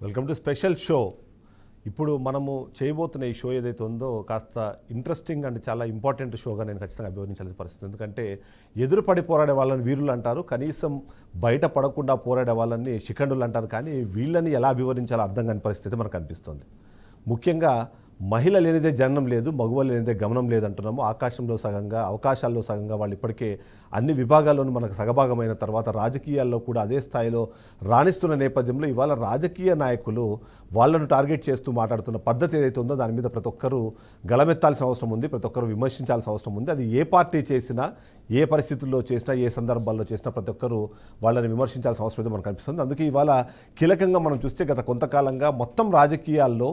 Welcome to special show. ఇప్పుడు మనము చేయబోతున్న ఈ షో ఏదైతే ఉందో కాస్త ఇంట్రెస్టింగ్ అండ్ చాలా ఇంపార్టెంట్ షోగా నేను ఖచ్చితంగా అభివర్ణించాల్సిన పరిస్థితి. ఎందుకంటే ఎదురుపడి పోరాడే వాళ్ళని వీరులు అంటారు, కనీసం బయట పడకుండా పోరాడే వాళ్ళని శిఖండులు అంటారు. కానీ వీళ్ళని ఎలా అభివర్ణించాలో అర్థం కాని పరిస్థితి మనకు అనిపిస్తుంది. ముఖ్యంగా మహిళ లేనిదే జననం లేదు, మగవాళ్ళు లేనిదే గమనం లేదంటున్నాము. ఆకాశంలో సగంగా, అవకాశాల్లో సగంగా వాళ్ళు ఇప్పటికే అన్ని విభాగాల్లోనూ మనకు సగభాగమైన తర్వాత రాజకీయాల్లో కూడా అదే స్థాయిలో రాణిస్తున్న నేపథ్యంలో ఇవాళ రాజకీయ నాయకులు వాళ్ళను టార్గెట్ చేస్తూ మాట్లాడుతున్న పద్ధతి ఏదైతే ఉందో దాని మీద ప్రతి ఒక్కరూ గళమెత్తాల్సిన అవసరం ఉంది, ప్రతి ఒక్కరూ విమర్శించాల్సిన అవసరం ఉంది. అది ఏ పార్టీ చేసినా, ఏ పరిస్థితుల్లో చేసినా, ఏ సందర్భాల్లో చేసినా ప్రతి ఒక్కరూ వాళ్ళని విమర్శించాల్సిన అవసరం అయితే మనకు అనిపిస్తుంది. అందుకే ఇవాళ కీలకంగా మనం చూస్తే గత కొంతకాలంగా మొత్తం రాజకీయాల్లో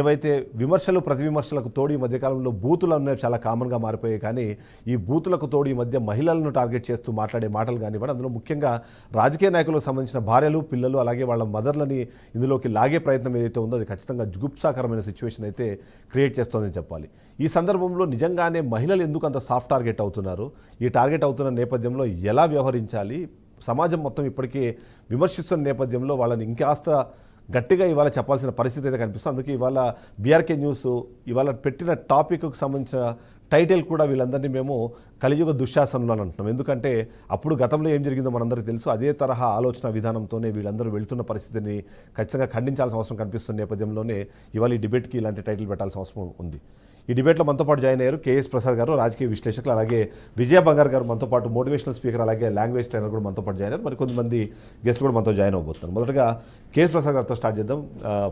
ఏవైతే విమర్శలు ప్రతి విమర్శలకు తోడు ఈ మధ్యకాలంలో బూతులు అనేవి చాలా కామన్గా మారిపోయాయి. కానీ ఈ బూతులకు తోడు ఈ మధ్య మహిళలను టార్గెట్ చేస్తూ మాట్లాడే మాటలు కానివ్వండి, అందులో ముఖ్యంగా రాజకీయ నాయకులకు సంబంధించిన భార్యలు, పిల్లలు, అలాగే వాళ్ళ మదర్లని ఇందులోకి లాగే ప్రయత్నం ఏదైతే ఉందో అది ఖచ్చితంగా జుగుప్సాకరమైన సిచ్యువేషన్ అయితే క్రియేట్ చేస్తోందని చెప్పాలి. ఈ సందర్భంలో నిజంగానే మహిళలు ఎందుకు అంత సాఫ్ట్ టార్గెట్ అవుతున్నారు, ఈ టార్గెట్ అవుతున్న నేపథ్యంలో ఎలా వ్యవహరించాలి, సమాజం మొత్తం ఇప్పటికే విమర్శిస్తున్న నేపథ్యంలో వాళ్ళని ఇంకాస్త గట్టిగా ఇవాళ చెప్పాల్సిన పరిస్థితి అయితే కనిపిస్తుంది. అందుకే ఇవాళ బీఆర్కే న్యూస్ ఇవాళ పెట్టిన టాపిక్కు సంబంధించిన టైటిల్ కూడా వీళ్ళందరినీ మేము కలియుగ దుశ్శాసనులు అని అంటున్నాం. ఎందుకంటే అప్పుడు గతంలో ఏం జరిగిందో మనందరికీ తెలుసు. అదే తరహా ఆలోచన విధానంతోనే వీళ్ళందరూ వెళ్తున్న పరిస్థితిని ఖచ్చితంగా ఖండించాల్సిన అవసరం కనిపిస్తున్న నేపథ్యంలోనే ఇవాళ ఈ డిబేట్కి ఇలాంటి టైటిల్ పెట్టాల్సిన అవసరం ఉంది. ఈ డిబేట్లో మనతో పాటు జాయిన్ అయ్యారు కేఎస్ ప్రసాద్ గారు, రాజకీయ విశ్లేషకులు, అలాగే విజయ బంగార్ గారు మనతో పాటు మోటివేషనల్ స్పీకర్, అలాగే లాంగ్వేజ్ ట్రైనర్ కూడా మనతో పాటు జాయిన్ అయ్యారు. మరి కొంతమంది గెస్ట్లు కూడా మనతో జాయిన్ అవబోతున్నారు. మొదటగా కేఎస్ ప్రసాద్ గారితో స్టార్ట్ చేద్దాం.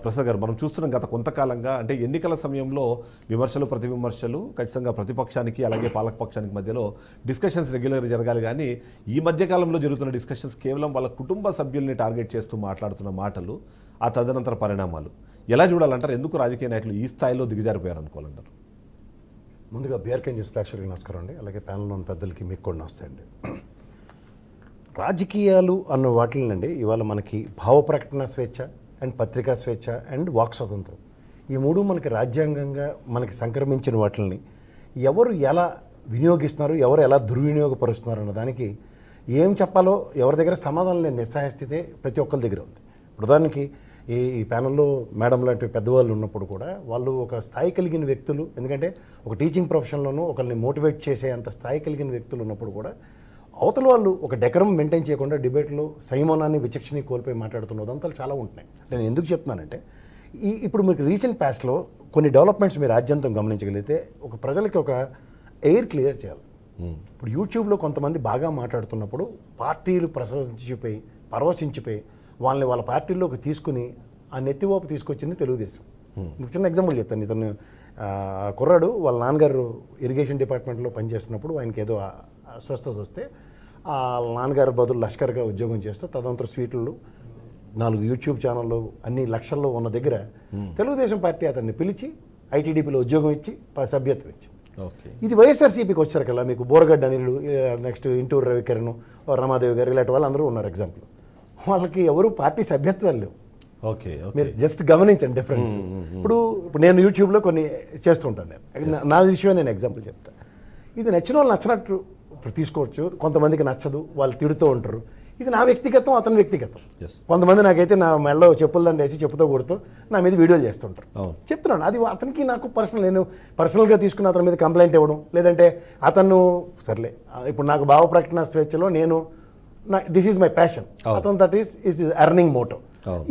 ప్రసాద్ గారు, మనం చూస్తున్నాం గత కొంతకాలంగా అంటే ఎన్నికల సమయంలో విమర్శలు ప్రతి విమర్శలు ఖచ్చితంగా ప్రతిపక్షానికి అలాగే పాలకపక్షానికి మధ్యలో డిస్కషన్స్ రెగ్యులర్గా జరగాలి. కానీ ఈ మధ్యకాలంలో జరుగుతున్న డిస్కషన్స్ కేవలం వాళ్ళ కుటుంబ సభ్యుల్ని టార్గెట్ చేస్తూ మాట్లాడుతున్న మాటలు, ఆ తదనంతర పరిణామాలు ఎలా చూడాలంటారు? ఎందుకు రాజకీయ నాయకులు ఈ స్థాయిలో దిగజారిపోయారు అనుకోవాలంటారు? ముందుగా బీఆర్కే న్యూస్ ప్రేక్షకులకు నమస్కారం అండి, అలాగే ప్యానల్లో ఉన్న పెద్దలకి మీకు కూడా నమస్తే అండి. రాజకీయాలు అన్న వాటిల్నండి ఇవాళ మనకి భావ ప్రకటన స్వేచ్ఛ అండ్ పత్రికా స్వేచ్ఛ అండ్ వాక్ స్వాతంత్రం, ఈ మూడు మనకి రాజ్యాంగంగా మనకి సంక్రమించిన వాటిని ఎవరు ఎలా వినియోగిస్తున్నారు, ఎవరు ఎలా దుర్వినియోగపరుస్తున్నారు అన్న దానికి ఏం చెప్పాలో ఎవరి దగ్గర సమాధానం లేని నిస్సహాయ స్థితే ప్రతి ఒక్కరి దగ్గర ఉంది. ఉదాహరణకి ఈ ప్యానల్లో మేడం లాంటి పెద్దవాళ్ళు ఉన్నప్పుడు కూడా వాళ్ళు ఒక స్థాయి కలిగిన వ్యక్తులు, ఎందుకంటే ఒక టీచింగ్ ప్రొఫెషన్లోనూ ఒకరిని మోటివేట్ చేసే అంత స్థాయి కలిగిన వ్యక్తులు ఉన్నప్పుడు కూడా అవతల వాళ్ళు ఒక డెకరం మెయింటైన్ చేయకుండా డిబేట్లో సంయమనాన్ని విచక్షణ కోల్పోయి మాట్లాడుతున్న ఉదంతాలు చాలా ఉంటున్నాయి. నేను ఎందుకు చెప్తున్నానంటే ఇప్పుడు మీకు రీసెంట్ పాస్ట్లో కొన్ని డెవలప్మెంట్స్ మీరు రాజ్యాంగం గమనించగలిగితే ఒక ప్రజలకి ఒక ఎయిర్ క్లియర్ చేయాలి. ఇప్పుడు యూట్యూబ్లో కొంతమంది బాగా మాట్లాడుతున్నప్పుడు పార్టీలు పరవశించిపోయి వాళ్ళని వాళ్ళ పార్టీల్లోకి తీసుకుని ఆ నెత్తివాపు తీసుకొచ్చింది తెలుగుదేశం. చిన్న ఎగ్జాంపుల్ చెప్తాను. ఇతను కుర్రాడు వాళ్ళ నాన్నగారు ఇరిగేషన్ డిపార్ట్మెంట్లో పనిచేస్తున్నప్పుడు ఆయనకి ఏదో అస్వస్థత వస్తే ఆ నాన్నగారు బదులు లష్కర్గా ఉద్యోగం చేస్తూ తదంతర స్వీట్లు 4 యూట్యూబ్ ఛానళ్ళు అన్ని లక్షల్లో ఉన్న దగ్గర తెలుగుదేశం పార్టీ అతన్ని పిలిచి ఐటీడీపీలో ఉద్యోగం ఇచ్చి సభ్యత్వం ఇచ్చి, ఇది వైఎస్ఆర్సీపీకి వచ్చారు కదా. మీకు బోరగడ్డ అనిలు, నెక్స్ట్ ఇంటూరు రవికిరణ్, రమాదేవి గారు ఇలాంటి వాళ్ళు అందరూ ఉన్నారు. ఎగ్జాంపుల్ వాళ్ళకి ఎవరు పార్టీ సభ్యత్వాలు లేవు. మీరు జస్ట్ గమనించండి డిఫరెన్స్. ఇప్పుడు నేను యూట్యూబ్లో కొన్ని చేస్తుంటాను. నా విషయం నేను ఎగ్జాంపుల్ చెప్తాను. ఇది నచ్చిన వాళ్ళు నచ్చినట్టు తీసుకోవచ్చు, కొంతమందికి నచ్చదు, వాళ్ళు తిడుతూ ఉంటారు. ఇది నా వ్యక్తిగతం, అతని వ్యక్తిగతం. కొంతమంది నాకైతే నా మెడలో చెప్పులు దండ వేసి చెప్పుతో కొడుతూ నా మీద వీడియోలు చేస్తుంటారు. చెప్తున్నాను అది అతనికి నాకు పర్సనల్, నేను పర్సనల్గా తీసుకుని అతని మీద కంప్లైంట్ ఇవ్వడం, లేదంటే అతను సర్లే ఇప్పుడు నాకు భావ ప్రకటన స్వేచ్ఛలో నేను దిస్ ఈజ్ మై ప్యాషన్, అతను దట్ ఈస్ ఎర్నింగ్ మోటో.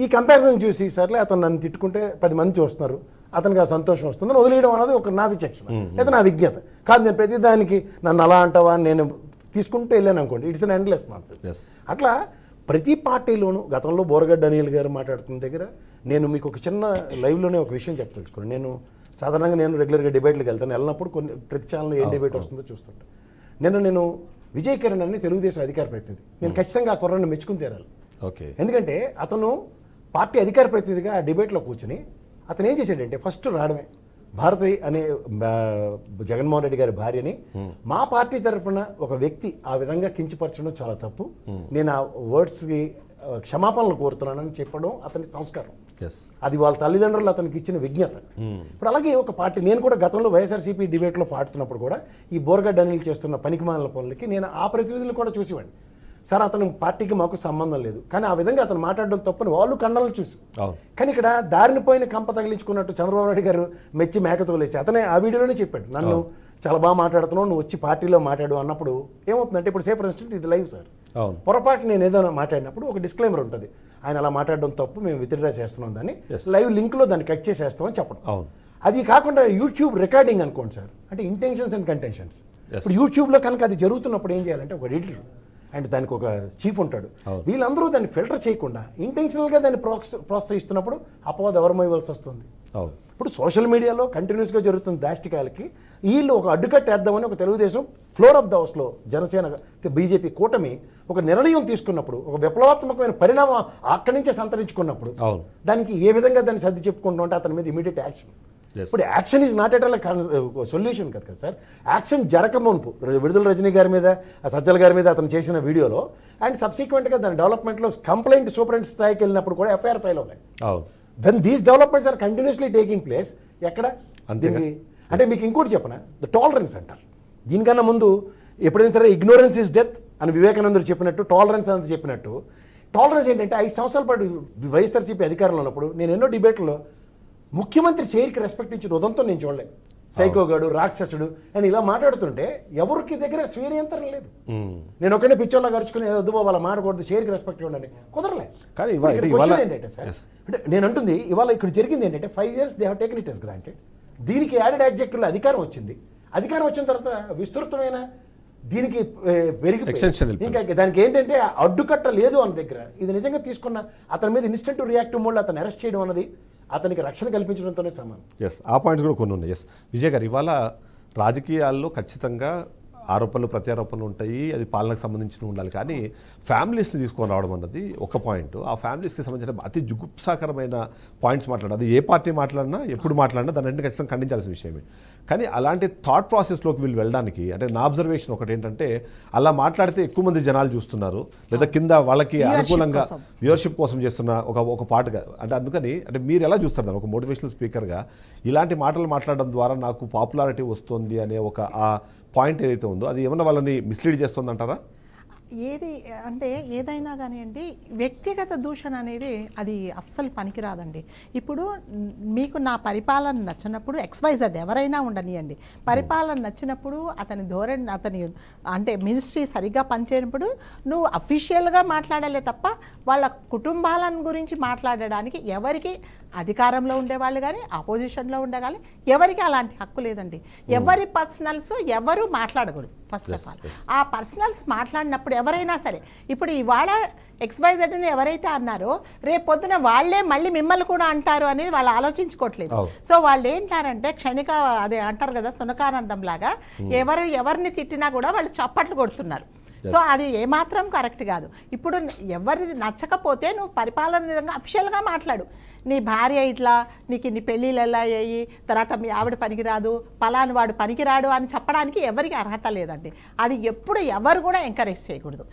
ఈ కంపారిజన్ చూసి సర్లే అతను నన్ను తిట్టుకుంటే 10 మంది చూస్తున్నారు, అతనికి ఆ సంతోషం వస్తుందని వదిలేయడం అనేది ఒక నా విచక్షణ లేదా నా విజ్ఞత కాదు. నేను ప్రతిదానికి నన్ను అలా అంటావా అని నేను తీసుకుంటూ వెళ్ళాను అనుకోండి, ఇట్స్ అన్ ఎండ్లెస్ నాన్సెన్స్. అట్లా ప్రతి పార్టీలోనూ గతంలో బోరగడ్డ అనిల్ గారు మాట్లాడుతున్న దగ్గర నేను మీకు ఒక చిన్న లైవ్లోనే ఒక విషయం తెలుసుకోండి. నేను సాధారణంగా నేను రెగ్యులర్గా డిబేట్లకు వెళ్తాను. వెళ్ళినప్పుడు కొన్ని ప్రతి ఛానల్లో ఏ డిబేట్ వస్తుందో చూస్తుంటాను. నేను విజయ్ కిరణ్ అని తెలుగుదేశం అధికార ప్రతినిధి, నేను ఖచ్చితంగా ఆ కుర్రాన్ని మెచ్చుకుని తీరాలి. ఎందుకంటే అతను పార్టీ అధికార ప్రతినిధిగా ఆ డిబేట్లో కూర్చుని అతను ఏం చేశాడంటే ఫస్ట్ రావడమే భారతి అనే జగన్మోహన్ రెడ్డి గారి భార్యని మా పార్టీ తరఫున ఒక వ్యక్తి ఆ విధంగా కించపరచడం చాలా తప్పు, నేను ఆ వర్డ్స్కి క్షమాపణలు కోరుతున్నానని చెప్పడం అతని సంస్కారం. అది వాళ్ళ తల్లిదండ్రులు అతనికి ఇచ్చిన విజ్ఞత. ఇప్పుడు అలాగే ఒక పార్టీ, నేను కూడా గతంలో వైఎస్ఆర్సీపీ డిబేట్లో పాడుతున్నప్పుడు కూడా ఈ బోరగడ్డ అనిల్ చేస్తున్న పనికిమాలిన పనులకి నేను ఆ ప్రతినిధులను కూడా చూసేవాడిని. సార్ అతను పార్టీకి మాకు సంబంధం లేదు, కానీ ఆ విధంగా అతను మాట్లాడడం తప్పని వాళ్ళు కన్నలు చూసి, కానీ ఇక్కడ దారిని పోయిన కంప తగిలించుకున్నట్టు చంద్రబాబు నాయుడు గారు మెచ్చి మేకతోలేసి అతనే ఆ వీడియోలోనే చెప్పాడు, నన్ను చాలా బాగా మాట్లాడుతున్నావు, నువ్వు వచ్చి పార్టీలో మాట్లాడు అన్నప్పుడు ఏమవుతుందంటే, ఇప్పుడు సే ఫర్ ఇన్స్టెంట్ ఇది లైవ్ సార్, పొరపాటు నేను ఏదైనా మాట్లాడినప్పుడు ఒక డిస్క్లైమర్ ఉంటుంది, ఆయన అలా మాట్లాడడం తప్పు, మేము విత్డ్రా చేస్తున్నాం దాన్ని లైవ్ లింక్లో దాన్ని కట్ చేసేస్తామని చెప్పడం. అది కాకుండా యూట్యూబ్ రికార్డింగ్ అనుకోండి సార్, అంటే ఇంటెన్షన్స్ అండ్ కంటెన్షన్స్. ఇప్పుడు యూట్యూబ్లో కనుక అది జరుగుతున్నప్పుడు ఏం చేయాలంటే, ఒక ఎడిటర్ అండ్ దానికి ఒక చీఫ్ ఉంటాడు, వీళ్ళందరూ దాన్ని ఫిల్టర్ చేయకుండా ఇంటెన్షనల్గా దాన్ని ప్రోత్సహిస్తున్నప్పుడు అపవాదం ఎవరమైవలసి వస్తుంది. ఇప్పుడు సోషల్ మీడియాలో కంటిన్యూస్గా జరుగుతున్న దాష్టికాలకి వీళ్ళు ఒక అడ్డుకట్టేద్దామని ఒక తెలుగుదేశం ఫ్లోర్ ఆఫ్ ద హౌస్లో జనసేన బీజేపీ కూటమి ఒక నిర్ణయం తీసుకున్నప్పుడు, ఒక విప్లవాత్మకమైన పరిణామం అక్కడి నుంచే సంతరించుకున్నప్పుడు దానికి ఏ విధంగా దాన్ని సర్ది చెప్పుకుంటాం అంటే అతని మీద ఇమీడియట్ యాక్షన్. ఇప్పుడు action is not at all solution కదా సార్. యాక్షన్ జరగమునుపు విడుదల రజనీ గారి మీద, సజ్జల గారి మీద అతను చేసిన వీడియోలో అండ్ సబ్సిక్వెంట్గా దాని డెవలప్మెంట్లో కంప్లైంట్ సూపరింటెండెంట్ స్థాయికి వెళ్ళినప్పుడు కూడా ఎఫ్ఐఆర్ ఫైల్ అవ్వాలి. When these developments are continuously taking place ఎక్కడ అంటే మీకు ఇంకోటి చెప్పనా, ద టాలరెన్స్ అంటారు. దీనికన్నా ముందు ఎప్పుడైనా సరే ఇగ్నోరెన్స్ ఇస్ డెత్ అని వివేకానందుడు చెప్పినట్టు, టాలరెన్స్ అని చెప్పినట్టు, టాలరెన్స్ ఏంటంటే 5 సంవత్సరాల పాటు వైఎస్ఆర్సీపీ అధికారంలో ఉన్నప్పుడు నేను ఎన్నో డిబేట్లో ముఖ్యమంత్రి షేర్కి రెస్పెక్ట్ ఇచ్చిన ఉదంతో నేను చూడలేదు. సైకోగాడు, రాక్షసుడు అని ఇలా మాట్లాడుతుంటే ఎవరికి దగ్గర స్వీయ నియంత్రణ లేదు. నేను ఒకనే పిచ్చోళ్ళ గరుచుకుని వద్దు వాళ్ళ మాట్లాడకూడదు, షేర్కి రెస్పెక్ట్ ఇవ్వండి కుదరలే. కానీ ఏంటంటే సార్, అంటే నేను అంటుంది ఇవాళ ఇక్కడ జరిగింది ఏంటంటే 5 years they have taken it as granted. దీనికి యాడెడ్ యాడ్జెక్టివ్లో అధికారం వచ్చింది. అధికారం వచ్చిన తర్వాత విస్తృతమైన దీనికి ఇంకా దానికి ఏంటంటే అడ్డుకట్ట లేదు అన్న దగ్గర ఇది నిజంగా తీసుకున్న అతని మీద ఇన్స్టెంట్ రియాక్టివ్ మోడ్లో అతను అరెస్ట్ చేయడం అన్నది అతనికి రక్షణ కల్పించడంతోనే సమానం. ఆ పాయింట్స్ కూడా కొన్ని ఉన్నాయి. విజయ్ గారు, ఇవాళ రాజకీయాల్లో ఖచ్చితంగా ఆరోపణలు ప్రత్యారోపణలు ఉంటాయి, అది పాలనకు సంబంధించిన ఉండాలి, కానీ ఫ్యామిలీస్ని తీసుకొని రావడం అన్నది ఒక పాయింట్. ఆ ఫ్యామిలీస్కి సంబంధించిన అతి జుగుప్సాకరమైన పాయింట్స్ మాట్లాడాలి. అది ఏ పార్టీ మాట్లాడినా ఎప్పుడు మాట్లాడినా దాన్ని ఖచ్చితంగా ఖండించాల్సిన విషయమే. కానీ అలాంటి థాట్ ప్రాసెస్లోకి వీళ్ళు వెళ్ళడానికి, అంటే నా అబ్జర్వేషన్ ఒకటి ఏంటంటే, అలా మాట్లాడితే ఎక్కువ మంది జనాలు చూస్తున్నారు, లేదా కింద వాళ్ళకి అనుకూలంగా వ్యూవర్షిప్ కోసం చేస్తున్న ఒక పాటగా, అంటే అందుకని అంటే మీరు ఎలా చూస్తారు దాన్ని ఒక మోటివేషనల్ స్పీకర్గా ఇలాంటి మాటలు మాట్లాడడం ద్వారా నాకు పాపులారిటీ వస్తుంది అనే ఒక ఆ పాయింట్ ఏదైతే ఉందో అది ఏమన్నా వాళ్ళని మిస్లీడ్ చేస్తుంది అంటారా? ఏది అంటే ఏదైనా కానివ్వండి, వ్యక్తిగత దూషణ అనేది అది అస్సలు పనికిరాదండి. ఇప్పుడు మీకు నా పరిపాలన నచ్చినప్పుడు XYZ ఎవరైనా ఉండనియండి, పరిపాలన నచ్చినప్పుడు అతని ధోరణి, అతని అంటే మినిస్ట్రీ సరిగ్గా పనిచేయనప్పుడు నువ్వు అఫీషియల్గా మాట్లాడాలే తప్ప వాళ్ళ కుటుంబాలను గురించి మాట్లాడడానికి ఎవరికి అధికారంలో ఉండేవాళ్ళు కానీ ఆపోజిషన్లో ఉండే కానీ ఎవరికి అలాంటి హక్కు లేదండి. ఎవరి పర్సనల్స్ ఎవరు మాట్లాడకూడదు. ఫస్ట్ ఆఫ్ ఆల్ ఆ పర్సనల్స్ మాట్లాడినప్పుడు ఎవరైనా సరే, ఇప్పుడు ఇవాళ XYZని ఎవరైతే అన్నారో రేపు పొద్దున వాళ్ళే మళ్ళీ మిమ్మల్ని కూడా అంటారు అనేది వాళ్ళు ఆలోచించుకోవట్లేదు. సో వాళ్ళు ఏంటారంటే క్షణిక అదే అంటారు కదా సునకానందం లాగా, ఎవరిని తిట్టినా కూడా వాళ్ళు చప్పట్లు కొడుతున్నారు. సో అది ఏమాత్రం కరెక్ట్ కాదు. ఇప్పుడు ఎవరి నచ్చకపోతే నువ్వు పరిపాలన విధంగా అఫిషియల్గా మాట్లాడు. నీ భార్య ఇట్లా, నీకు ఇన్ని పెళ్ళిళ్ళు ఎలా అయ్యాయి, తర్వాత మీ ఆవిడ పనికిరాదు, పలాని వాడు పనికిరాడు అని చెప్పడానికి ఎవరికి అర్హత లేదండి. అది ఎప్పుడు ఎవరు కూడా ఎంకరేజ్ చేయకూడదు.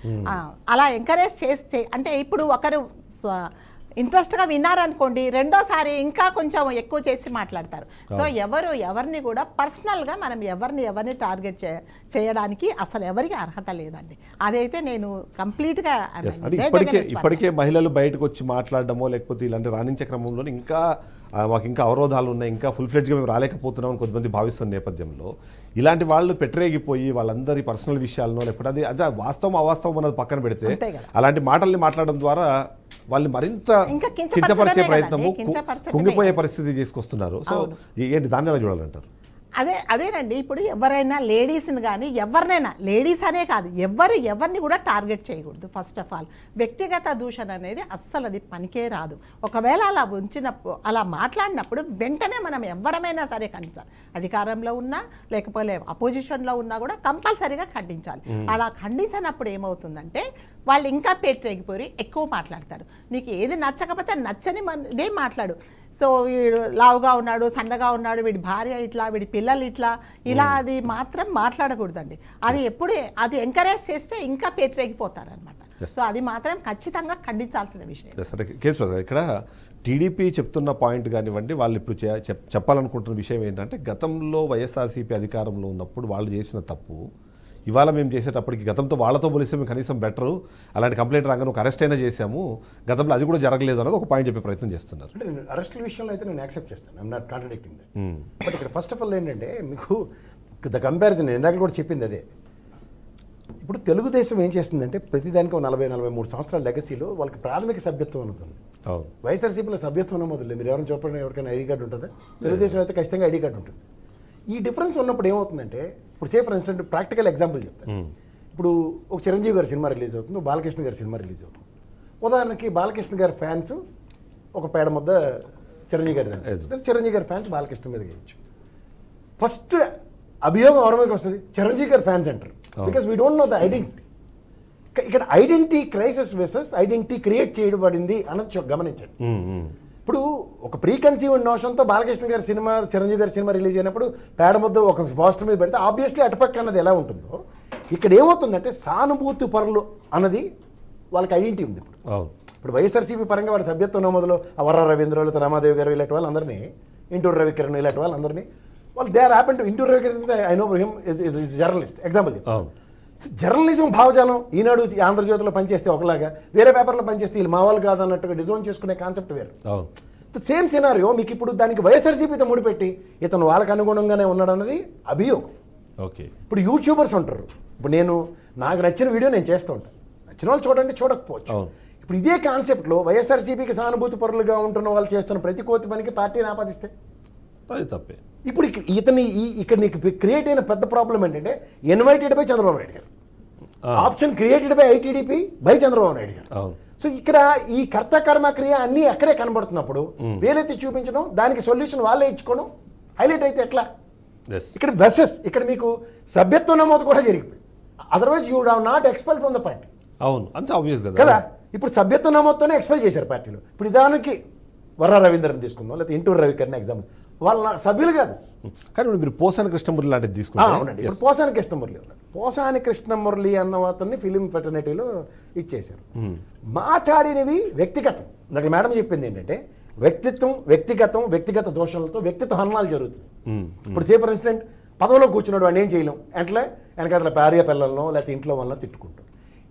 అలా ఎంకరేజ్ చేస్తే అంటే ఇప్పుడు ఒకరు ఇంట్రెస్ట్గా విన్నారనుకోండి, రెండోసారి ఇంకా కొంచెం ఎక్కువ చేసి మాట్లాడతారు. సో ఎవరిని కూడా పర్సనల్గా మనం ఎవరిని టార్గెట్ చేయడానికి అసలు ఎవరికి అర్హత లేదండి. అదైతే నేను కంప్లీట్గా ఇప్పటికే మహిళలు బయటకు వచ్చి మాట్లాడడమో లేకపోతే ఇలాంటి రాణించే క్రమంలో ఇంకా మాకు ఇంకా అవరోధాలు ఉన్నాయి, ఇంకా ఫుల్ ఫ్లెడ్జ్గా మేము రాలేకపోతున్నాం అని కొంతమంది భావిస్తున్న నేపథ్యంలో ఇలాంటి వాళ్ళు పెట్టరేగిపోయి వాళ్ళందరి పర్సనల్ విషయాలను లేకపోతే అది వాస్తవం అవాస్తవం అన్నది పక్కన పెడితే అలాంటి మాటల్ని మాట్లాడడం ద్వారా వాళ్ళు మరింత కించపరిచే ప్రయత్నము, కుంగిపోయే పరిస్థితి తీసుకొస్తున్నారు. సో ఏంటి దాన్ని ఎలా చూడాలంటారు? అదేనండి. ఇప్పుడు ఎవరైనా లేడీస్ని కానీ ఎవరినైనా, లేడీస్ అనే కాదు, ఎవరిని కూడా టార్గెట్ చేయకూడదు. ఫస్ట్ ఆఫ్ ఆల్ వ్యక్తిగత దూషణ అనేది అస్సలు అది పనికే రాదు. ఒకవేళ అలా ఉంచినప్పుడు, అలా మాట్లాడినప్పుడు వెంటనే మనం ఎవరమైనా సరే ఖండించాలి. అధికారంలో ఉన్నా లేకపోతే అపోజిషన్లో ఉన్నా కూడా కంపల్సరీగా ఖండించాలి. అలా ఖండించినప్పుడు ఏమవుతుందంటే వాళ్ళు ఇంకా పేటరేగిపోయి ఎక్కువ మాట్లాడతారు. నీకు ఏది నచ్చకపోతే నచ్చని ఇదే మాట్లాడు. సో వీడు లావుగా ఉన్నాడు, సన్నగా ఉన్నాడు, వీడి భార్య ఇట్లా, వీడి పిల్లలు ఇట్లా, ఇలా అది మాత్రం మాట్లాడకూడదండి. అది ఎప్పుడు అది ఎంకరేజ్ చేస్తే ఇంకా పేటరేగిపోతారు అనమాట. సో అది మాత్రం ఖచ్చితంగా ఖండించాల్సిన విషయం. ఇక్కడ టీడీపీ చెప్తున్న పాయింట్ కానివ్వండి, వాళ్ళు ఇప్పుడు చెప్పాలనుకుంటున్న విషయం ఏంటంటే, గతంలో వైఎస్ఆర్సీపీ అధికారంలో ఉన్నప్పుడు వాళ్ళు చేసిన తప్పు ఇవాళ మేము చేసేటప్పటికి గతంతో వాళ్ళతో పోలిస్తే మేము కనీసం బెటరు, అలాంటి కంప్లైంట్ రాగానే ఒక అరెస్ట్ అయినా చేశాము, గతంలో అది కూడా జరగలేదు అన్నది ఒక పాయింట్ చెప్పే ప్రయత్నం చేస్తున్నారు. అంటే నేను అరెస్టుల విషయంలో అయితే నేను యాక్సెప్ట్ చేస్తాను, I'm not contradicting that. But ఇక్కడ ఫస్ట్ ఆఫ్ ఆల్ ఏంటంటే మీకు ద కంపారిజన్ ఇందాక కూడా చెప్పింది అదే. ఇప్పుడు తెలుగుదేశం ఏం చేస్తుందంటే ప్రతిదానికి 40-43 సంవత్సరాల లెగసీలో వాళ్ళకి ప్రాథమిక సభ్యత్వం ఉంటుంది. వైఎస్ఆర్సీపీలో సభ్యత్వం మొదలు మీరు ఎవరైనా చెప్పండి, ఎవరికైనా ఐడి కార్డు ఉంటుందా? తెలుగుదేశం అయితే ఖచ్చితంగా ఐడి కార్డు ఉంటుంది. ఈ డిఫరెన్స్ ఉన్నప్పుడు ఏమవుతుందంటే, ఇప్పుడు ఫర్ ఇన్స్టెంట్ ప్రాక్టికల్ ఎగ్జాంపుల్ చెప్తాను. ఇప్పుడు ఒక చిరంజీవి గారి సినిమా రిలీజ్ అవుతుంది, బాలకృష్ణ గారి సినిమా రిలీజ్ అవుతుంది. ఉదాహరణకి బాలకృష్ణ గారి ఫ్యాన్స్ ఒక పేడ ముద్ద చిరంజీవి గారి దాని, చిరంజీవి గారి ఫ్యాన్స్ బాలకృష్ణ మీద వేయచ్చు. ఫస్ట్ అభియోగం ఎవరి మీదకి వస్తుంది? చిరంజీవి గారి ఫ్యాన్స్ అంటారు, because we don't know the identity. ఇక్కడ identity crisis versus identity create చేయబడింది అన్నది గమనించండి. ఇప్పుడు ఒక ప్రీ కన్సీవ్డ్ నోషన్తో బాలకృష్ణ గారి సినిమా చిరంజీవి గారి సినిమా రిలీజ్ అయినప్పుడు పేడ ముద్ద ఒక పోస్టర్ మీద పెడితే ఆబ్వియస్లీ అటుపక్క అన్నది ఎలా ఉంటుందో, ఇక్కడ ఏమవుతుందంటే సానుభూతి పరులు అన్నది వాళ్ళకి ఐడెంటిటీ ఉంది. ఇప్పుడు వైఎస్ఆర్సీపీ పరంగా వాడి సభ్యత్వ నమోదులో వర్ర రవీంద్ర, రమాదేవి గారు ఇలాంటి వాళ్ళందరినీ, ఇంటూరు రవికిరణ్ ఇలాంటి వాళ్ళందరినీ వాళ్ళు they are happen to Inturu Ravikiran I know him is journalist example. Journalism భావజాలం ఈనాడు ఆంధ్రజ్యోతిలో పనిచేస్తే ఒకలాగా, వేరే పేపర్లో పనిచేస్తే వీళ్ళు మా వాళ్ళు కాదన్నట్టుగా డిజైన్ చేసుకునే కాన్సెప్ట్ వేరు. సేమ్ సినారియో మీకు ఇప్పుడు దానికి వైఎస్ఆర్సీపీతో ముడిపెట్టి ఇతను వాళ్ళకి అనుగుణంగానే ఉన్నాడు అన్నది అభియోగం. ఇప్పుడు యూట్యూబర్స్ ఉంటారు, ఇప్పుడు నాకు నచ్చిన వీడియో నేను చేస్తూ ఉంటాను, నచ్చిన వాళ్ళు చూడండి, చూడకపోవచ్చు. ఇప్పుడు ఇదే కాన్సెప్ట్లో వైఎస్ఆర్సీపీకి సానుభూతి పరులుగా ఉంటున్న వాళ్ళు చేస్తున్న ప్రతి కోతి పనికి పార్టీని ఆపాదిస్తే అది తప్పే. ఇప్పుడు ఇక్కడ నీకు క్రియేట్ అయిన పెద్ద ప్రాబ్లం ఏంటంటే ఇన్వైటెడ్ బై చంద్రబాబు నాయుడు గారు, option created by ITDP by Chandrababu Naidu గారు. సో ఇక్కడ ఈ కర్త కర్మ క్రియ అన్నీ అక్కడే కనబడుతున్నప్పుడు వేలైతే చూపించడం, దానికి సొల్యూషన్ వాళ్ళే ఇచ్చుకోవడం హైలైట్ అయితే ఎట్లా? ఇక్కడ బెసెస్ ఇక్కడ మీకు సభ్యత్వ నమోదు కూడా జరిగిపోయింది, otherwise you would have not expelled from the party. అవును, అంత ఆబ్వియస్ కదా. ఇప్పుడు సభ్యత్వ నమోదుతోనే ఎక్స్పెల్ చేశారు పార్టీలో. ఇప్పుడు దానికి వర్ర రవీంద్రని తీసుకుందాం, లేకపోతే ఇంటూరు రవికర్ని ఎగ్జాంపుల్, వాళ్ళ సభ్యులు కాదు. కానీ మీరు పోసాని కృష్ణమురళి లాంటిది తీసుకుంటారు. ఇప్పుడు పోసాని కృష్ణమురళి అన్న అతన్ని ఫిలిం ఫెటర్నిటీలో ఇచ్చేశారు. మాట్లాడినవి వ్యక్తిగతం. నాకు మేడం చెప్పింది ఏంటంటే వ్యక్తిగత దోషాలతో వ్యక్తిత్వ హననాలు జరుగుతుంది. ఇప్పుడు ఫర్ ఇన్స్టెంట్ పదవిలో కూర్చున్నాడు, వాడిని ఏం చేయలేం, అంటే వెనకాల భార్య పిల్లలను లేకపోతే ఇంట్లో వాళ్ళని తిట్టుకుంటాం.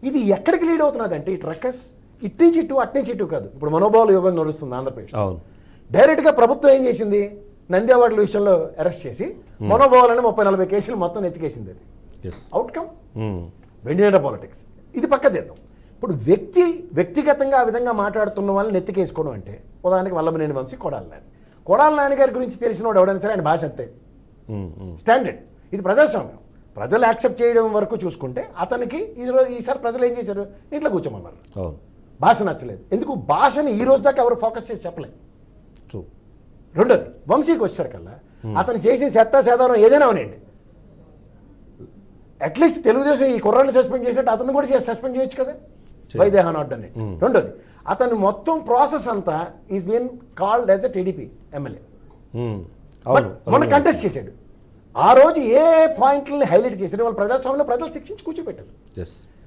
ఇది ఎక్కడికి లీడ్ అవుతున్నది అంటే ఇటు రక్కస్ ఇటు నుంచి ఇటు అటు నుంచి ఇటు కాదు. ఇప్పుడు మనోభావాల యోగం నడుస్తుంది ఆంధ్రప్రదేశ్. డైరెక్ట్గా ప్రభుత్వం ఏం చేసింది, నంది అవార్డుల విషయంలో అరెస్ట్ చేసి మనోభావాలని 30-40 కేసులు మొత్తం ఎత్తికేసింది. అది అవుట్కమ్ వెండినేట పాలిటిక్స్. ఇది పక్కదేద్దాం. ఇప్పుడు వ్యక్తిగతంగా ఆ విధంగా మాట్లాడుతున్న వాళ్ళని ఎత్తికేసుకోవడం అంటే, ఉదాహరణకి వల్లభనేని వంశీ కొడాల నాని గారి గురించి తెలిసిన వాడు ఎవడైనా సరే ఆయన భాష అంతే స్టాండర్డ్. ఇది ప్రజాస్వామ్యం. ప్రజలు యాక్సెప్ట్ చేయడం వరకు చూసుకుంటే అతనికి ఈసారి ప్రజలు ఏం చేశారు, ఇంట్లో కూర్చోమన్నారు. భాష నచ్చలేదు, ఎందుకు భాషని ఈ రోజు దాకా ఎవరు ఫోకస్ చేసి చెప్పలేదు. రెండోది వంశీకి వచ్చేసరికల్లా అతను చేసిన సేదారం ఏదైనా అవనండి, అట్లీస్ట్ తెలుగుదేశం ఈ కుర్రాన్ని సస్పెండ్ చేసినట్టు అతను కూడా సస్పెండ్ చేయొచ్చు కదా, why they have not done it. రెండోది అతను మొత్తం ప్రాసెస్ అంతా is been called as a TDP MLA. మొన్న కంటెస్ట్ చేశాడు, ఆ రోజు ఏ పాయింట్లని హైలైట్ చేశాడు, వాళ్ళు ప్రజాస్వామ్యంలో ప్రజలు శిక్షించి కూర్చోబెట్టారు.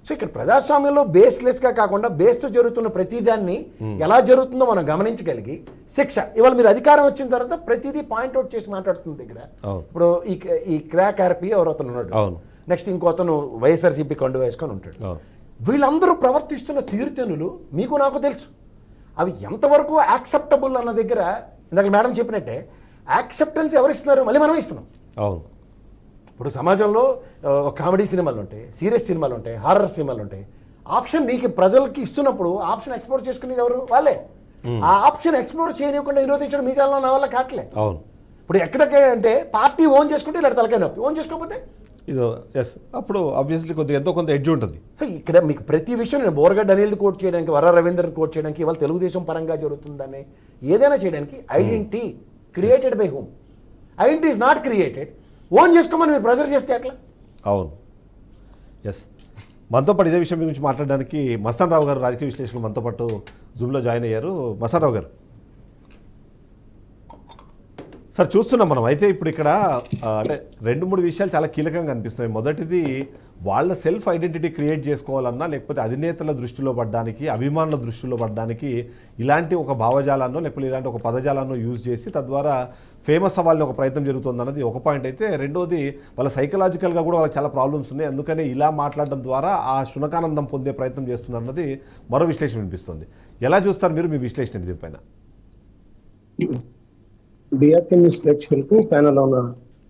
సో ఇక్కడ ప్రజాస్వామ్యంలో బేస్లెస్గా కాకుండా బేస్తో జరుగుతున్న ప్రతిదాన్ని ఎలా జరుగుతుందో మనం గమనించగలిగి శిక్ష. ఇవాళ మీరు అధికారం వచ్చిన తర్వాత ప్రతిదీ పాయింట్అవుట్ చేసి మాట్లాడుతున్న దగ్గర ఇప్పుడు ఈ క్రాక్ ఆర్పీ ఎవరు అతను ఉన్నాడు, నెక్స్ట్ ఇంకో అతను వైఎస్ఆర్సీపీ కండు వేసుకొని ఉంటాడు. వీళ్ళందరూ ప్రవర్తిస్తున్న తీరుతెన్నులు మీకు నాకు తెలుసు, అవి ఎంతవరకు యాక్సెప్టబుల్ అన్న దగ్గర ఇందాక మేడం చెప్పినట్టే యాక్సెప్టెన్స్ ఎవరు ఇస్తున్నారు, మళ్ళీ మనం ఇస్తున్నాం. ఇప్పుడు సమాజంలో కామెడీ సినిమాలు ఉంటాయి, సీరియస్ సినిమాలు ఉంటాయి, హారర్ సినిమాలు ఉంటాయి. ఆప్షన్ నీకు ప్రజలకి ఇస్తున్నప్పుడు ఆప్షన్ ఎక్స్ప్లోర్ చేసుకునేది ఎవరు, వాళ్ళే. ఆ ఆప్షన్ ఎక్స్ప్లోర్ చేయనివ్వకుండా నిరోధించడం మీ దానిలో నా వల్ల కావట్లే. ఇప్పుడు ఎక్కడికే అంటే పార్టీ ఓన్ చేసుకుంటే ఇలా తలకాయ నొప్పి, ఓన్ చేసుకోకపోతే అప్పుడు ఆబ్వియస్లీ కొద్దిగా ఎంతో కొంత ఎడ్జ్ ఉంటుంది. సో ఇక్కడ మీకు ప్రతి విషయం నేను బోరగడ్డ అనిల్ని కోట్ చేయడానికి, వర్ర రవీంద్రని కోట్ చేయడానికి, ఇవాళ తెలుగుదేశం పరంగా జరుగుతుందని ఏదైనా చేయడానికి identity created by home, identity is not created, own చేసుకోమని మీరు ప్రెజర్ చేస్తే ఎట్లా? అవును. మనతో పాటు ఇదే విషయం గురించి మాట్లాడడానికి మస్తాన్ రావు గారు, రాజకీయ విశ్లేషకులు మనతో పాటు జూమ్లో జాయిన్ అయ్యారు. మస్తాన్ రావు గారు, సార్ చూస్తున్నాం మనం. అయితే ఇప్పుడు ఇక్కడ అంటే 2-3 విషయాలు చాలా కీలకంగా అనిపిస్తున్నాయి. మొదటిది, వాళ్ళ సెల్ఫ్ ఐడెంటిటీ క్రియేట్ చేసుకోవాలన్నా, లేకపోతే అధినేతల దృష్టిలో పడడానికి, అభిమానుల దృష్టిలో పడడానికి ఇలాంటి ఒక భావజాలాన్నో లేకపోతే ఇలాంటి ఒక పదజాలాన్నో యూజ్ చేసి తద్వారా ఫేమస్ అవ్వాలని ఒక ప్రయత్నం జరుగుతుంది అన్నది ఒక పాయింట్. అయితే రెండోది, వాళ్ళ సైకలాజికల్గా కూడా వాళ్ళకి చాలా ప్రాబ్లమ్స్ ఉన్నాయి. అందుకనే ఇలా మాట్లాడడం ద్వారా ఆ శునకానందం పొందే ప్రయత్నం చేస్తున్నారు అన్నది మరో విశ్లేషణ వినిపిస్తుంది. ఎలా చూస్తారు మీరు మీ విశ్లేషణ దీనిపైన? డిఆర్కే న్యూస్ ప్రేక్షకులకు, ప్యానెల్లో ఉన్న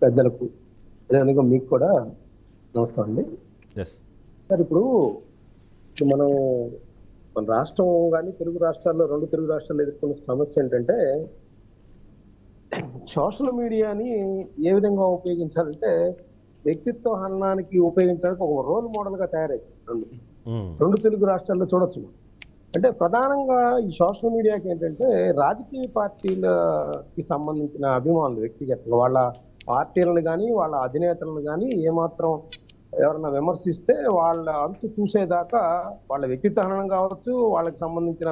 పెద్దలకు, అదేవిధంగా మీకు కూడా నమస్కారం అండి. సార్, ఇప్పుడు మనం మన రాష్ట్రం కానీ తెలుగు రాష్ట్రాల్లో, 2 తెలుగు రాష్ట్రాల్లో ఎదుర్కొన్న సమస్య ఏంటంటే, సోషల్ మీడియాని ఏ విధంగా ఉపయోగించాలంటే వ్యక్తిత్వ హననానికి ఉపయోగించడానికి ఒక రోల్ మోడల్గా తయారైంది. 2 తెలుగు రాష్ట్రాల్లో చూడొచ్చు. అంటే ప్రధానంగా ఈ సోషల్ మీడియాకి ఏంటంటే రాజకీయ పార్టీలకి సంబంధించిన అభిమానులు వ్యక్తిగతంగా వాళ్ళ పార్టీలను కానీ వాళ్ళ అధినేతలను కానీ ఏమాత్రం ఎవరన్నా విమర్శిస్తే వాళ్ళ అంతు చూసేదాకా వాళ్ళ వ్యక్తిత్వ హననం కావచ్చు, వాళ్ళకి సంబంధించిన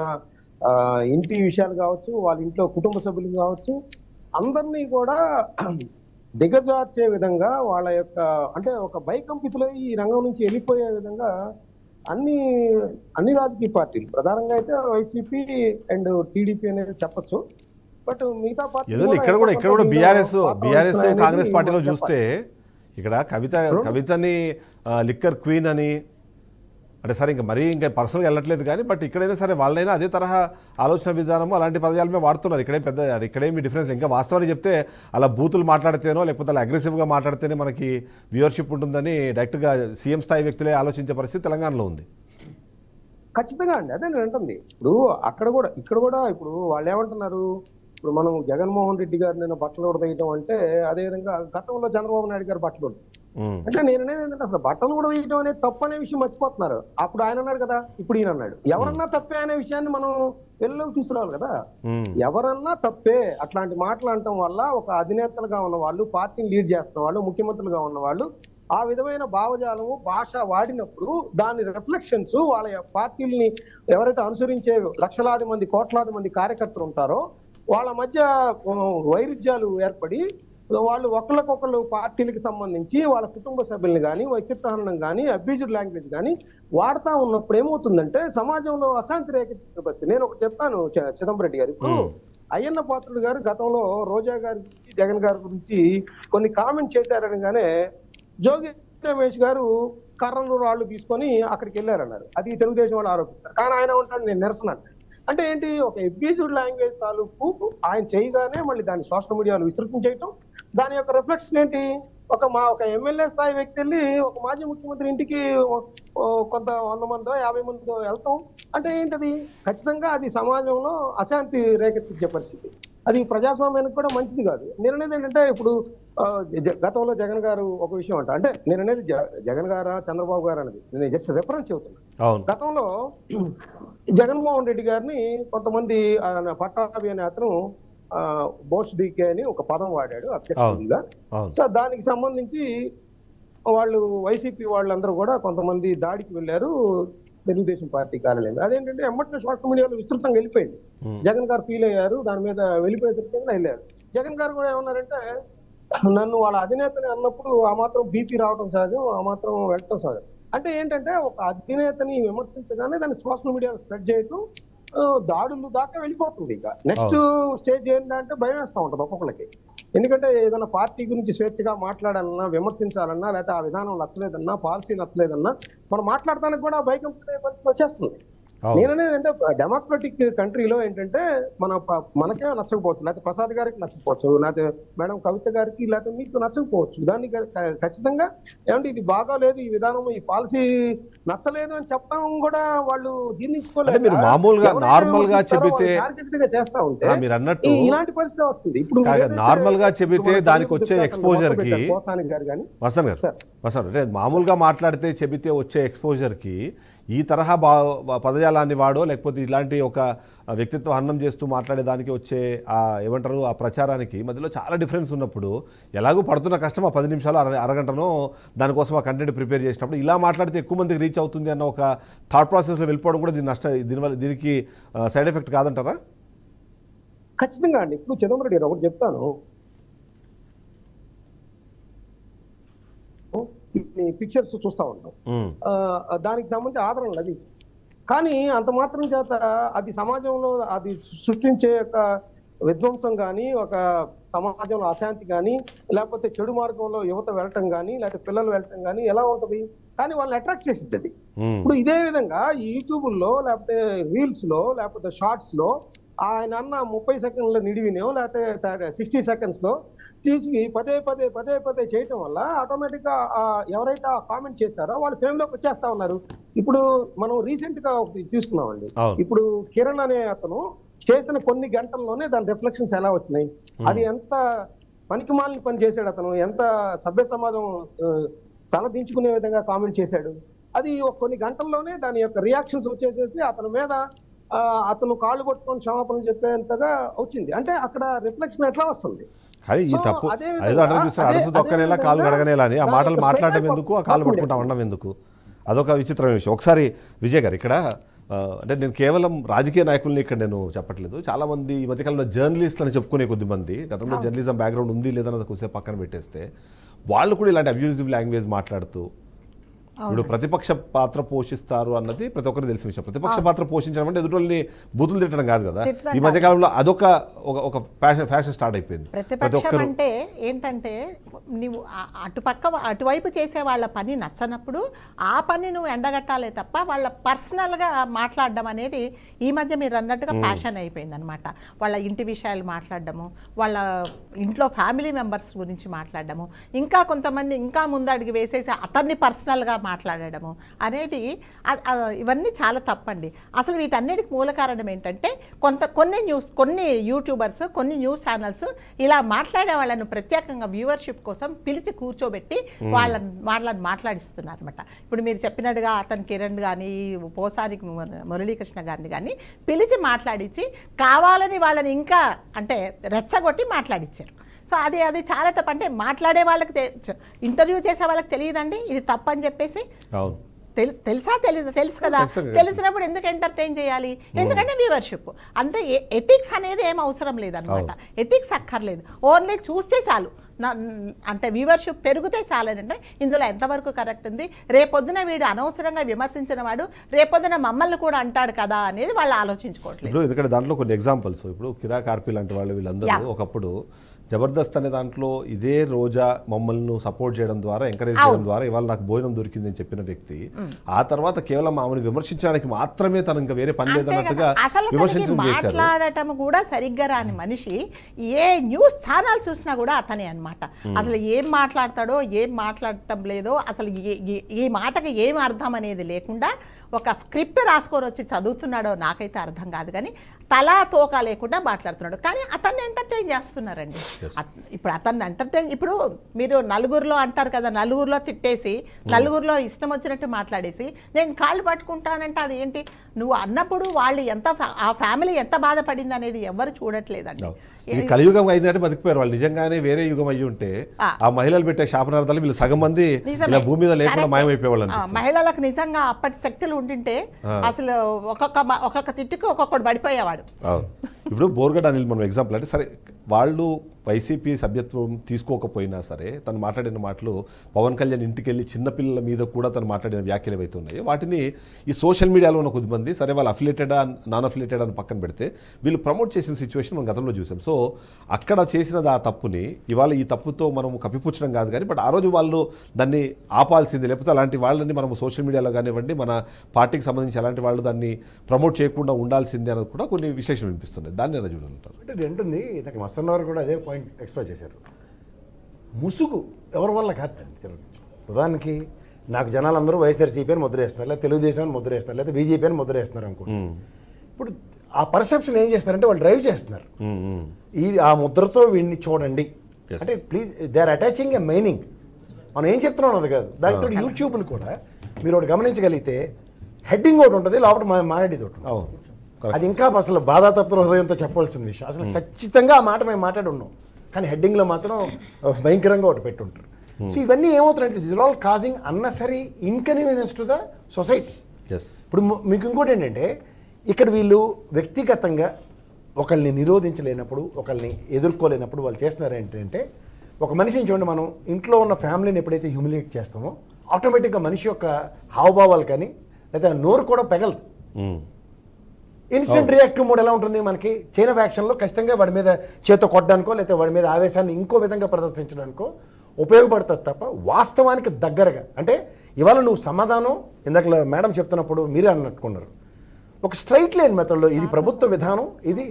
ఇంటి విషయాలు కావచ్చు, వాళ్ళ ఇంట్లో కుటుంబ సభ్యులు కావచ్చు, అందరినీ కూడా దిగజార్చే విధంగా వాళ్ళ యొక్క అంటే ఒక భయకంపితులై ఈ రంగం నుంచి వెళ్ళిపోయే విధంగా అన్ని రాజకీయ పార్టీలు, ప్రధానంగా అయితే వైసీపీ అండ్ టీడీపీ అనేది చెప్పొచ్చు. బట్ మిగతా పార్టీ ఇక్కడ కూడా బీఆర్ఎస్ కాంగ్రెస్ పార్టీలో చూస్తే ఇక్కడ కవితని లిక్కర్ క్వీన్ అని అంటే సరే ఇంకా మరీ ఇంకా పర్సనల్గా వెళ్ళట్లేదు కానీ బట్ ఇక్కడైనా సరే వాళ్ళైనా అదే తరహా ఆలోచన విధానము అలాంటి పదజాలమే వాడుతున్నారు. ఇక్కడేమి డిఫరెన్స్ ఇంకా వాస్తవాన్ని చెప్తే అలా బూతులు మాట్లాడితేనో లేకపోతే అలా అగ్రెసివ్గా మాట్లాడితేనే మనకి వ్యూవర్షిప్ ఉంటుందని డైరెక్ట్గా సీఎం స్థాయి వ్యక్తులే ఆలోచించే పరిస్థితి తెలంగాణలో ఉంది. ఖచ్చితంగా అండి, అదే నేను అంటుంది. ఇప్పుడు ఇక్కడ కూడా ఇప్పుడు వాళ్ళు ఏమంటున్నారు, ఇప్పుడు మనం జగన్మోహన్ రెడ్డి గారు నేను బట్టలు ఉడదీయటం అంటే అదేవిధంగా గతంలో చంద్రబాబు నాయుడు గారు బట్టలు అంటే నేను అనేది ఏంటంటే అసలు బట్టలు కూడా వేయటం అనేది తప్పు అనే విషయం మర్చిపోతున్నారు. అప్పుడు ఆయన అన్నాడు కదా, ఇప్పుడు ఈయన అన్నాడు. ఎవరన్నా తప్పే అనే విషయాన్ని మనం వెలుగులోకి తీసుకురావాలి కదా. ఎవరన్నా తప్పే అట్లాంటి మాటలు అనటం వల్ల ఒక అధినేతలుగా ఉన్న వాళ్ళు, పార్టీని లీడ్ చేస్తున్న వాళ్ళు, ముఖ్యమంత్రులుగా ఉన్న వాళ్ళు ఆ విధమైన భావజాలము భాష వాడినప్పుడు దాని రిఫ్లెక్షన్స్ వాళ్ళ పార్టీలని ఎవరైతే అనుసరించే లక్షలాది మంది, కోట్లాది మంది కార్యకర్తలు ఉంటారో వాళ్ళ మధ్య వైరుధ్యాలు ఏర్పడి వాళ్ళు ఒకళ్ళకొకళ్ళు పార్టీలకు సంబంధించి వాళ్ళ కుటుంబ సభ్యుల్ని కానీ, వ్యక్తిత్వహనం కానీ, అబ్యూజ్డ్ లాంగ్వేజ్ కానీ వాడుతూ ఉన్నప్పుడు ఏమవుతుందంటే సమాజంలో అశాంతి రేకెత్తుకొస్తుంది. నేను ఒకటి చెప్తాను చిదంబరెడ్డి గారు. ఇప్పుడు అయ్యన్న పాత్రుడు గారు గతంలో రోజా గారి గురించి, జగన్ గారి గురించి కొన్ని కామెంట్ చేశారనగానే జోగి రమేష్ గారు కర్రలు రాళ్ళు తీసుకొని అక్కడికి వెళ్ళారన్నారు. అది తెలుగుదేశం వాళ్ళు ఆరోపిస్తారు. కానీ ఆయన ఉంటాడు నేను నిరసన అంటే ఏంటి, ఒక అబ్యూజ్డ్ లాంగ్వేజ్ తాలూకు ఆయన చేయగానే మళ్ళీ దాన్ని సోషల్ మీడియాలో విస్తృతం చేయటం, దాని యొక్క రిఫ్లెక్షన్ ఏంటి, ఒక ఎమ్మెల్యే స్థాయి వ్యక్తి వెళ్ళి ఒక మాజీ ముఖ్యమంత్రి ఇంటికి కొంత 100 మందో 50 మందో వెళ్తాం అంటే ఏంటది, ఖచ్చితంగా అది సమాజంలో అశాంతి రేకెత్తించే పరిస్థితి. అది ప్రజాస్వామ్యానికి కూడా మంచిది కాదు. నేను అనేది ఏంటంటే ఇప్పుడు గతంలో జగన్ గారు ఒక విషయం అంటే నేను అనేది జగన్ గారా చంద్రబాబు గారు అనేది నేను జస్ట్ రెఫరెన్స్ చెబుతున్నాను. గతంలో జగన్మోహన్ రెడ్డి గారిని కొంతమంది పట్టాభి అనే అతను బోస్ డీకే అని ఒక పదం వాడాడు అధ్యక్షుడిగా. సో దానికి సంబంధించి వాళ్ళు వైసీపీ వాళ్ళందరూ కూడా కొంతమంది దాడికి వెళ్ళారు తెలుగుదేశం పార్టీ కార్యాలయం. అదేంటంటే ఎమ్మటే సోషల్ మీడియాలో విస్తృతంగా వెళ్ళిపోయింది. జగన్ గారు ఫీల్ అయ్యారు, దాని మీద వెళ్ళిపోయేసరికి వెళ్ళారు. జగన్ గారు కూడా ఏమన్నారంటే నన్ను వాళ్ళ అధినేతని అన్నప్పుడు ఆ మాత్రం బీపీ రావడం సహజం, ఆ మాత్రం వెళ్ళటం సహజం. అంటే ఏంటంటే ఒక అధినేతని విమర్శించగానే దాన్ని సోషల్ మీడియాలో స్ప్రెడ్ చేయటం దాడులు దాకా వెళ్ళిపోతుంది. ఇక నెక్స్ట్ స్టేజ్ ఏంటంటే భయం వేస్తూ ఉంటుంది ఒక్కొక్కరికి. ఎందుకంటే ఏదైనా పార్టీ గురించి స్వేచ్ఛగా మాట్లాడాలన్నా, విమర్శించాలన్నా, లేకపోతే ఆ విధానం నచ్చలేదన్నా, పాలసీ నచ్చలేదన్నా మనం మాట్లాడటానికి కూడా భయం పరిస్థితి వచ్చేస్తుంది. నేననేది అంటే డెమోక్రటిక్ కంట్రీలో ఏంటంటే మనకే నచ్చకపోవచ్చు, లేకపోతే ప్రసాద్ గారికి నచ్చకపోవచ్చు, లేకపోతే మేడం కవిత గారికి, లేకపోతే మీకు నచ్చకపోవచ్చు. దాన్ని ఖచ్చితంగా ఏమంటే ఇది బాగాలేదు, ఈ విధానం, ఈ పాలసీ నచ్చలేదు అని చెప్పడం కూడా వాళ్ళు జీర్ణించుకోలేదు. మీరు మామూలుగా నార్మల్ గా చెబితే చేస్తా ఉంటే మీరు అన్నట్టు ఇలాంటి పరిస్థితి వస్తుంది. ఇప్పుడు నార్మల్ గా చెబితే దానికి వచ్చే ఎక్స్పోజర్ కి వసన్ గారు అంటే మామూలుగా మాట్లాడితే చెబితే వచ్చే ఎక్స్పోజర్ కి ఈ తరహా పదజాలాన్ని వాడో లేకపోతే ఇలాంటి ఒక వ్యక్తిత్వ హననం చేస్తూ మాట్లాడేదానికి వచ్చే ఏమంటారు ఆ ప్రచారానికి మధ్యలో చాలా డిఫరెన్స్ ఉన్నప్పుడు ఎలాగో పడుతున్న కష్టం ఆ 10 నిమిషాలు అరగంటనో దానికోసం ఆ కంటెంట్ ప్రిపేర్ చేసినప్పుడు ఇలా మాట్లాడితే ఎక్కువ మందికి రీచ్ అవుతుంది అన్న ఒక థాట్ ప్రాసెస్లో వెళ్ళిపోవడం కూడా దీనికి సైడ్ ఎఫెక్ట్ కాదంటారా? ఖచ్చితంగా అండి. ఇప్పుడు చిదంబరెడ్డి ఒకటి చెప్తాను, పిక్చర్స్ చూస్తూ ఉంటాం. దానికి సంబంధించి ఆదరణ లభించింది. కానీ అంత మాత్రం చేత అది సమాజంలో అది సృష్టించే యొక్క విధ్వంసం కానీ, ఒక సమాజంలో అశాంతి కానీ, లేకపోతే చెడు మార్గంలో యువత వెళ్ళటం కానీ, లేకపోతే పిల్లలు వెళ్ళటం కానీ ఎలా ఉంటది? కానీ వాళ్ళని అట్రాక్ట్ చేసిద్ది అది. ఇప్పుడు ఇదే విధంగా యూట్యూబ్లో, లేకపోతే రీల్స్ లో, లేకపోతే షార్ట్స్ లో ఆయన అన్న 30 సెకండ్ల నిడివినో లేకపోతే 60 seconds లో తీసి పదే పదే చేయటం వల్ల ఆటోమేటిక్ గా ఎవరైతే కామెంట్ చేశారో వాళ్ళు ఫేమ్ లోకి వచ్చేస్తా ఉన్నారు. ఇప్పుడు మనం రీసెంట్ గా ఒకటి తీసుకున్నామండి. ఇప్పుడు కిరణ్ అనే అతను చేసిన కొన్ని గంటల్లోనే దాని రిఫ్లెక్షన్స్ ఎలా వచ్చినాయి, అది ఎంత పనికిమాలిన పని చేశాడు అతను, ఎంత సభ్య సమాజం తల దించుకునే విధంగా కామెంట్ చేశాడు, అది కొన్ని గంటల్లోనే దాని యొక్క రియాక్షన్స్ వచ్చేసేసి అతని మీద అతను కాళ్ళు పట్టుకొని క్షమాపణ చెప్పేంతగా వచ్చింది. అంటే అక్కడ రిఫ్లెక్షన్ ఎట్లా వస్తుంది? ఈ తప్పు అదేదో అంటే చూస్తారు, అడుసు తొక్కనేలా కాళ్ళు గడగనేలా అని ఆ మాటలు మాట్లాడడం ఎందుకు, ఆ కాళ్ళు పట్టుకుంటా ఉండడం ఎందుకు, అదొక విచిత్రమైన విషయం. ఒకసారి విజయ్ గారు ఇక్కడ అంటే నేను కేవలం రాజకీయ నాయకుల్ని ఇక్కడ నేను చెప్పట్లేదు, చాలామంది ఈ మధ్యకాలంలో జర్నలిస్టులు అని చెప్పుకునే కొద్దిమంది గతంలో జర్నలిజం బ్యాక్గ్రౌండ్ ఉంది లేదన్నది కొద్దిసేపు పక్కన పెట్టేస్తే వాళ్ళు కూడా ఇలాంటి అబ్యూజివ్ లాంగ్వేజ్ మాట్లాడుతూ ఇప్పుడు ప్రతిపక్ష పాత్ర పోషిస్తారు అన్నది ప్రతి ఒక్కరికి తెలిసిన విషయం. ప్రతిపక్ష పాత్ర పోషించడం అంటే ఎదుటి బూతులు తిట్టడం కాదు కదా. ఈ మధ్యకాలంలో అదొక ఒక ఫ్యాషన్ స్టార్ట్ అయిపోయింది. ప్రతిపక్షం అంటే ఏంటంటే నువ్వు అటువైపు చేసే వాళ్ళ పని నచ్చనప్పుడు ఆ పని నువ్వు ఎండగట్టాలే తప్ప వాళ్ళ పర్సనల్గా మాట్లాడడం అనేది ఈ మధ్య మీరు అన్నట్టుగా ఫ్యాషన్ అయిపోయింది అనమాట. వాళ్ళ ఇంటి విషయాలు మాట్లాడడము, వాళ్ళ ఇంట్లో ఫ్యామిలీ మెంబర్స్ గురించి మాట్లాడడము, ఇంకా కొంతమంది ఇంకా ముందడుగు వేసేసి అతన్ని పర్సనల్గా మాట్లాడడము అనేది ఇవన్నీ చాలా తప్పండి. అసలు వీటన్నిటికి మూల కారణం ఏంటంటే కొన్ని యూట్యూబర్స్, కొన్ని న్యూస్ ఛానల్స్ ఇలా మాట్లాడే వాళ్ళను ప్రత్యేకంగా వ్యూవర్షిప్ కోసం పిలిచి కూర్చోబెట్టి వాళ్ళని మాట్లాడిస్తున్నారు అనమాట. ఇప్పుడు మీరు చెప్పినట్టుగా అతను కిరణ్ కానీ, పోసాని మురళీకృష్ణ గారిని కానీ పిలిచి మాట్లాడించి కావాలని వాళ్ళని ఇంకా అంటే రెచ్చగొట్టి మాట్లాడించారు. సో అది చాలా తప్పు. అంటే మాట్లాడే వాళ్ళకి ఇంటర్వ్యూ చేసే వాళ్ళకి తెలియదండి ఇది తప్పు అని చెప్పేసి. తెలుసు కదా. తెలిసినప్పుడు ఎందుకు ఎంటర్టైన్ చేయాలి? ఎందుకంటే వ్యూవర్షిప్ అంటే ఎథిక్స్ అనేది ఏం అవసరం లేదనమాట. ఎథిక్స్ అక్కర్లేదు, ఓన్లీ చూస్తే చాలు, అంటే వ్యూవర్షిప్ పెరిగితే చాలంటే ఇందులో ఎంతవరకు కరెక్ట్ ఉంది, రేపొద్దున వీడు అనవసరంగా విమర్శించిన వాడు రేపొద్దున మమ్మల్ని కూడా అంటాడు కదా అనేది వాళ్ళు ఆలోచించుకోవట్లేదు. ఎందుకంటే దాంట్లో కొన్ని ఎగ్జాంపుల్స్, ఇప్పుడు కిరా కార్పి లాంటి వాళ్ళు వీళ్ళందరూ ఒకప్పుడు జబర్దస్త్ అనే దాంట్లో ఇదే రోజా మమ్మల్ని సపోర్ట్ చేయడం ద్వారా, ఎంకరేజ్ చేయడం ద్వారా ఇవాళ నాకు భోజనం దొరికిందని చెప్పిన వ్యక్తి ఆ తర్వాత కేవలం ఆమెను విమర్శించడానికి మాత్రమే తను ఇంకా వేరే పని లేదన్నట్టుగా విమర్శించడం చేశారు. మాట్లాడటం కూడా సరిగ్గా రాని మనిషి ఏ న్యూస్ ఛానల్ చూసినా కూడా అతనే అన్నమాట. అసలు ఏం మాట్లాడతాడో ఏం మాట్లాడటం లేదో అసలు ఈ మాటకి ఏం అర్థం అనేది లేకుండా ఒక స్క్రిప్ట్ రాసుకొని వచ్చి చదువుతున్నాడో నాకైతే అర్థం కాదు, కానీ తలా తోక లేకుండా మాట్లాడుతున్నాడు. కానీ అతన్ని ఎంటర్టైన్ చేస్తున్నారండి. ఇప్పుడు అతన్ని ఎంటర్టైన్, ఇప్పుడు మీరు నలుగురిలో అంటారు కదా, నలుగురిలో తిట్టేసి నలుగురిలో ఇష్టం వచ్చినట్టు మాట్లాడేసి నేను కాళ్ళు పట్టుకుంటానంటే అది ఏంటి? నువ్వు అన్నప్పుడు వాళ్ళు ఎంత, ఆ ఫ్యామిలీ ఎంత బాధపడింది అనేది ఎవరు చూడట్లేదండి. ఇది కలియుగం అయిందంటే బతికిపోయారు వాళ్ళు. నిజంగానే వేరే యుగం అయ్యి ఉంటే ఆ మహిళలు పెట్టే శాపనార్థాలు వీళ్ళు సగం మంది భూమి మీద లేకుండా మాయమైపోయేవాళ్ళు. మహిళలకు నిజంగా అప్పటి శక్తులు ఉండింటే అసలు ఒక్కొక్క తిట్టుకు ఒక్కొక్కడు పడిపోయేవాడు. ఇప్పుడు బోర్గడ్ అనిల్ మనం ఎగ్జాంపుల్ అంటే సరే వాళ్ళు వైసీపీ సభ్యత్వం తీసుకోకపోయినా సరే తను మాట్లాడిన మాటలు పవన్ కళ్యాణ్ ఇంటికి వెళ్ళి చిన్నపిల్లల మీద కూడా తను మాట్లాడిన వ్యాఖ్యలు ఏవైతే ఉన్నాయో వాటిని ఈ సోషల్ మీడియాలో ఉన్న కొద్దిమంది సరే వాళ్ళు అఫిలియేటెడా నాన్ అఫిలియేటెడ్ అని పక్కన పెడితే వీళ్ళు ప్రమోట్ చేసిన సిచ్యువేషన్ మనం గతంలో చూసాం. సో అక్కడ చేసినది ఆ తప్పుని ఇవాళ ఈ తప్పుతో మనం కప్పిపుచ్చడం కాదు కానీ బట్ ఆ రోజు వాళ్ళు దాన్ని ఆపాల్సింది, లేకపోతే అలాంటి వాళ్ళని మనం సోషల్ మీడియాలో కానివ్వండి మన పార్టీకి సంబంధించి అలాంటి వాళ్ళు దాన్ని ప్రమోట్ చేయకుండా ఉండాల్సిందే అనేది కూడా కొన్ని విశేషం వినిపిస్తున్నాయి. దాన్ని ఎలా చూడాలంటారు? అంటే ఉంటుంది, నాకు మస్తన్నవారు కూడా అదే పాయింట్ ఎక్స్ప్రెస్ చేశారు. ముసుగు ఎవరి వల్ల కాదు. ఉదాహరణకి నాకు జనాలు అందరూ వైఎస్ఆర్సీపీ అని ముద్ర వేస్తున్నారు, లేదా తెలుగుదేశం అని ముద్ర వేస్తున్నారు, లేదా బీజేపీ అని ముద్ర వేస్తున్నారు అనుకో. ఇప్పుడు ఆ పర్సెప్షన్ ఏం చేస్తారంటే వాళ్ళు డ్రైవ్ చేస్తున్నారు. ఆ ముద్రతో వీడిని చూడండి అంటే please they are attaching a meaning. మనం ఏం చెప్తున్నాం అది కాదు. దానితో యూట్యూబ్లు కూడా మీరు ఒకటి గమనించగలిగితే హెడ్డింగ్ ఒకటి ఉంటుంది, లోపల మాట్లాడేది ఒకటి. అది ఇంకా అసలు బాధాతప్త హృదయంతో చెప్పవలసిన విషయం. అసలు ఖచ్చితంగా ఆ మాట మేము మాట్లాడి ఉన్నాం, కానీ హెడ్డింగ్లో మాత్రం భయంకరంగా ఒకటి పెట్టుంటారు. సో ఇవన్నీ ఏమవుతున్నాయంటే this all causing unnecessary inconvenience to the society. ఇప్పుడు మీకు ఇంకోటి ఏంటంటే ఇక్కడ వీళ్ళు వ్యక్తిగతంగా ఒకళ్ళని నిరోధించలేనప్పుడు, ఒకళ్ళని ఎదుర్కోలేనప్పుడు వాళ్ళు చేస్తున్నారు ఏంటంటే ఒక మనిషిని చూడండి, మనం ఇంట్లో ఉన్న ఫ్యామిలీని ఎప్పుడైతే హ్యూమిలియేట్ చేస్తామో ఆటోమేటిక్గా మనిషి యొక్క హావభావాలు కానీ లేదా నోరు కూడా పెగలదు. ఇన్స్టెంట్ రియాక్టివ్ మోడ్ ఎలా ఉంటుంది మనకి చైన్ ఆఫ్ యాక్షన్లో ఖచ్చితంగా వాడి మీద చేతితో కొట్టడానికో లేకపోతే వాడి మీద ఆవేశాన్ని ఇంకో విధంగా ప్రదర్శించడానికో ఉపయోగపడుతుంది తప్ప వాస్తవానికి దగ్గరగా అంటే ఇవాళ నువ్వు సమాధానం ఇందాక మేడం చెప్తున్నప్పుడు మీరే అన్నట్టుకున్నారు ఒక స్ట్రైట్ లైన్ మెథడ్లో ఇది ప్రభుత్వ విధానం ఇది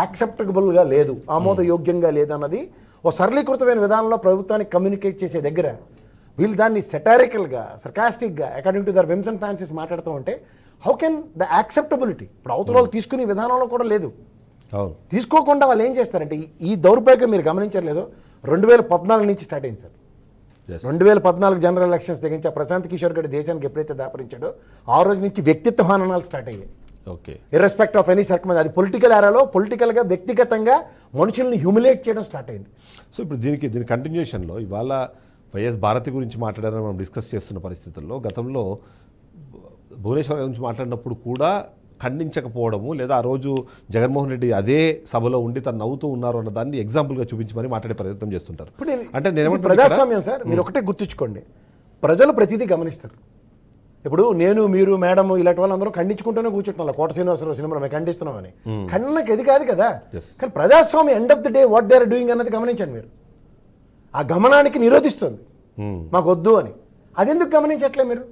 యాక్సెప్టబుల్గా లేదు ఆమోదయోగ్యంగా లేదన్నది ఓ సరళీకృతమైన విధానంలో ప్రభుత్వానికి కమ్యూనికేట్ చేసే దగ్గర వీళ్ళు దాన్ని సెటారికల్గా సర్కాస్టిక్గా according to their whims and fancies మాట్లాడుతూ ఉంటే హౌ కెన్ ద యాక్సెప్టబిలిటీ ఇప్పుడు అవతల వాళ్ళు తీసుకునే విధానంలో కూడా లేదు. తీసుకోకుండా వాళ్ళు ఏం చేస్తారంటే ఈ దౌర్భాగ్యం మీరు గమనించలేదు 2014 నుంచి స్టార్ట్ అయింది సార్. 2014 జనరల్ ఎలక్షన్స్ తెగించి ప్రశాంత్ కిషోర్ గారి దేశానికి ఎప్పుడైతే దాపరించాడో ఆ రోజు నుంచి వ్యక్తిత్వ హననాలు స్టార్ట్ అయ్యాయి. ఇర్రెస్పెక్ట్ ఆఫ్ ఎనీ సర్కమ్ అది పొలిటికల్ ఏరాలో పొలిటికల్గా వ్యక్తిగతంగా మనుషుల్ని హ్యూమిలేట్ చేయడం స్టార్ట్ అయింది. సో ఇప్పుడు దీని కంటిన్యూషన్లో ఇవాళ వైఎస్ భారతి గురించి మాట్లాడారని మనం డిస్కస్ చేస్తున్న పరిస్థితుల్లో గతంలో భువనేశ్వర్ గురించి మాట్లాడినప్పుడు కూడా ఖండించకపోవడము లేదా ఆ రోజు జగన్మోహన్ రెడ్డి అదే సభలో ఉండి తను నవ్వుతూ ఉన్నారు అన్న దాన్ని ఎగ్జాంపుల్గా చూపించి మరి మాట్లాడే ప్రయత్నం చేస్తుంటారు. అంటే నేను ప్రజాస్వామ్యం సార్ మీరు ఒకటే గుర్తుంచుకోండి ప్రజలు ప్రతిదీ గమనిస్తారు. ఇప్పుడు నేను మీరు మేడం ఇలాంటి వాళ్ళందరూ ఖండించుకుంటూనే కూర్చుంటున్నాం కోట శ్రీనివాసరావు సినిమాలో మేము ఖండిస్తున్నామని ఖండనకి ఇది కాదు కదా. కానీ ప్రజాస్వామ్యం end of the day what they are doing అన్నది గమనించండి మీరు. ఆ గమనానికి నిరోధిస్తుంది మాకు వద్దు అని అది ఎందుకు గమనించట్లే మీరు.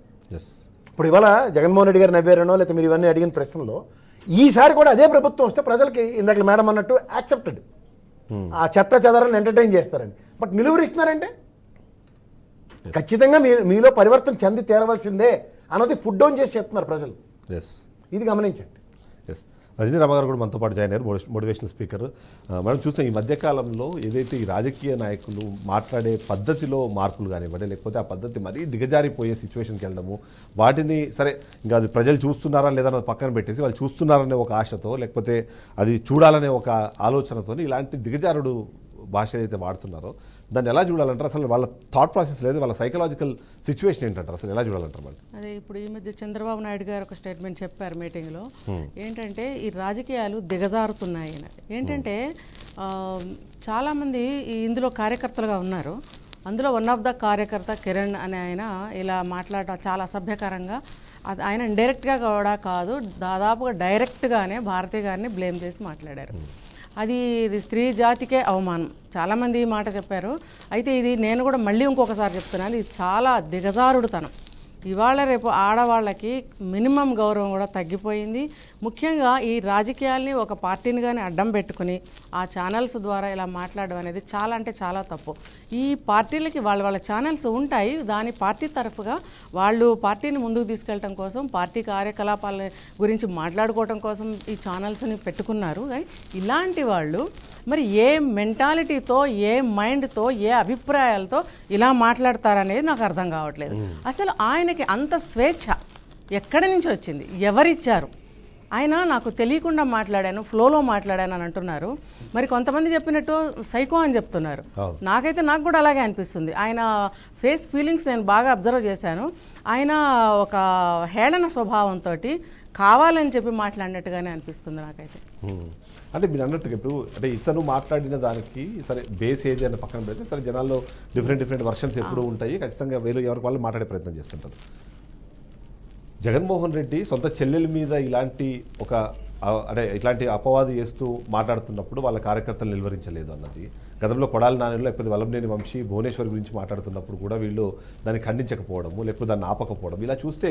ఇప్పుడు ఇవాళ జగన్మోహన్ రెడ్డి గారు నవ్వారనో లేకపోతే మీరు ఇవన్నీ అడిగిన ప్రశ్నలో ఈసారి కూడా అదే ప్రభుత్వం వస్తే ప్రజలకి ఇందాక మేడం అన్నట్టు యాక్సెప్టెడ్ ఆ చెత్త చెదరాన్ని ఎంటర్టైన్ చేస్తారని బట్ నిలువరిస్తున్నారంటే ఖచ్చితంగా మీలో పరివర్తన చెంది తీరవలసిందే అన్నది ఫుడ్ డౌన్ చేసి చెప్తున్నారు ప్రజలు. ఇది గమనించండి. రజనీ రామ గారు కూడా మనతో పాటు జాయిన్ అయ్యారు మోటివేషనల్ స్పీకర్. మనం చూస్తాం ఈ మధ్యకాలంలో ఏదైతే ఈ రాజకీయ నాయకులు మాట్లాడే పద్ధతిలో మార్పులు కానివ్వండి లేకపోతే ఆ పద్ధతి మరీ దిగజారిపోయే సిచ్యువేషన్కి వెళ్ళడము వాటిని సరే ఇంకా అది ప్రజలు చూస్తున్నారా లేదా పక్కన పెట్టేసి వాళ్ళు చూస్తున్నారనే ఒక ఆశతో లేకపోతే అది చూడాలనే ఒక ఆలోచనతో ఇలాంటి దిగజారుడు భాష ఏదైతే వాడుతున్నారో దాన్ని ఎలా చూడాలంటారు అసలు వాళ్ళ థాట్ ప్రాసెస్ లేదు వాళ్ళ సైకలాజికల్ సిచ్యువేషన్ ఏంటంటారు అసలు ఎలా చూడాలంటారు వాళ్ళు. అదే ఇప్పుడు ఈ మధ్య చంద్రబాబు నాయుడు గారు ఒక స్టేట్మెంట్ చెప్పారు మీటింగ్లో ఏంటంటే ఈ రాజకీయాలు దిగజారుతున్నాయి ఏంటంటే చాలామంది ఇందులో కార్యకర్తలుగా ఉన్నారు. అందులో వన్ ఆఫ్ ద కార్యకర్త కిరణ్ అనే ఆయన ఇలా మాట్లాడటం చాలా అసభ్యకరంగా అది ఆయన ఇండైరెక్ట్గా కూడా కాదు దాదాపుగా డైరెక్ట్గానే భారతి గారిని బ్లేమ్ చేసి మాట్లాడారు. ఇది స్త్రీ జాతికే అవమానం చాలామంది ఈ మాట చెప్పారు. అయితే ఇది నేను కూడా మళ్ళీ ఇంకొకసారి చెప్తున్నాను ఇది చాలా దిగజారుడుతనం. ఇవాళ రేపు ఆడవాళ్ళకి మినిమం గౌరవం కూడా తగ్గిపోయింది. ముఖ్యంగా ఈ రాజకీయాల్ని ఒక పార్టీని కానీ అడ్డం పెట్టుకుని ఆ ఛానల్స్ ద్వారా ఇలా మాట్లాడడం అనేది చాలా అంటే చాలా తప్పు. ఈ పార్టీలకి వాళ్ళ ఛానల్స్ ఉంటాయి దాని పార్టీ తరఫుగా వాళ్ళు పార్టీని ముందుకు తీసుకెళ్ళటం కోసం పార్టీ కార్యకలాపాల గురించి మాట్లాడుకోవటం కోసం ఈ ఛానల్స్ని పెట్టుకున్నారు. కానీ ఇలాంటి వాళ్ళు మరి ఏ మెంటాలిటీతో ఏ మైండ్తో ఏ అభిప్రాయాలతో ఇలా మాట్లాడతారనేది నాకు అర్థం కావట్లేదు. అసలు ఆయనకి అంత స్వేచ్ఛ ఎక్కడి నుంచి వచ్చింది ఎవరిచ్చారు? ఆయన నాకు తెలియకుండా మాట్లాడాను ఫ్లోలో మాట్లాడాను అని అంటున్నారు. మరి కొంతమంది చెప్పినట్టు సైకో అని చెప్తున్నారు. నాకు కూడా అలాగే అనిపిస్తుంది. ఆయన ఫేస్ ఫీలింగ్స్ నేను బాగా అబ్జర్వ్ చేశాను. ఆయన ఒక హేళన స్వభావంతో కావాలని చెప్పి మాట్లాడినట్టుగానే అనిపిస్తుంది నాకైతే. అంటే మీరు అన్నట్టుగా ఇప్పుడు అంటే ఇతను మాట్లాడిన దానికి సరే బేస్ ఏది అన్న పక్కన పెడితే సరే జనాల్లో డిఫరెంట్ వర్షన్స్ ఎప్పుడూ ఉంటాయి ఖచ్చితంగా ఎవరికి వాళ్ళు మాట్లాడే ప్రయత్నం చేస్తుంటారు. జగన్మోహన్ రెడ్డి సొంత చెల్లెల మీద ఇలాంటి ఇట్లాంటి అపవాదు చేస్తూ మాట్లాడుతున్నప్పుడు వాళ్ళ కార్యకర్తలు నిలువరించలేదు అన్నది గతంలో కొడాలి నాని లేకపోతే వల్లంనేని వంశీ భువనేశ్వర్ గురించి మాట్లాడుతున్నప్పుడు కూడా వీళ్ళు దాన్ని ఖండించకపోవడము లేకపోతే దాన్ని ఆపకపోవడం ఇలా చూస్తే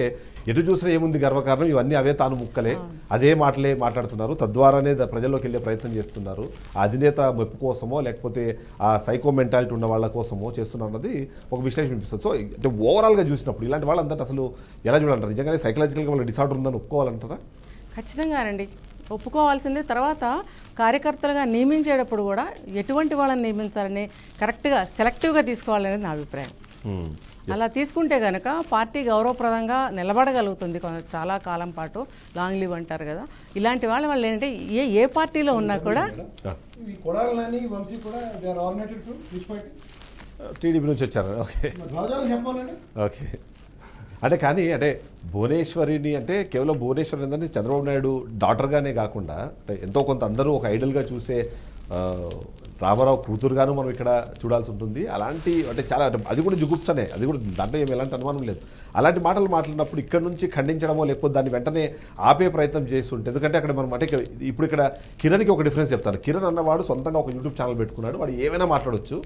ఎటు చూసినా ఏముంది గర్వకారణం ఇవన్నీ అవే తాను ముక్కలే అదే మాటలే మాట్లాడుతున్నారు తద్వారానే ప్రజల్లోకి వెళ్ళే ప్రయత్నం చేస్తున్నారు ఆ అధినేత మెప్పు కోసమో లేకపోతే ఆ సైకో మెంటాలిటీ ఉన్న వాళ్ళ కోసమో చేస్తున్నారు అన్నది ఒక విశ్లేషణ వినిపిస్తుంది. సో అంటే ఓవరాల్గా చూసినప్పుడు ఇలాంటి వాళ్ళంతా అసలు ఎలా చూడాలంటారు? నిజంగానే సైకలాజికల్గా వాళ్ళ డిసార్డర్ ఉందని ఒప్పుకోవాలంటారా? ఖచ్చితంగానండి ఒప్పుకోవాల్సిందే. తర్వాత కార్యకర్తలుగా నియమించేటప్పుడు కూడా ఎటువంటి వాళ్ళని నియమించాలని కరెక్ట్గా సెలెక్టివ్గా తీసుకోవాలనేది నా అభిప్రాయం. అలా తీసుకుంటే కనుక పార్టీ గౌరవప్రదంగా నిలబడగలుగుతుంది చాలా కాలం పాటు. లాంగ్ లీవ్ అంటారు కదా ఇలాంటి వాళ్ళు ఏంటంటే ఏ పార్టీలో ఉన్నా కూడా టీడీపీ నుంచి వచ్చారు. ఓకే అంటే కానీ అంటే భువనేశ్వరిని అంటే కేవలం భువనేశ్వరి ఏంటంటే చంద్రబాబు నాయుడు డాటర్గానే కాకుండా అంటే ఎంతో కొంత అందరూ ఒక ఐడల్గా చూసే రామారావు కూతురుగాను మనం ఇక్కడ చూడాల్సి ఉంటుంది. అలాంటి అంటే చాలా అది కూడా జుగుప్సనే, అది కూడా దాంట్లో ఏమి ఎలాంటి అనుమానం లేదు. అలాంటి మాటలు మాట్లాడినప్పుడు ఇక్కడ నుంచి ఖండించడమో లేకపోతే దాన్ని వెంటనే ఆపే ప్రయత్నం చేస్తుంటే, ఎందుకంటే అక్కడ మనం అంటే ఇప్పుడు ఇక్కడ కిరణ్కి ఒక డిఫరెన్స్ చెప్తాను. కిరణ్ అన్నవాడు సొంతంగా ఒక యూట్యూబ్ ఛానల్ పెట్టుకున్నాడు, వాడు ఏమైనా మాట్లాడొచ్చు,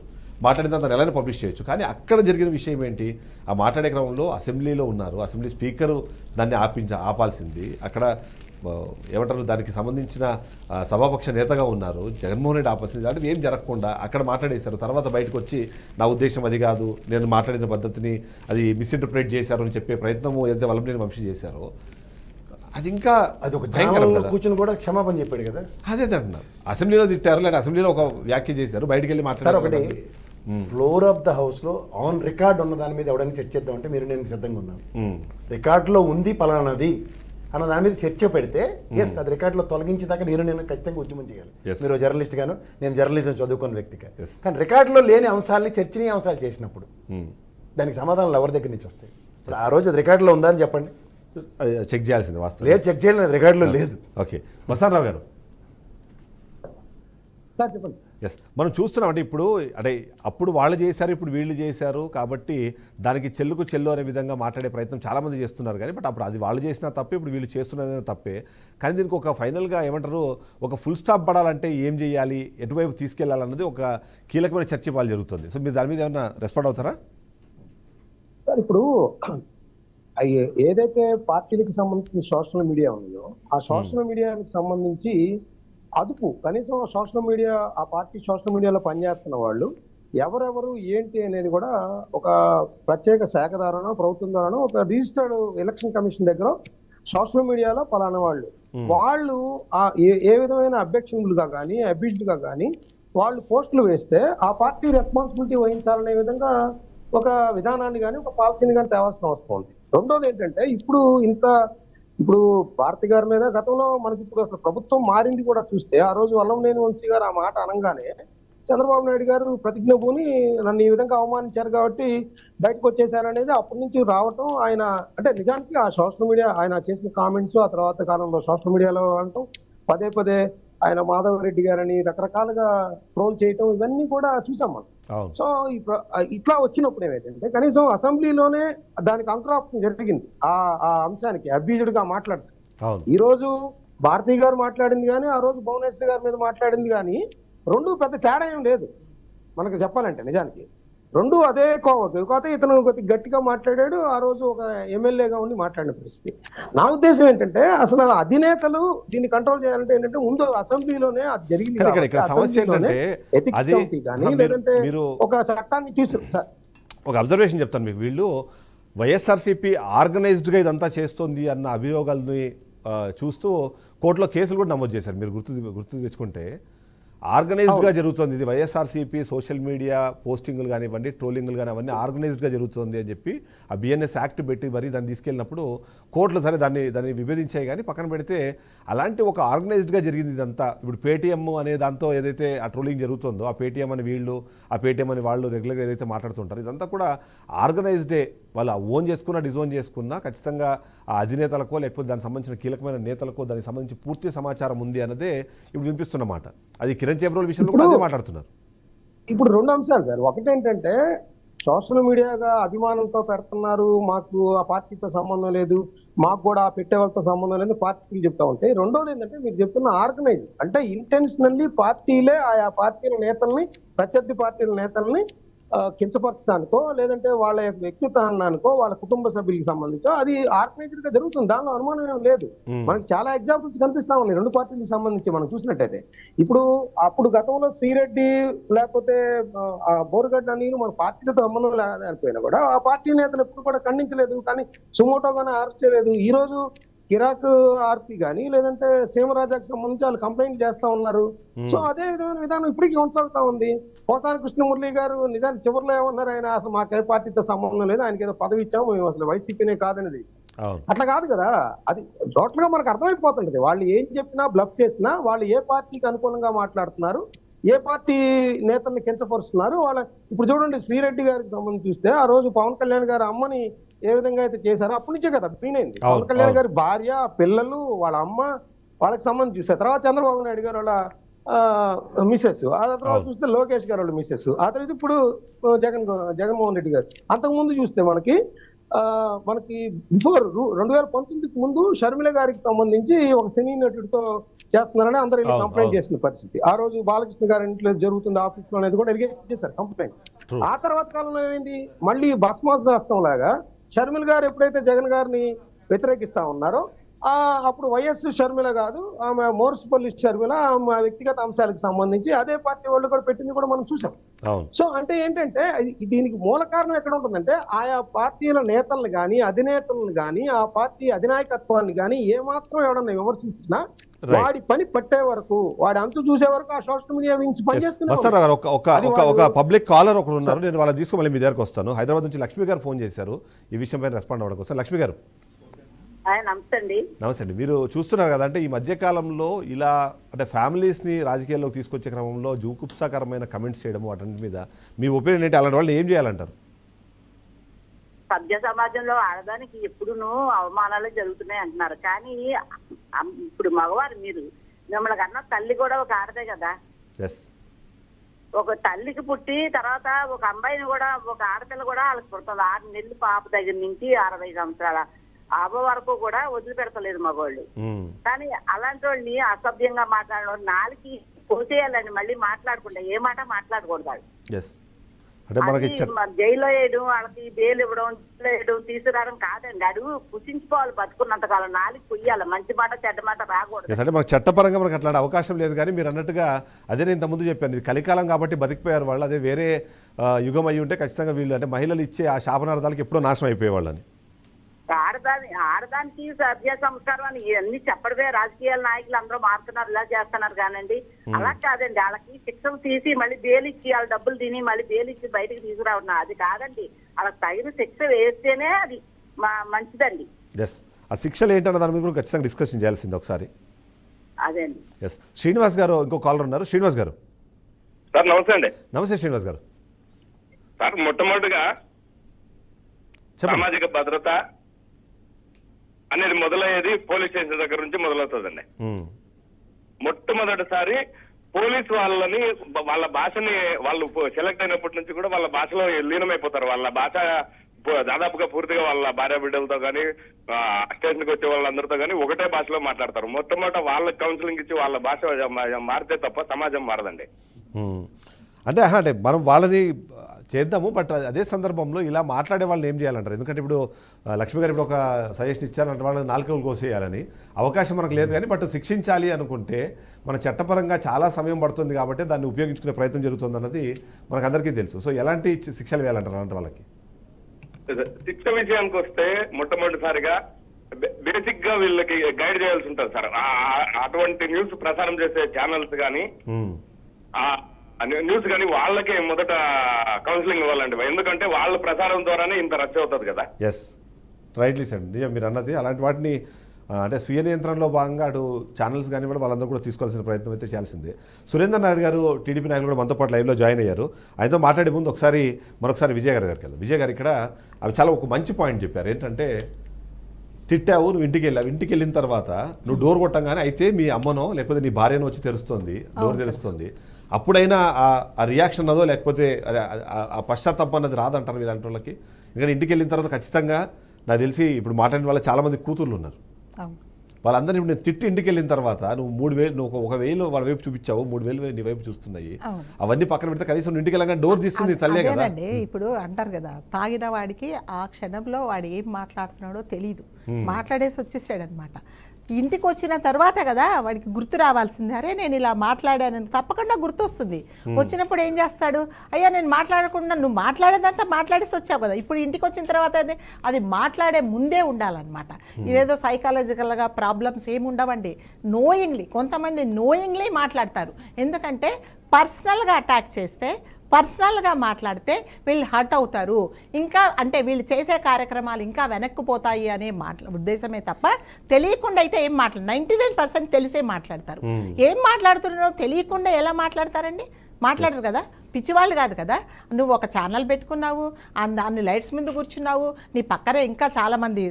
మాట్లాడిన దాన్ని ఎలానే పబ్లిష్ చేయొచ్చు. కానీ అక్కడ జరిగిన విషయం ఏంటి, ఆ మాట్లాడే క్రమంలో అసెంబ్లీలో ఉన్నారు, అసెంబ్లీ స్పీకరు దాన్ని ఆపాల్సింది. అక్కడ ఏమంటారు దానికి సంబంధించిన సభాపక్ష నేతగా ఉన్నారు, జగన్మోహన్ రెడ్డి ఆపాల్సింది. అలాంటివి ఏం జరగకుండా అక్కడ మాట్లాడేశారు. తర్వాత బయటకు వచ్చి నా ఉద్దేశం అది కాదు, నేను మాట్లాడిన పద్ధతిని అది మిస్ఇంటర్ప్రిట్ చేశారు అని చెప్పే ప్రయత్నము ఏదైతే వల్లభనేని వంశీ చేశారో అది ఇంకా అది ఒక భయంకరం కదా. కూర్చొని కూడా క్షమాపణ చెప్పాడు కదా. అదే అంటున్నారు, అసెంబ్లీలో తిట్టారు లేదా అసెంబ్లీలో ఒక వ్యాఖ్య చేశారు, బయటికి వెళ్ళి సార్ ఒకటి మాట్లాడారు. ఫ్లోర్ ఆఫ్ ద హౌస్లో ఆన్ రికార్డ్ ఉన్న దాని మీద ఎవడైనా చర్చిద్దామంటే మీరు నేను సిద్ధంగా ఉన్నాను. రికార్డులో ఉంది పలానాది అన్న దాని మీద చర్చ పెడితే ఎస్ అది రికార్డులో తొలగించేదాకా నేను ఖచ్చితంగా ఉద్యమం చేయాలి. మీరు జర్నలిస్ట్ గాను, నేను జర్నలిజం చదువుకున్న వ్యక్తిగా. కానీ రికార్డులో లేని అంశాలని చర్చనీయ అంశాలు చేసినప్పుడు దానికి సమాధానాలు ఎవరి దగ్గర నుంచి వస్తాయి? ఆ రోజు అది రికార్డులో ఉందా అని చెప్పండి. చెక్ చేయాల్సింది వాస్తవం లేదు, చెక్ చేయలేదు, రికార్డులో లేదు. ఓకే, మస్తానరావు గారు. సార్ చెప్పండి. ఎస్, మనం చూస్తున్నాం అంటే ఇప్పుడు అంటే అప్పుడు వాళ్ళు చేశారు, ఇప్పుడు వీళ్ళు చేశారు కాబట్టి దానికి చెల్లుకు చెల్లు అనే విధంగా మాట్లాడే ప్రయత్నం చాలామంది చేస్తున్నారు. కానీ బట్ అప్పుడు అది వాళ్ళు చేసిన తప్పే, ఇప్పుడు వీళ్ళు చేస్తున్నది తప్పే. కానీ దీనికి ఒక ఫైనల్గా ఏమంటారు, ఒక ఫుల్ స్టాప్ పడాలంటే ఏం చేయాలి, ఎటువైపు తీసుకెళ్లాలన్నది ఒక కీలకమైన చర్చ వాళ్ళు జరుగుతుంది. సో మీరు దాని మీద ఏమైనా రెస్పాండ్ అవుతారా? సార్ ఇప్పుడు ఏదైతే పార్టీలకు సంబంధించిన సోషల్ మీడియా ఉందో ఆ సోషల్ మీడియాకి సంబంధించి అదుపు కనీసం సోషల్ మీడియా, ఆ పార్టీ సోషల్ మీడియాలో పనిచేస్తున్న వాళ్ళు ఎవరెవరు ఏంటి అనేది కూడా ఒక ప్రత్యేక శాఖ ద్వారానో ప్రభుత్వం ద్వారానో ఒక రిజిస్టర్డ్ ఎలక్షన్ కమిషన్ దగ్గర సోషల్ మీడియాలో పలానా వాళ్ళు ఏ విధమైన అబ్జెక్షన్లుగా కానీ అబ్యూజ్డ్గా కానీ వాళ్ళు పోస్టులు వేస్తే ఆ పార్టీ రెస్పాన్సిబిలిటీ వహించాలనే విధంగా ఒక విధానాన్ని కానీ ఒక పాలసీని కానీ తేవాల్సిన అవసరం ఉంది. రెండోది ఏంటంటే ఇప్పుడు భారతి గారి మీద గతంలో మనకి ఇప్పుడు అసలు ప్రభుత్వం మారింది కూడా చూస్తే ఆ రోజు వల్లభనేని వంశీ గారు ఆ మాట అనగానే చంద్రబాబు నాయుడు గారు ప్రతిజ్ఞ పూని నన్ను ఈ విధంగా అవమానించారు కాబట్టి బయటకు వచ్చేసారనేది అప్పటి నుంచి రావటం. ఆయన అంటే నిజానికి ఆ సోషల్ మీడియా ఆయన చేసిన కామెంట్స్ ఆ తర్వాత కాలంలో సోషల్ మీడియాలో అనటం, పదే పదే ఆయన మాధవరెడ్డి గారని రకరకాలుగా ట్రోల్ చేయటం, ఇవన్నీ కూడా చూసాం మనం. సో ఇట్లా వచ్చినప్పుడు ఏమైందంటే కనీసం అసెంబ్లీలోనే దానికి అంకురార్పణ జరిగింది ఆ అంశానికి అబ్యూజ్డ్ గా మాట్లాడుతారు. ఈ రోజు భారతి గారు మాట్లాడింది కానీ ఆ రోజు భువనేశ్వరి గారి మీద మాట్లాడింది కానీ రెండు పెద్ద తేడా ఏం లేదు మనకు చెప్పాలంటే. నిజానికి రెండు అదే కాకపోతే ఇతను కొద్దిగా గట్టిగా మాట్లాడాడు, ఆ రోజు ఒక ఎమ్మెల్యేగా ఉండి మాట్లాడిన పరిస్థితి. నా ఉద్దేశం ఏంటంటే అసలు అధినేతలు దీన్ని కంట్రోల్ చేయాలంటే ఏంటంటే ముందు అసెంబ్లీలోనే అది జరిగింది, ఎథిక్స్ కమిటీ కానీ లేదంటే ఒక చట్టాన్ని తీసుకు. ఒక అబ్జర్వేషన్ చెప్తాను మీకు, వీళ్ళు వైఎస్ఆర్సీపీ ఆర్గనైజ్డ్గా ఇదంతా చేస్తుంది అన్న అభియోగాలని చూస్తూ కోర్టులో కేసులు కూడా నమోదు చేశారు. మీరు గుర్తు తెచ్చుకుంటే ఆర్గనైజ్డ్గా జరుగుతుంది ఇది, వైఎస్ఆర్సీపీ సోషల్ మీడియా పోస్టింగ్లు కానివ్వండి, ట్రోలింగ్లు కానీ అవన్నీ ఆర్గనైజ్డ్గా జరుగుతుంది అని చెప్పి ఆ బిఎన్ఎస్ యాక్ట్ పెట్టి మరి దాన్ని తీసుకెళ్ళినప్పుడు కోర్టులు సరే దాన్ని విభేదించాయి. కానీ పక్కన పెడితే అలాంటి ఒక ఆర్గనైజ్డ్గా జరిగింది ఇదంతా. ఇప్పుడు పేటీఎం అనే దాంతో ఏదైతే ఆ ట్రోలింగ్ జరుగుతుందో, ఆ పేటీఎం అని వీళ్ళు, ఆ పేటీఎం అని వాళ్ళు రెగ్యులర్గా ఏదైతే మాట్లాడుతుంటారో ఇదంతా కూడా ఆర్గనైజ్డే. వాళ్ళు ఓన్ చేసుకున్నా డిజోన్ చేసుకున్నా ఖచ్చితంగా ఆ అధినేతలకో లేకపోతే దానికి సంబంధించిన కీలకమైన నేతలకో దానికి సంబంధించి పూర్తి సమాచారం ఉంది అన్నదే ఇప్పుడు వినిపిస్తున్నమాట. అది కిరణ్ చేబ్రోల్ విషయంలో కూడా అదే మాట్లాడుతున్నారు. ఇప్పుడు రెండు అంశాలు సార్, ఒకటేంటంటే సోషల్ మీడియాగా అభిమానంతో పెడుతున్నారు, మాకు ఆ పార్టీతో సంబంధం లేదు, మాకు కూడా పెట్టే వాళ్ళతో సంబంధం లేదు పార్టీలు చెప్తా ఉంటే. రెండోది ఏంటంటే మీరు చెప్తున్న ఆర్గనైజ్ అంటే ఇంటెన్షనల్లీ పార్టీలే ఆయా పార్టీల నేతల్ని, ప్రత్యర్థి పార్టీల నేతల్ని కించపరచడానికో లేదంటే వాళ్ళ యొక్క వ్యక్తిత్వానికో వాళ్ళ కుటుంబ సభ్యులకు సంబంధించో అది ఆర్గనైజ్డ్ గా జరుగుతుంది, దానిలో అనుమానం ఏం లేదు. మనకి చాలా ఎగ్జాంపుల్స్ కనిపిస్తా ఉన్నాయి రెండు పార్టీలకు సంబంధించి మనం చూసినట్టయితే. ఇప్పుడు అప్పుడు గతంలో శ్రీరెడ్డి లేకపోతే బోరుగడ్డ నీరు మన పార్టీలతో సంబంధం లేకపోయినా కూడా ఆ పార్టీ నేతలు ఎప్పుడు కూడా ఖండించలేదు, కానీ సుమోటోగానే అరెస్ట్ చేయలేదు. ఈ రోజు కిరాక్ ఆర్పి కానీ లేదంటే సీమరాజాకి సంబంధించి వాళ్ళు కంప్లైంట్ చేస్తా ఉన్నారు. సో అదే విధమైన విధానం ఇప్పటికీ కొనసాగుతా ఉంది. పోసాని కృష్ణమురళి గారు నిజానికి చివరిలో ఏమన్నారు, ఆయన అసలు మాకే పార్టీతో సంబంధం లేదు, ఆయనకి ఏదో పదవి ఇచ్చాము, మేము అసలు వైసీపీనే కాదనేది. అట్లా కాదు కదా, అది టోటల్ గా మనకు అర్థమైపోతుంటది. వాళ్ళు ఏం చెప్పినా బ్లఫ్ చేసినా వాళ్ళు ఏ పార్టీకి అనుకూలంగా మాట్లాడుతున్నారు, ఏ పార్టీ నేతల్ని కించపరుస్తున్నారు వాళ్ళ. ఇప్పుడు చూడండి శ్రీరెడ్డి గారికి సంబంధించి చూస్తే ఆ రోజు పవన్ కళ్యాణ్ గారి అమ్మని ఏ విధంగా అయితే చేశారో అప్పటి నుంచే కదా పీనైంది. పవన్ కళ్యాణ్ గారి భార్య, పిల్లలు, వాళ్ళ అమ్మ, వాళ్ళకి సంబంధించి చూస్తే తర్వాత చంద్రబాబు నాయుడు గారు వాళ్ళ మిసెస్, ఆ తర్వాత చూస్తే లోకేష్ గారు వాళ్ళ మిసెస్, ఆ తర్వాత ఇప్పుడు జగన్మోహన్ రెడ్డి గారు. అంతకుముందు చూస్తే మనకి బిఫోర్ 2019కి ముందు షర్మిల గారికి సంబంధించి ఒక సినీ నటుడితో చేస్తున్నారని అందరూ కంప్లైంట్ చేసిన పరిస్థితి. ఆ రోజు బాలకృష్ణ గారి ఇంట్లో జరుగుతుంది ఆఫీస్ లో అనేది కూడా ఎలిగేషన్ చేశారు కంప్లైంట్. ఆ తర్వాత కాలంలో ఏమైంది, మళ్ళీ భస్మాస్ రాస్తాం లాగా షర్మిల గారు ఎప్పుడైతే జగన్ గారిని వ్యతిరేకిస్తా ఉన్నారో అప్పుడు వైఎస్ షర్మిల కాదు, ఆమె మోర్సుపల్లి షర్మిల ఆమె వ్యక్తిగత అంశాలకు సంబంధించి అదే పార్టీ వాళ్ళు కూడా పెట్టింది కూడా మనం చూసాం. సో అంటే ఏంటంటే దీనికి మూల కారణం ఎక్కడ ఉంటుందంటే ఆయా పార్టీల నేతలను కానీ అధినేతలను కానీ ఆ పార్టీ అధినాయకత్వాన్ని కానీ ఏమాత్రం ఎవడన్నా విమర్శించినా వాడి పని పట్టే వరకు, వాడి అంతు చూసే వరకు ఆ సోషల్ మీడియా వింగ్స్ పనిచేస్తున్నారు. ఒక పబ్లిక్ కాలర్ ఒకరు ఉన్నారు, నేను వాళ్ళని తీసుకుని మళ్ళీ మీ దగ్గరకు వస్తాను. హైదరాబాద్ నుంచి లక్ష్మి గారు ఫోన్ చేశారు ఈ విషయం పైన రెస్పాండ్ అవ్వడం కోసం. లక్ష్మి గారు నమస్తే అండి. నమస్తే అండి. మీరు చూస్తున్నారు కదా, అంటే ఈ మధ్యకాలంలో ఇలా అంటే ఫ్యామిలీస్ని రాజకీయాల్లోకి తీసుకొచ్చే క్రమంలో జూకుప్సాకరమైన కమెంట్స్ చేయడం వాటి మీద మీ ఒపీనియన్ ఏంటి? అలాంటి వాళ్ళు ఏం చేయాలంటారు? సభ్య సమాజంలో ఆడదానికి ఎప్పుడునూ అవమానాలు జరుగుతున్నాయి అంటున్నారు, కానీ ఇప్పుడు మగవారు మీరు మిమ్మల్ని కన్నా తల్లి కూడా ఒక ఆడదే కదా. ఒక తల్లికి పుట్టి తర్వాత ఒక అమ్మాయిని కూడా, ఒక ఆడపిల్ల కూడా వాళ్ళకి పుడుతుంది. 6 నెలలు పాప దగ్గర నుంచి 60 సంవత్సరాల అవ్వ వరకు కూడా వదిలిపెడతలేదు మగవాళ్ళు. కానీ అలాంటి వాళ్ళని అసభ్యంగా మాట్లాడడం, నాలుగు కోసేయాలని మళ్ళీ మాట్లాడకుండా ఏ మాట మాట్లాడకూడదు. జైల్లో వేయడం, వాళ్ళకి బెయిల్ ఇవ్వడం, జైల్లో వేయడం, తీసుకురావడం కాదండి. అడుగు పుష్టించుకోవాలి బతుకున్నంత కాలం, నాలుగు పొయ్యాలి, మంచి మాట చెడ్డ మాట రాకూడదు. అంటే మనకు చట్టపరంగా మనకు అట్లాంటి అవకాశం లేదు. కానీ మీరు అన్నట్టుగా అదే నేను ఇంతకుముందు చెప్పాను, ఇది కలికాలం కాబట్టి బతికిపోయారు వాళ్ళు. అదే వేరే యుగం అయ్యి ఉంటే ఖచ్చితంగా వీళ్ళు అంటే మహిళలు ఇచ్చే ఆ శాపనార్థాలకు ఎప్పుడో నాశనం అయిపోయేవాళ్ళని. ఆడదానికి సభ్య సంస్కారం అని ఇవన్నీ చెప్పడమే రాజకీయాల నాయకులు అందరూ మారుతున్నారు, ఇలా చేస్తున్నారు. కానండి అలా కాదండి, వాళ్ళకి శిక్షలు తీసి మళ్ళీ బెయిల్ ఇచ్చి వాళ్ళ డబ్బులు తిని మళ్ళీ బెయిల్ ఇచ్చి బయటకు తీసుకురావడం అది కాదండి. వాళ్ళకి తగిన శిక్ష వేస్తేనే అది మంచిదండి. ఆ శిక్షలు ఏంటన్న దాని మీద కూడా ఖచ్చితంగా డిస్కషన్ చేయాల్సింది ఒకసారి. అదే శ్రీనివాస్ గారు ఇంకో కాలర్ ఉన్నారు. శ్రీనివాస్ గారు సార్ నమస్తే అండి. నమస్తే శ్రీనివాస్ గారు. సార్ మొట్టమొదటిగా సామాజిక భద్రత అనేది మొదలయ్యేది పోలీస్ స్టేషన్ దగ్గర నుంచి మొదలవుతుందండి. మొట్టమొదటిసారి పోలీస్ వాళ్ళని వాళ్ళ భాషని వాళ్ళు సెలెక్ట్ అయినప్పటి నుంచి కూడా వాళ్ళ భాషలో లీనమైపోతారు. వాళ్ళ భాష దాదాపుగా పూర్తిగా వాళ్ళ భార్య బిడ్డలతో కానీ స్టేషన్కి వచ్చే వాళ్ళందరితో కానీ ఒకటే భాషలో మాట్లాడతారు. మొట్టమొదట వాళ్ళకి కౌన్సిలింగ్ ఇచ్చి వాళ్ళ భాష మారితే తప్ప సమాజం మారదండి. అంటే మనం వాళ్ళని చేద్దాము, బట్ అదే సందర్భంలో ఇలా మాట్లాడే వాళ్ళని ఏం చేయాలంటారు? ఎందుకంటే ఇప్పుడు లక్ష్మి గారు ఇప్పుడు ఒక సజెషన్ ఇచ్చారంటే వాళ్ళని నాలుకలు కోసేయాలని అవకాశం మనకు లేదు. కానీ బట్ శిక్షించాలి అనుకుంటే మన చట్టపరంగా చాలా సమయం పడుతుంది కాబట్టి దాన్ని ఉపయోగించుకునే ప్రయత్నం జరుగుతుంది అన్నది మనకు అందరికీ తెలుసు. సో ఎలాంటి శిక్షలు వేయాలంటారు అలాంటి వాళ్ళకి? శిక్ష విషయానికి వస్తే మొట్టమొదటిసారిగా బేసిక్ గా వీళ్ళకి గైడ్ చేయాల్సి ఉంటుంది సార్. అటువంటి న్యూస్ ప్రసారం చేసే ఛానల్స్ కానీ న్యూస్ కానీ వాళ్ళకే మొదట కౌన్సిలింగ్ ఇవ్వాలండి. ఎందుకంటే వాళ్ళ ప్రసారం ద్వారానే ఇంత రచ్చ అవుతుంది కదా. రైట్లీ సార్, మీరు అన్నది అలాంటి వాటిని అంటే స్వీయ నియంత్రణలో భాగంగా అటు ఛానల్స్ కానీ వాళ్ళందరూ కూడా తీసుకోవాల్సిన ప్రయత్నం అయితే చేయాల్సిందే. సురేందర్ నాయుడు గారు టీడీపీ నాయకులు కూడా మనతో పాటు లైవ్లో జాయిన్ అయ్యారు. ఆయనతో మాట్లాడే ముందు మరొకసారి విజయ్ గారి దగ్గరికి వెళ్దాం. విజయ్ గారు ఇక్కడ అవి చాలా ఒక మంచి పాయింట్ చెప్పారు. ఏంటంటే తిట్టావు, నువ్వు ఇంటికి వెళ్ళిన తర్వాత నువ్వు డోర్ కొట్టంగానే అయితే మీ అమ్మనో లేకపోతే నీ భార్యనో వచ్చి తెరుస్తుంది, డోర్ తెలుస్తుంది. అప్పుడైనా ఆ రియాక్షన్ అదో లేకపోతే ఆ పశ్చాత్తాపం అన్నది రాదంటారు ఇలాంటి వాళ్ళకి. ఎందుకంటే ఇంటికి వెళ్ళిన తర్వాత ఖచ్చితంగా నాకు తెలిసి ఇప్పుడు మాట్లాడిన వాళ్ళ చాలామంది కూతుర్లు ఉన్నారు. వాళ్ళందరినీ ఇప్పుడు నేను తిట్టి ఇంటికి వెళ్ళిన తర్వాత నువ్వు 3,000 నువ్వు 1,000 వాళ్ళ వైపు చూపించావు, 3,000 నీ వైపు చూస్తున్నాయి. అవన్నీ పక్కన పెడితే కనీసం ఇంటికి వెళ్ళగా డోర్ తీస్తుంది తల్లే కదా. ఇప్పుడు అంటారు కదా, తాగిన వాడికి ఆ క్షణంలో వాడు ఏం మాట్లాడుతున్నాడో తెలీదు, మాట్లాడేసి వచ్చేసాడు అనమాట. ఇంటికి వచ్చిన తర్వాత కదా వాడికి గుర్తు రావాల్సింది, అరే నేను ఇలా మాట్లాడానని తప్పకుండా గుర్తు వస్తుంది. వచ్చినప్పుడు ఏం చేస్తాడు, అయ్యా నేను మాట్లాడకుండా నువ్వు మాట్లాడేదంతా మాట్లాడేసి వచ్చావు కదా, ఇప్పుడు ఇంటికి వచ్చిన తర్వాత అది మాట్లాడే ముందే ఉండాలన్నమాట. ఇదేదో సైకాలజికల్గా ప్రాబ్లమ్స్ ఏమి ఉండవండి. నోయింగ్లీ కొంతమంది నోయింగ్లీ మాట్లాడతారు. ఎందుకంటే పర్సనల్గా అటాక్ చేస్తే, పర్సనల్గా మాట్లాడితే వీళ్ళు హర్ట్ అవుతారు, ఇంకా అంటే వీళ్ళు చేసే కార్యక్రమాలు ఇంకా వెనక్కిపోతాయి అనే ఉద్దేశమే తప్ప తెలియకుండా అయితే ఏం 99% తెలిసే మాట్లాడతారు. ఏం మాట్లాడుతున్నారో తెలియకుండా ఎలా మాట్లాడతారండి? మాట్లాడరు కదా. పిచ్చివాళ్ళు కాదు కదా. నువ్వు ఒక ఛానల్ పెట్టుకున్నావు, అన్ని లైట్స్ మీద కూర్చున్నావు, నీ పక్కనే ఇంకా చాలామంది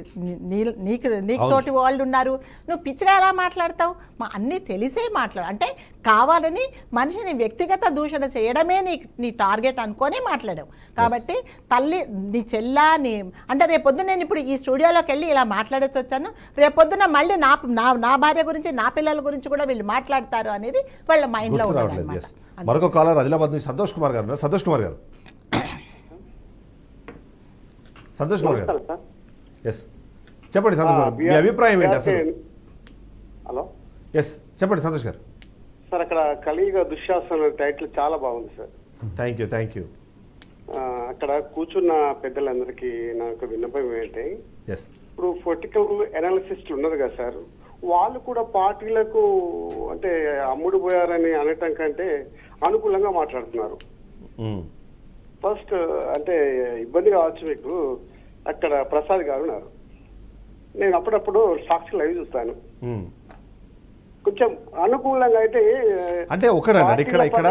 నీకు తోటి వాళ్ళు ఉన్నారు, నువ్వు పిచ్చిగా ఎలా మాట్లాడతావు? అన్నీ తెలిసే అంటే కావాలని మనిషిని వ్యక్తిగత దూషణ చేయడమే నీ టార్గెట్ అనుకొని మాట్లాడావు. కాబట్టి తల్లి నీ చెల్లా అంటే రేపొద్దున నేను ఇప్పుడు ఈ స్టూడియోలోకి వెళ్ళి ఇలా మాట్లాడేసి వచ్చాను, రేపొద్దున మళ్ళీ నా భార్య గురించి నా పిల్లల గురించి కూడా వీళ్ళు మాట్లాడతారు అనేది వాళ్ళ మైండ్లో ఉంటుంది. మరొక కాలర్ ఆదిలాబాద్ నుంచి సంతోష్ కుమార్ గారు. సంతోష్ కుమార్ గారు ఎస్ చెప్పండి. సంతోష్ గారు మీ అభిప్రాయం ఏంటి అసలు? హలో ఎస్ చెప్పండి సంతోష్ గారు. సార్ అక్కడ కలియుగ దుశ్శాసన టైటిల్ చాలా బాగుంది సార్. Thank you. అక్కడ కూర్చున్న పెద్దలందరికీ నాకు విన్నపం ఏంటంటే, ఎస్ ఇప్పుడు పొలిటికల్ అనాలిసిస్ట్లు ఉన్నారు కదా సార్, వాళ్ళు కూడా పార్టీలకు అంటే అమ్ముడు పోయారని అనటం కంటే అనుకూలంగా మాట్లాడుతున్నారు. ఫస్ట్ అంటే ఇబ్బంది కావచ్చు మీకు, అక్కడ ప్రసాద్ గారు ఉన్నారు, నేను అప్పుడప్పుడు సాక్షి లైవ్ చూస్తాను, కొంచెం అనుకూలంగా అయితే అంటే ఒకటండి ఇక్కడ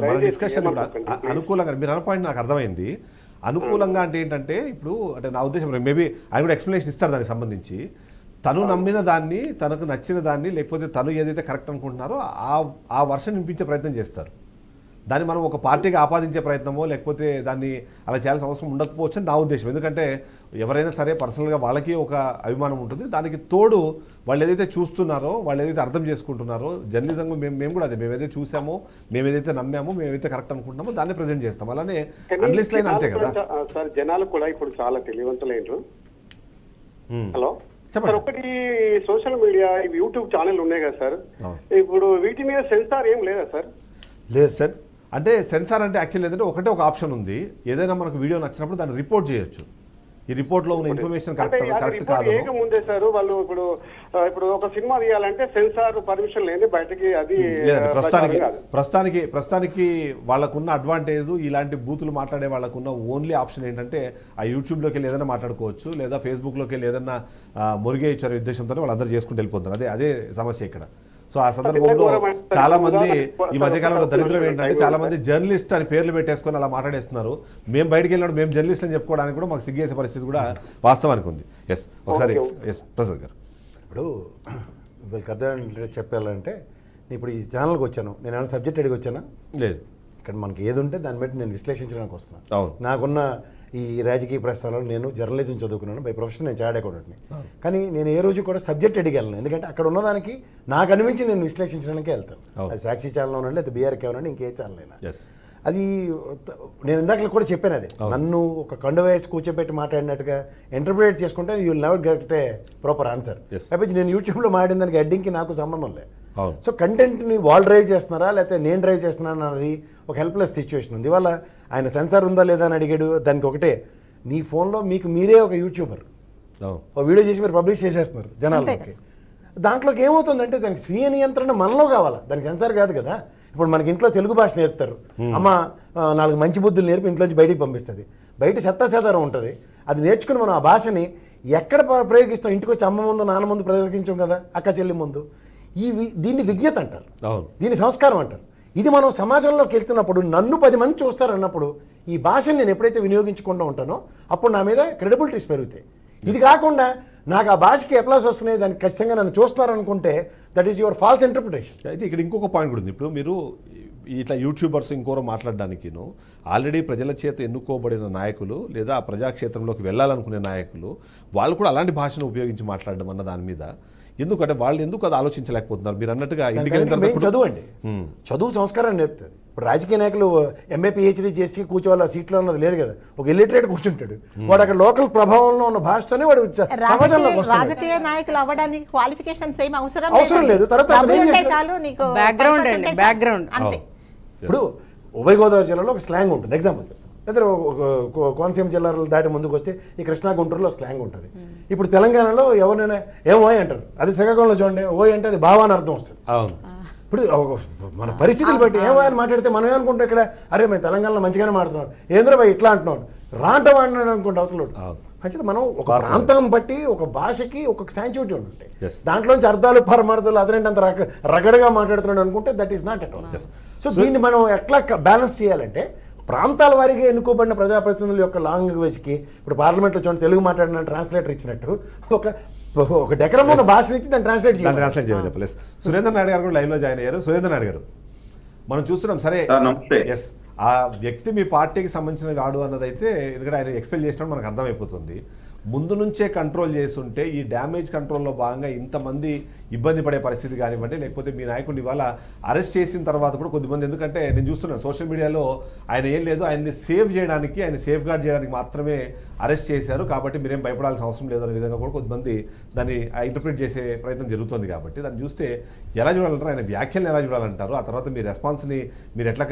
మన డిస్కషన్ అనుకూలంగా మీరు అన్న పాయింట్ నాకు అర్థమైంది. అనుకూలంగా అంటే ఏంటంటే ఇప్పుడు అంటే నా ఉద్దేశం మేబీ ఆయన కూడా ఎక్స్ప్లెనేషన్ ఇస్తారు దానికి సంబంధించి. తను నమ్మిన దాన్ని, తనకు నచ్చిన దాన్ని, లేకపోతే తను ఏదైతే కరెక్ట్ అనుకుంటున్నారో ఆ వర్షన్ వినిపించే ప్రయత్నం చేస్తారు. దాన్ని మనం ఒక పార్టీకి ఆపాదించే ప్రయత్నమో లేకపోతే దాన్ని అలా చేయాల్సిన అవసరం ఉండకపోవచ్చు అని నా ఉద్దేశం. ఎందుకంటే ఎవరైనా సరే పర్సనల్గా వాళ్ళకి ఒక అభిమానం ఉంటుంది, దానికి తోడు వాళ్ళు ఏదైతే చూస్తున్నారో, వాళ్ళు ఏదైతే అర్థం చేసుకుంటున్నారో, జర్నలిజంగా మేము కూడా అదే, మేము ఏదైతే చూసామో, మేము ఏదైతే నమ్మామో, మేము ఏదైతే కరెక్ట్ అనుకుంటున్నామో దాన్ని ప్రజెంట్ చేస్తాం. అలానే అనలిస్ట్ లైన్ అంతే కదా సార్. జనాలు కూడా ఇప్పుడు చాలా తెలియవంతులైనరు. హలో సార్, ఒకటి సోషల్ మీడియా యూట్యూబ్ ఛానల్ ఉన్నాయి కదా సార్, ఇప్పుడు వీటి మీద సెన్సార్ ఏం లేదా సార్? లేదు సార్. అంటే సెన్సార్ అంటే యాక్చువల్లీ ఏంటంటే ఒక ఆప్షన్ ఉంది, ఏదైనా మనకు వీడియో నచ్చినప్పుడు దాన్ని రిపోర్ట్ చేయొచ్చు. ఈ రిపోర్ట్లో ఉన్న ఇన్ఫర్మేషన్ కరెక్ట్ కాదు ముందే సార్. వాళ్ళు ఇప్పుడు ఒక సినిమా తీయాలంటే సెన్సార్ పర్మిషన్ లేని బయటకి అది ప్రస్తుతానికి వాళ్ళకున్న అడ్వాంటేజ్, ఇలాంటి బూతులు మాట్లాడే వాళ్ళకున్న ఓన్లీ ఆప్షన్ ఏంటంటే ఆ యూట్యూబ్లోకి వెళ్ళి ఏదైనా మాట్లాడుకోవచ్చు, లేదా ఫేస్బుక్లోకి వెళ్ళి ఏదైనా మురిగే ఇచ్చారు ఉద్దేశంతో వాళ్ళందరూ చేసుకుంటూ వెళ్ళిపోతారు. అదే సమస్య ఇక్కడ. సో ఆ సందర్భంలో చాలా మంది ఈ మధ్యకాలంలో దరిద్రం ఏంటంటే చాలా మంది జర్నలిస్ట్ అని పేర్లు పెట్టేసుకొని అలా మాట్లాడేస్తున్నారు. మేము బయటికి వెళ్ళినప్పుడు మేము జర్నలిస్ట్ అని చెప్పుకోవడానికి కూడా మాకు సిగ్గేసే పరిస్థితి కూడా వాస్తవానికి ఉంది. ఎస్ ఒకసారి ఎస్ ప్రసాద్ గారు. ఇప్పుడు వీళ్ళకి అర్థం చెప్పాలంటే ఇప్పుడు ఈ ఛానల్కి వచ్చాను, నేను ఏమైనా సబ్జెక్ట్ అడిగి వచ్చానా? లేదు. ఇక్కడ మనకి ఏది ఉంటే దాన్ని బట్టి నేను విశ్లేషించడానికి వస్తున్నాను. అవును. నాకున్న ఈ రాజకీయ ప్రస్థానంలో నేను జర్నలిజం చదువుకున్నాను, బై ప్రొఫెషన్ నేను చార్టెడ్ అకౌంటెంట్ని. కానీ నేను ఏ రోజు కూడా సబ్జెక్ట్ అడిగి వెళ్ళను, ఎందుకంటే అక్కడ ఉన్నదానికి నాకు అనిపించి నేను విశ్లేషించడానికే వెళ్తాను. అది సాక్షి ఛానల్ ఉండండి, లేదా బీఆర్కే ఉండండి, ఇంకే ఛానల్ అయినా. అది నేను ఇందాక కూడా చెప్పాను, అది నన్ను ఒక కండు వేసి కూర్చోబెట్టి మాట్లాడినట్టుగా ఇంటర్ప్రిటేట్ చేసుకుంటే you will never get a proper answer. కాబట్టి నేను యూట్యూబ్లో మాట్లాడిన దానికి ఎడ్డింగ్కి నాకు సంబంధం లేదు. సో కంటెంట్ని వాళ్ళు డ్రైవ్ చేస్తున్నారా లేకపోతే నేను డ్రైవ్ చేస్తున్నాను అన్నది ఒక హెల్ప్లెస్ సిచ్యువేషన్ ఉంది. ఇవాళ ఆయన సెన్సార్ ఉందా లేదా అని అడిగాడు, దానికి ఒకటే, నీ ఫోన్లో మీకు మీరే ఒక యూట్యూబర్ ఒక వీడియో చేసి మీరు పబ్లిష్ చేసేస్తున్నారు జనాలకి. దాంట్లోకి ఏమవుతుందంటే దానికి స్వీయ నియంత్రణ మనలో కావాలా, దానికి సెన్సార్ కాదు కదా. ఇప్పుడు మనకి ఇంట్లో తెలుగు భాష నేర్పుతారు, అమ్మ 4 మంచి బుద్ధులు నేర్పి ఇంట్లోంచి బయటికి పంపిస్తుంది, బయట చెత్తాచెదారం ఉంటుంది. అది నేర్చుకుని మనం ఆ భాషని ఎక్కడ ప్రయోగిస్తాం? ఇంటికి వచ్చి అమ్మ ముందు నాన్న ముందు ప్రయోగించాం కదా, అక్క చెల్లి ముందు. దీన్ని విజ్ఞత అంటారు, దీన్ని సంస్కారం అంటారు. ఇది మనం సమాజంలోకి వెళ్తున్నప్పుడు నన్ను 10 మంది చూస్తారు అన్నప్పుడు ఈ భాషను నేను ఎప్పుడైతే వినియోగించకుండా ఉంటానో అప్పుడు నా మీద క్రెడిబిలిటీస్ పెరుగుతాయి. ఇది కాకుండా నాకు ఆ భాషకి అప్లాస్ వస్తున్నాయి, దానికి ఖచ్చితంగా నన్ను చూస్తున్నారు అనుకుంటే that is your false interpretation. అయితే ఇక్కడ ఇంకొక పాయింట్ కూడా ఉంది. ఇప్పుడు మీరు ఇట్లా యూట్యూబర్స్ ఇంకోరో మాట్లాడడానికి ఆల్రెడీ ప్రజల చేత ఎన్నుకోబడిన నాయకులు లేదా ఆ ప్రజాక్షేత్రంలోకి వెళ్ళాలనుకునే నాయకులు వాళ్ళు కూడా అలాంటి భాషను ఉపయోగించి మాట్లాడడం అన్న దాని మీద ఎందుకంటే వాళ్ళు ఎందుకు అది ఆలోచించలేకపోతున్నారు? మీరు అన్నట్టుగా చదువు అండి, చదువు సంస్కారాన్ని నేర్పుతుంది. ఇప్పుడు రాజకీయ నాయకులు ఎంఏ పిహెచ్డీ చేసి కూర్చోవాలి సీట్లో ఉన్నది లేదు కదా. ఒక ఇల్లిటరేట్ కూర్చుంటాడు, వాడు అక్కడ లోకల్ ప్రభావంలో ఉన్న భాషతోనే వాడు రాజకీయ నాయకులు అవ్వడానికి క్వాలిఫికేషన్స్ ఏమి అవసరం లేదు. తర్వాత ఇప్పుడు ఉభయ గోదావరి జిల్లాలో ఒక స్లాంగ్ ఉంటుంది. ఎగ్జాంపుల్ లేదా కోనసీమ జిల్లాలో దాటి ముందుకు వస్తే ఈ కృష్ణా గుంటూరులో స్లాంగ్ ఉంటుంది. ఇప్పుడు తెలంగాణలో ఎవరైనా ఓయ్ అంటారు, అది శ్రీకాకుళంలో చూడండి ఓయ్ అంటే అది భావాన్ని అర్థం వస్తుంది. ఇప్పుడు మన పరిస్థితులు బట్టి ఏమని మాట్లాడితే మనం ఏమనుకుంటాం, ఇక్కడ అరే మేము తెలంగాణలో మంచిగానే మాట్లాడుతున్నాం, ఏంద్రబాయ్ ఇట్లా అంటున్నాడు, రాంట వాడినాడు అనుకుంటే అవతల ఖచ్చితంగా మనం ఒక వాస్తవం. ప్రాంతం బట్టి ఒక భాషకి ఒక్కొక్క శాంచుటీ ఉంటాయి. Yes. దాంట్లోంచి అర్థాలు పరమార్థాలు అదేంటి అంత రగడగా మాట్లాడుతున్నాడు అనుకుంటే that is not at all. Yes. So దీన్ని మనం ఎట్లా బ్యాలెన్స్ చేయాలంటే ప్రాంతాల వారీగా ఎన్నుకోబడిన ప్రజాప్రతినిధుల యొక్క లాంగ్వేజ్కి ఇప్పుడు పార్లమెంట్లో చూడండి తెలుగు మాట్లాడిన ట్రాన్స్లేటర్ ఇచ్చినట్టు ఒక డెకరమైన భాష ఇచ్చి దాన్ని ట్రాన్స్లేట్ చేయాలి. ట్రాన్స్లేట్ చేయాలి ప్లస్ సురేంద్ర నాయుడు గారు కూడా లైవ్లో జాయిన్ అయ్యారు. సురేంద్ర నాయుడు గారు మనం చూస్తున్నాం సరే నమస్తే. ఎస్ ఆ వ్యక్తి మీ పార్టీకి సంబంధించిన కాడు అన్నదైతే ఎందుకంటే ఆయన ఎక్స్పెల్ చేసినప్పుడు మనకు అర్థమైపోతుంది. ముందు నుంచే కంట్రోల్ చేస్తుంటే ఈ డ్యామేజ్ కంట్రోల్లో భాగంగా ఇంతమంది ఇబ్బంది పడే పరిస్థితి కానివ్వండి, లేకపోతే మీ నాయకుడిని ఇవాళ అరెస్ట్ చేసిన తర్వాత కూడా కొద్దిమంది, ఎందుకంటే నేను చూస్తున్నాను సోషల్ మీడియాలో ఆయన ఏం లేదు, ఆయన్ని సేవ్ చేయడానికి, ఆయన సేఫ్ గార్డ్ చేయడానికి మాత్రమే అరెస్ట్ చేశారు కాబట్టి మీరేం భయపడాల్సిన అవసరం లేదనే విధంగా కూడా కొద్దిమంది దాన్ని ఇంటర్ప్రిట్ చేసే ప్రయత్నం జరుగుతుంది. కాబట్టి దాన్ని చూస్తే ఎలా చూడాలంటారు, ఆయన వ్యాఖ్యలను ఎలా చూడాలంటారు, ఆ తర్వాత మీ రెస్పాన్స్ని మీరు ఎట్లా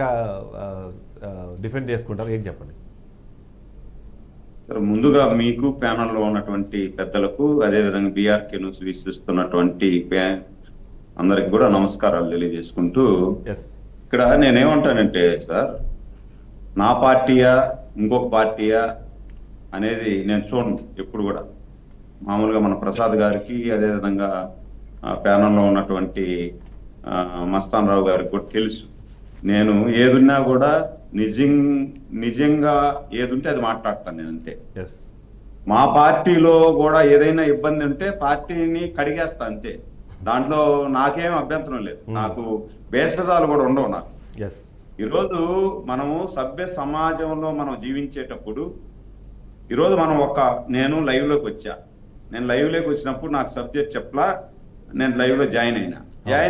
డిఫెండ్ చేసుకుంటారు, ఏం చెప్పండి. ముందుగా మీకు ప్యానల్లో ఉన్నటువంటి పెద్దలకు అదేవిధంగా బీఆర్కే న్యూస్ వీక్షిస్తున్నటువంటి అందరికి కూడా నమస్కారాలు తెలియజేసుకుంటూ, ఇక్కడ నేనేమంటానంటే సార్, నా పార్టీయా ఇంకొక పార్టీయా అనేది నేను చూడను ఎప్పుడు కూడా. మామూలుగా మన ప్రసాద్ గారికి అదేవిధంగా ప్యానల్లో ఉన్నటువంటి మస్తాన్ రావు గారికి కూడా తెలుసు, నేను ఏదున్నా కూడా నిజంగా ఏదుంటే అది మాట్లాడతాను నేను అంతే. మా పార్టీలో కూడా ఏదైనా ఇబ్బంది ఉంటే పార్టీని కడిగేస్తా అంతే, దాంట్లో నాకేం అభ్యంతరం లేదు, నాకు భేషజాలు కూడా ఉండవు నాకు. ఈరోజు మనము సభ్య సమాజంలో మనం జీవించేటప్పుడు ఈరోజు మనం నేను లైవ్లోకి వచ్చా, నేను లైవ్లోకి వచ్చినప్పుడు నాకు సబ్జెక్ట్ చెప్పలా, నేను లైవ్లో జాయిన్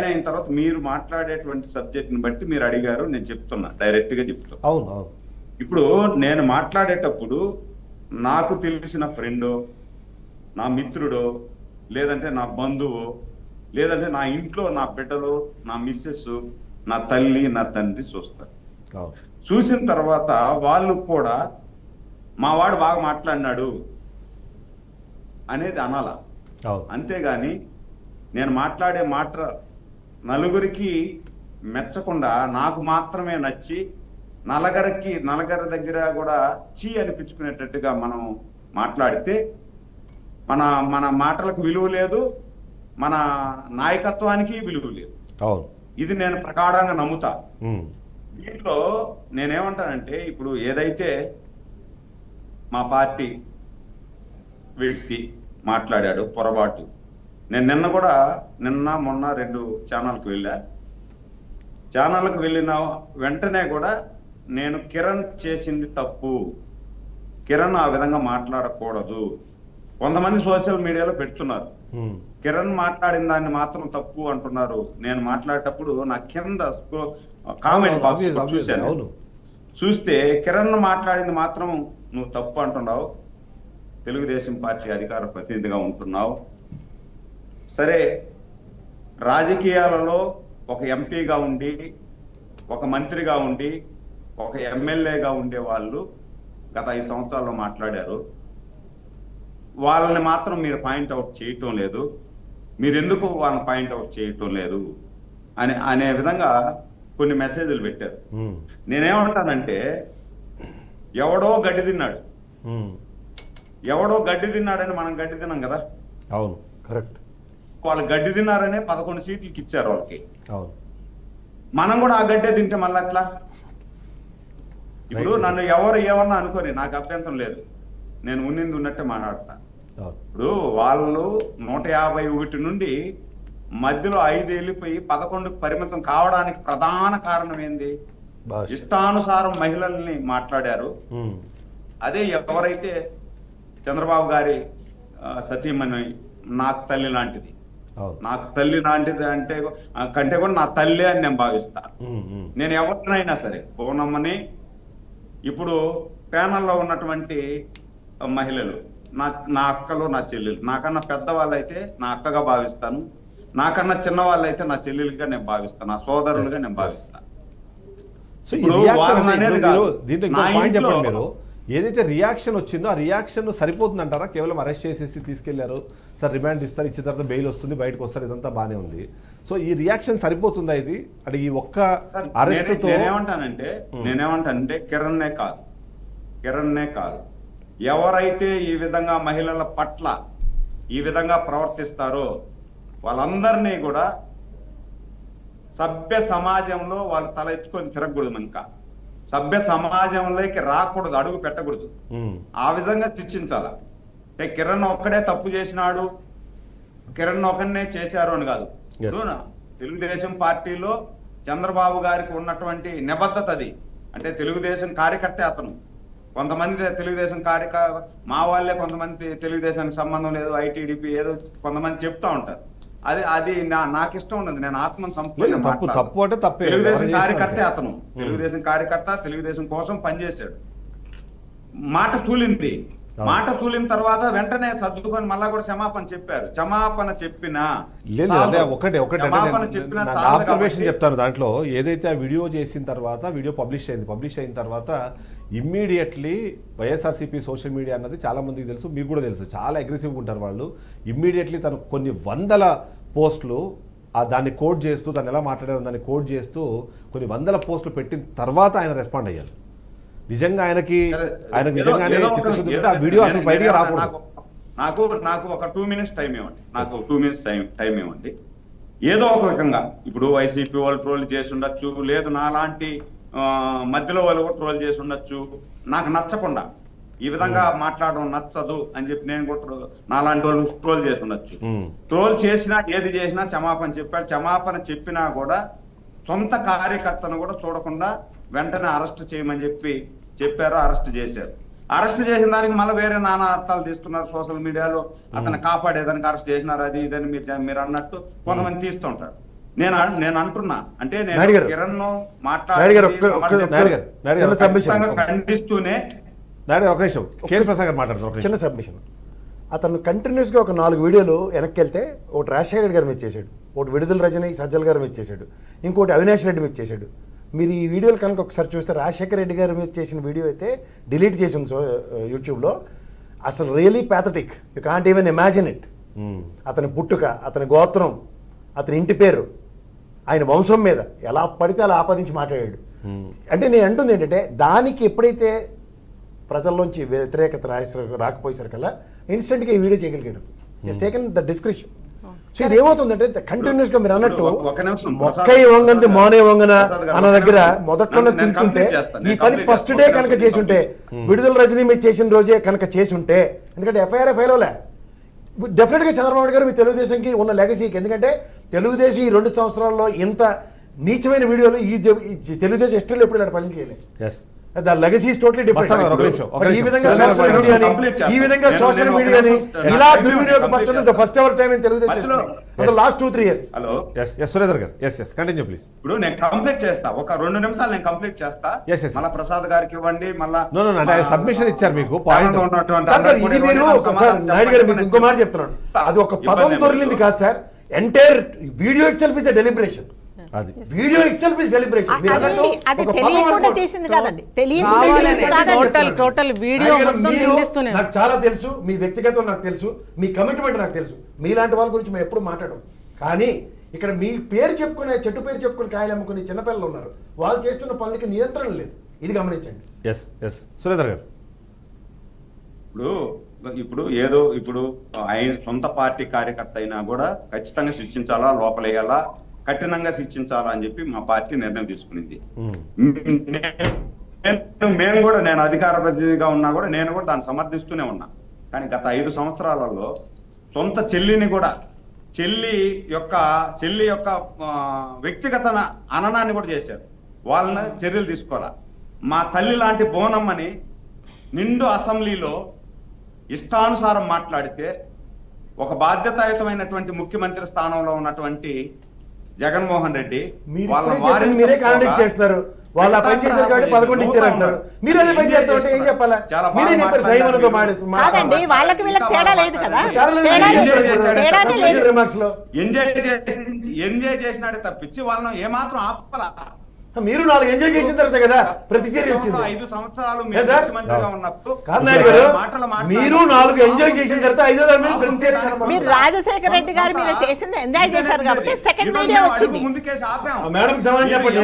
అయిన తర్వాత మీరు మాట్లాడేటువంటి సబ్జెక్ట్ని బట్టి మీరు అడిగారు, నేను చెప్తున్నా, డైరెక్ట్గా చెప్తున్నా. అవును. ఇప్పుడు నేను మాట్లాడేటప్పుడు నాకు తెలిసిన ఫ్రెండో, నా మిత్రుడో, లేదంటే నా బంధువు, లేదంటే నా ఇంట్లో నా బిడ్డలు, నా మిస్సెస్, నా తల్లి, నా తండ్రి చూస్తారు. చూసిన తర్వాత వాళ్ళు కూడా మా వాడు బాగా మాట్లాడినాడు అనేది అనాల. అంతేగాని నేను మాట్లాడే మాట నలుగురికి మెచ్చకుండా నాకు మాత్రమే నచ్చి నలగరి దగ్గర కూడా చీ అనిపించుకునేటట్టుగా మనం మాట్లాడితే మన మాటలకు విలువ లేదు, మన నాయకత్వానికి విలువ లేదు. ఇది నేను ప్రగాఢంగా నమ్ముతా. దీంట్లో నేనేమంటానంటే, ఇప్పుడు ఏదైతే మా పార్టీ వ్యక్తి మాట్లాడాడు పొరపాటు, నేను నిన్న మొన్న 2 ఛానల్కి వెళ్ళిన వెంటనే కూడా నేను కిరణ్ చేసింది తప్పు, కిరణ్ ఆ విధంగా మాట్లాడకూడదు. కొంతమంది సోషల్ మీడియాలో పెడుతున్నారు, కిరణ్ మాట్లాడిన దాన్ని మాత్రం తప్పు అంటున్నారు. నేను మాట్లాడేటప్పుడు నా కింద కామెంట్ బాక్స్ చూశాను, చూస్తే కిరణ్ మాట్లాడింది మాత్రం నువ్వు తప్పు అంటున్నావు, తెలుగుదేశం పార్టీ అధికార ప్రతినిధిగా ఉంటున్నావు. సరే, రాజకీయాలలో ఒక ఎంపీగా ఉండి, ఒక మంత్రిగా ఉండి, ఒక ఎమ్మెల్యేగా ఉండే వాళ్ళు గత 5 సంవత్సరాల్లో మాట్లాడారు, వాళ్ళని మాత్రం మీరు పాయింట్అవుట్ చేయటం లేదు, మీరు ఎందుకు వాళ్ళని పాయింట్అవుట్ చేయటం లేదు అనే విధంగా కొన్ని మెసేజ్లు పెట్టారు. నేనేమంటానంటే, ఎవడో గడ్డి తిన్నాడని మనం గడ్డి తిన్నాం కదా. అవును, కరెక్ట్. వాళ్ళు గడ్డి తిన్నారనే 11 సీట్లకి ఇచ్చారు వాళ్ళకి. మనం కూడా ఆ గడ్డే తింటే మళ్ళీ అట్లా. ఇప్పుడు నన్ను ఎవరు ఏమన్నా అనుకోని నాకు అభ్యంతరం లేదు, నేను ఉన్నట్టే మాట్లాడతా. ఇప్పుడు వాళ్ళు 151 నుండి మధ్యలో 5 వెళ్ళిపోయి 11కు పరిమితం కావడానికి ప్రధాన కారణం ఏంది? ఇష్టానుసారం మహిళల్ని మాట్లాడారు. అదే ఎవరైతే చంద్రబాబు గారి సతీమణి నాకు తల్లి లాంటిది, నాకు తల్లి లాంటిది కంటే కూడా నా తల్లి అని నేను భావిస్తా. నేను ఎవరినైనా సరే, పూర్ణమ్మని, ఇప్పుడు ప్యానల్లో ఉన్నటువంటి మహిళలు నా అక్కలు, నా చెల్లెలు, నాకన్నా పెద్దవాళ్ళైతే నా అక్కగా భావిస్తాను, నాకన్నా చిన్న వాళ్ళైతే నా చెల్లెలుగా నేను భావిస్తాను, నా సోదరులుగా నేను భావిస్తాను. మీరు ఏదైతే రియాక్షన్ వచ్చిందో ఆ రియాక్షన్ సరిపోతుందంటారా? కేవలం అరెస్ట్ చేసేసి తీసుకెళ్లారు, సార్ రిమాండ్ ఇస్తారు, ఇచ్చిన తర్వాత బెయిల్ వస్తుంది, బయటకు వస్తారు, ఇదంతా బాగానే ఉంది. సో ఈ రియాక్షన్ సరిపోతుందా? ఇది అంటే ఈ ఒక్క అరెస్ట్ తో నేనేమంటానంటే కిరణ్నే కాదు ఎవరైతే ఈ విధంగా మహిళల పట్ల ఈ విధంగా ప్రవర్తిస్తారో వాళ్ళందరినీ కూడా సభ్య సమాజంలో వాళ్ళు తల ఎత్తుకొని తిరగకూడదు, ఇంకా సభ్య సమాజంలోకి రాకూడదు, అడుగు పెట్టకూడదు. ఆ విధంగా శిక్షించాల. అంటే కిరణ్ ఒక్కడే తప్పు చేసినాడు, కిరణ్ ఒకనే చేశారు అని కాదు. తెలుగుదేశం పార్టీలో చంద్రబాబు గారికి ఉన్నటువంటి నిబద్ధత అది. అంటే తెలుగుదేశం కార్యకర్త అతను. కొంతమంది తెలుగుదేశం మా వాళ్ళే కొంతమంది తెలుగుదేశానికి సంబంధం లేదు, ఐటీడీపీ ఏదో కొంతమంది చెప్తా ఉంటారు. అది నాకు ఇష్టం ఉండదు. నేను ఆత్మను తెలుగుదేశం కార్యకర్త అతను. తెలుగుదేశం కార్యకర్త, తెలుగుదేశం కోసం పనిచేశాడు. మాట తూలింది. మాట తూలిన తర్వాత వెంటనే సర్దుకొని మళ్ళా కూడా క్షమాపణ చెప్పారు. క్షమాపణ చెప్పినా అబ్జర్వేషన్ చెప్తాను. దాంట్లో ఏదైతే ఆ వీడియో చేసిన తర్వాత, వీడియో పబ్లిష్ అయిన తర్వాత ఇమ్మీడియట్లీ వైఎస్ఆర్సీపీ సోషల్ మీడియా అన్నది చాలా మందికి తెలుసు, మీకు కూడా తెలుసు, చాలా అగ్రెసివ్గా ఉంటారు వాళ్ళు. ఇమ్మీడియట్లీ తను కొన్ని వందల పోస్టులు దాన్ని కోడ్ చేస్తూ, తను ఎలా మాట్లాడారో దాన్ని కోడ్ చేస్తూ కొన్ని వందల పోస్టులు పెట్టిన తర్వాత ఆయన రెస్పాండ్ అయ్యారు. నిజంగా ఆయనకి నిజంగానే చిత్తశుద్ధి ఉంటే ఆ వీడియో అసలు బయటికి రాకూడదు. నాకు ఒక 2 minutes టైం ఇవ్వండి. నాకు 2 minutes టైం ఇవ్వండి. ఏదో ఒక రకంగా ఇప్పుడు వైసీపీ వాళ్ళు ట్రోల్ చేసి ఉండొచ్చు, లేదు నాలాంటి మధ్యలో వాళ్ళు కూడా ట్రోల్ చేసి ఉండొచ్చు. నాకు నచ్చకుండా ఈ విధంగా మాట్లాడడం నచ్చదు అని చెప్పి నేను కూడా నాలాంటి వాళ్ళు ట్రోల్ చేసి ఉండొచ్చు. ట్రోల్ చేసినా ఏది చేసినా క్షమాపణ చెప్పాడు. క్షమాపణ చెప్పినా కూడా సొంత కార్యకర్తను కూడా చూడకుండా వెంటనే అరెస్ట్ చేయమని చెప్పారు. అరెస్ట్ చేశారు. అరెస్ట్ చేసిన దానికి మళ్ళీ వేరే నానా అర్థాలు తీసుకున్నారు సోషల్ మీడియాలో. అతను కాపాడేదానికి అరెస్ట్ చేసినారు, అది ఇదని మీరు అన్నట్టు కొంతమంది తీస్తుంటారు. నేను అంటున్నా, అంటే నేను కిరణ్ ఖండిస్తూనే చిన్న సబ్మిషన్. అతను కంటిన్యూస్గా ఒక 4 వీడియోలు వెనక్కి వెళ్తే, ఒకటి రాజశేఖర రెడ్డి గారి మీద చేశాడు, ఒకటి విడుదల రజని సజ్జల గారి మీద చేశాడు, ఇంకోటి అవినాష్ రెడ్డి మీద చేశాడు. మీరు ఈ వీడియోలు కనుక ఒకసారి చూస్తే రాజశేఖర రెడ్డి గారి మీద చేసిన వీడియో అయితే డిలీట్ చేసి ఉంది యూట్యూబ్లో. అసలు really pathetic, you can't even imagine it. అతని పుట్టుక, అతని గోత్రం, అతని ఇంటి పేరు, ఆయన వంశం మీద ఎలా పడితే అలా ఆపాదించి మాట్లాడాడు. అంటే నేను అంటుంది ఏంటంటే, దానికి ఎప్పుడైతే ప్రజల్లోంచి వ్యతిరేకత రాకపోయేసరికల్లా ఇన్స్టెంట్గా ఈ వీడియో చేయగలిగాడు. It's taken the description. So ఇది ఏమవుతుందంటే కంటిన్యూస్ గా మీరు అన్నట్టు మొక్కై వంగంది మోనే వంగన అన్న దగ్గర మొదట్లోనే తింటుంటే, ఈ పని ఫస్ట్ డే కనుక చేసి ఉంటే, విడుదల రజనీ మీద చేసిన రోజే కనుక చేసి ఉంటే, ఎందుకంటే ఎఫ్ఐఆర్ ఫైల్ అవలే, డెఫినెట్గా చంద్రబాబు గారు మీ తెలుగుదేశంకి ఉన్న లెగసీకి. ఎందుకంటే తెలుగుదేశం ఈ 2 సంవత్సరాల్లో ఇంత నీచమైన వీడియోలు ఈ తెలుగుదేశం హిస్టరీలో ఎప్పుడు ఇలాంటి పనులు చేయలేదు. The legacy is totally different. ఈ విధంగా సోషల్ మీడియాని ఇలా దుర్వినియోగపరచడం the first ever time in Telugu Desam for the last 2-3 years. Hello Surendra గారు, కంటిన్యూ ప్లీజ్. ఇప్పుడు నేను కంప్లీట్ చేస్తా, ఒక 2 నిమిషాలు నేను కంప్లీట్ చేస్తా. మళ్ళీ ప్రసాద్ గారికి ఇవ్వండి. మళ్ళీ సబ్మిషన్ ఇచ్చారు మీకు పాయింట్. ఇది మీరు ఒకసారి నాయుడు గారు మీకు ఇంకో మాట చెప్తున్నాను, అది ఒక పదం దొరికింది కాదు sir. Entire video itself is a deliberation. Video itself is deliberation. అది తెలియకుండా చేసింది కాదండి, టోటల్ వీడియో మొత్తం నిందిస్తూనే. నాకు చాలా తెలుసు, మీ వ్యక్తిగతం నాకు తెలుసు, మీ కమిట్మెంట్ నాకు తెలుసు. మీలాంటి వాళ్ళ గురించి మేము ఎప్పుడు మాట్లాడడం. కానీ ఇక్కడ మీ పేరు చెప్పుకునే, చెట్టు పేరు చెప్పుకుని కాయలు అమ్ముకునే చిన్నపిల్లలు ఉన్నారు. వాళ్ళు చేస్తున్న పనులకి నియంత్రణ లేదు. ఇది గమనించండి. సురేంద్ర గారు, ఇప్పుడు ఆయన సొంత పార్టీ కార్యకర్త అయినా కూడా ఖచ్చితంగా శిక్షించాలా, లోపలేయాలా, కఠినంగా శిక్షించాలా అని చెప్పి మా పార్టీ నిర్ణయం తీసుకునింది. మేము కూడా, నేను అధికార ప్రతినిధిగా ఉన్నా కూడా నేను కూడా దాన్ని సమర్థిస్తూనే ఉన్నా. కానీ గత 5 సంవత్సరాలలో సొంత చెల్లిని కూడా, చెల్లి యొక్క వ్యక్తిగత అననాన్ని కూడా చేశారు. వాళ్ళని చర్యలు తీసుకోవాలా. మా తల్లి లాంటి బోనమ్మని నిండు అసెంబ్లీలో ఇష్టానుసారం మాట్లాడితే, ఒక బాధ్యతాయుతమైనటువంటి ముఖ్యమంత్రి స్థానంలో ఉన్నటువంటి జగన్మోహన్ రెడ్డి మీరే కాంటాక్ట్ చేస్తున్నారు. వాళ్ళ పని చేశారు కాబట్టి 11 ఇచ్చారంటారు. మీరు అదే పని చేస్తారంటే ఏం చెప్పాలా? మీరే చెప్పారు సైమన్తో కాదండి, వాళ్ళకి వీళ్ళకి తేడా లేదు కదా. ఎంజాయ్ చేసినాడే తప్పించి వాళ్ళని ఏమాత్రం ఆపలా. మీరు 4 ఎంజాయ్ చేసిన తర్వాత కదా ప్రతిచర్య వచ్చింది. 5 సంవత్సరాలు ఏ సార్? ముఖ్యమంత్రిగా ఉన్నప్పుడు కాంతనాయుడు గారు మీరు 4 ఎంజాయ్ చేసిన తర్వాత 5వ దాని మీద ప్రతిచర్య కనపడదు. మీరు రాజశేఖర రెడ్డి గారి మీద చేసింది ఎంజాయ్ చేశారు కాబట్టి సెకండ్ వీడియో వచ్చింది. మేడం సమాధానం చెప్పండి.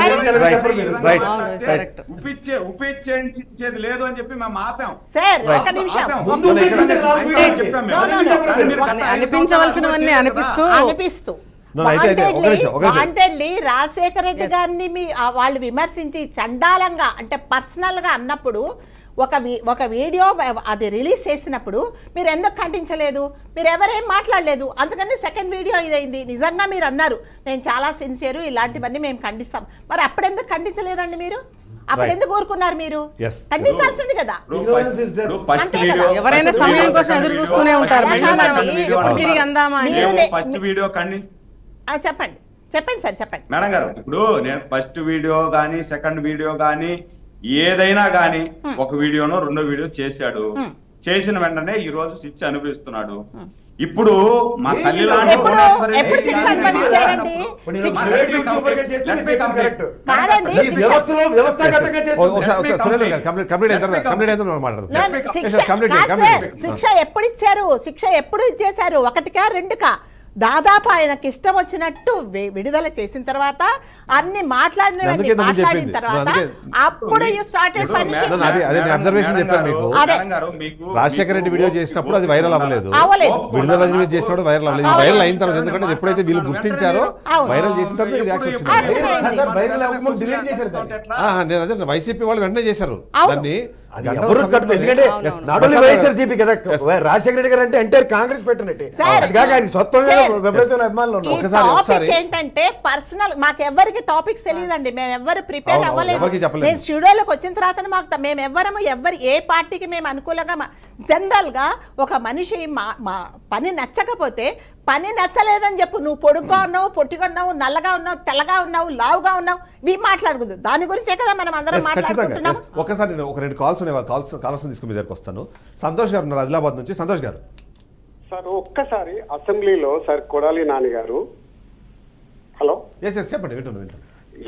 చెప్పండి మీరు. ఉపేక్షించేది లేదు అని చెప్పి మేము ఆపాం సార్ ఒక నిమిషం. ముందు ఉపేక్షించిన 4 వీడియోలకి అనిపించవలసినవన్నీ అనిపిస్తూ వాంటెడ్లీ రాజశేఖర రెడ్డి గారిని వాళ్ళు విమర్శించి చండాలంగా అంటే పర్సనల్ గా అన్నప్పుడు ఒక వీడియో అది రిలీజ్ చేసినప్పుడు మీరు ఎందుకు ఖండించలేదు? మీరు ఎవరేం మాట్లాడలేదు. అందుకని సెకండ్ వీడియో ఇదైంది. నిజంగా మీరు అన్నారు నేను చాలా సిన్సియర్, ఇలాంటివన్నీ మేము ఖండిస్తాం. మరి అప్పుడెందుకు ఖండించలేదు మీరు? అప్పుడు ఎందుకు ఊరుకున్నారు? మీరు ఖండించాల్సింది కదా. ఎవరైనా సమయం కోసం ఎదురు చూస్తూనే ఉంటారు. చెప్పండి సార్ చెప్పండి మేడం గారు. ఇప్పుడు నేను ఫస్ట్ వీడియో గానీ సెకండ్ వీడియో గానీ ఏదైనా గానీ ఒక వీడియోనో 2వ వీడియో చేశాడు. చేసిన వెంటనే ఈ రోజు శిక్ష అనుభవిస్తున్నాడు. ఇప్పుడు మా తల్లి శిక్ష ఎప్పుడు ఇచ్చారు? శిక్ష ఎప్పుడు ఇచ్చేశారు? 1కా 2కా? దాదాపు ఆయనకి ఇష్టం వచ్చినట్టు విడుదల చేసిన తర్వాత అన్ని మాట్లాడిన తర్వాత అప్పుడు రాజశేఖర రెడ్డి వీడియో చేసినప్పుడు అది వైరల్ అవ్వలేదు. విడుదల చేసినప్పుడు వైరల్ అవ్వలేదు. వైరల్ అయిన తర్వాత ఎందుకంటే ఎప్పుడైతే వీళ్ళు గుర్తించారో వైరల్ చేసిన తర్వాత రియాక్షన్ వచ్చింది. వైసీపీ వాళ్ళు వెంటనే చేశారు దాన్ని. రాజశేఖర రెడ్డి గారు అంటే ఎంటైర్ కాంగ్రెస్ పెట్టినట్టు ఏంటంటే పర్సనల్ మాకెవ్వరికి టాపిక్స్ తెలియదండి. మేము ఎవ్వరు ప్రిపేర్ అవ్వలేదు. నేను స్టూడియోలోకి వచ్చిన తర్వాత మాకు మేము ఎవ్వరము ఏ పార్టీకి మేము అనుకూలంగా జనరల్ గా ఒక మనిషి పని నచ్చకపోతే పని నచ్చలేదని చెప్పు. నువ్వు పొడుగ్గా ఉన్నావు, పొట్టిగా ఉన్నావు, నల్లగా ఉన్నావు, తెల్లగా ఉన్నావు, లావుగా ఉన్నావు, ఇవి మాట్లాడకూడదు. దాని గురించే కదా మనం అందరం మాట్లాడుకుంటున్నాం. ఒకసారి నేను ఒక 2 కాల్స్ ఉన్నాయి. కాల్స్ తీసుకుని మీ దగ్గరకు వస్తాను. సంతోష్ గారు ఉన్నారు ఆదిలాబాద్ నుంచి. సంతోష్ గారు సార్ ఒక్కసారి అసెంబ్లీలో సార్ కొడాలి నాని గారు హలో చెప్పండి వింటున్నాను.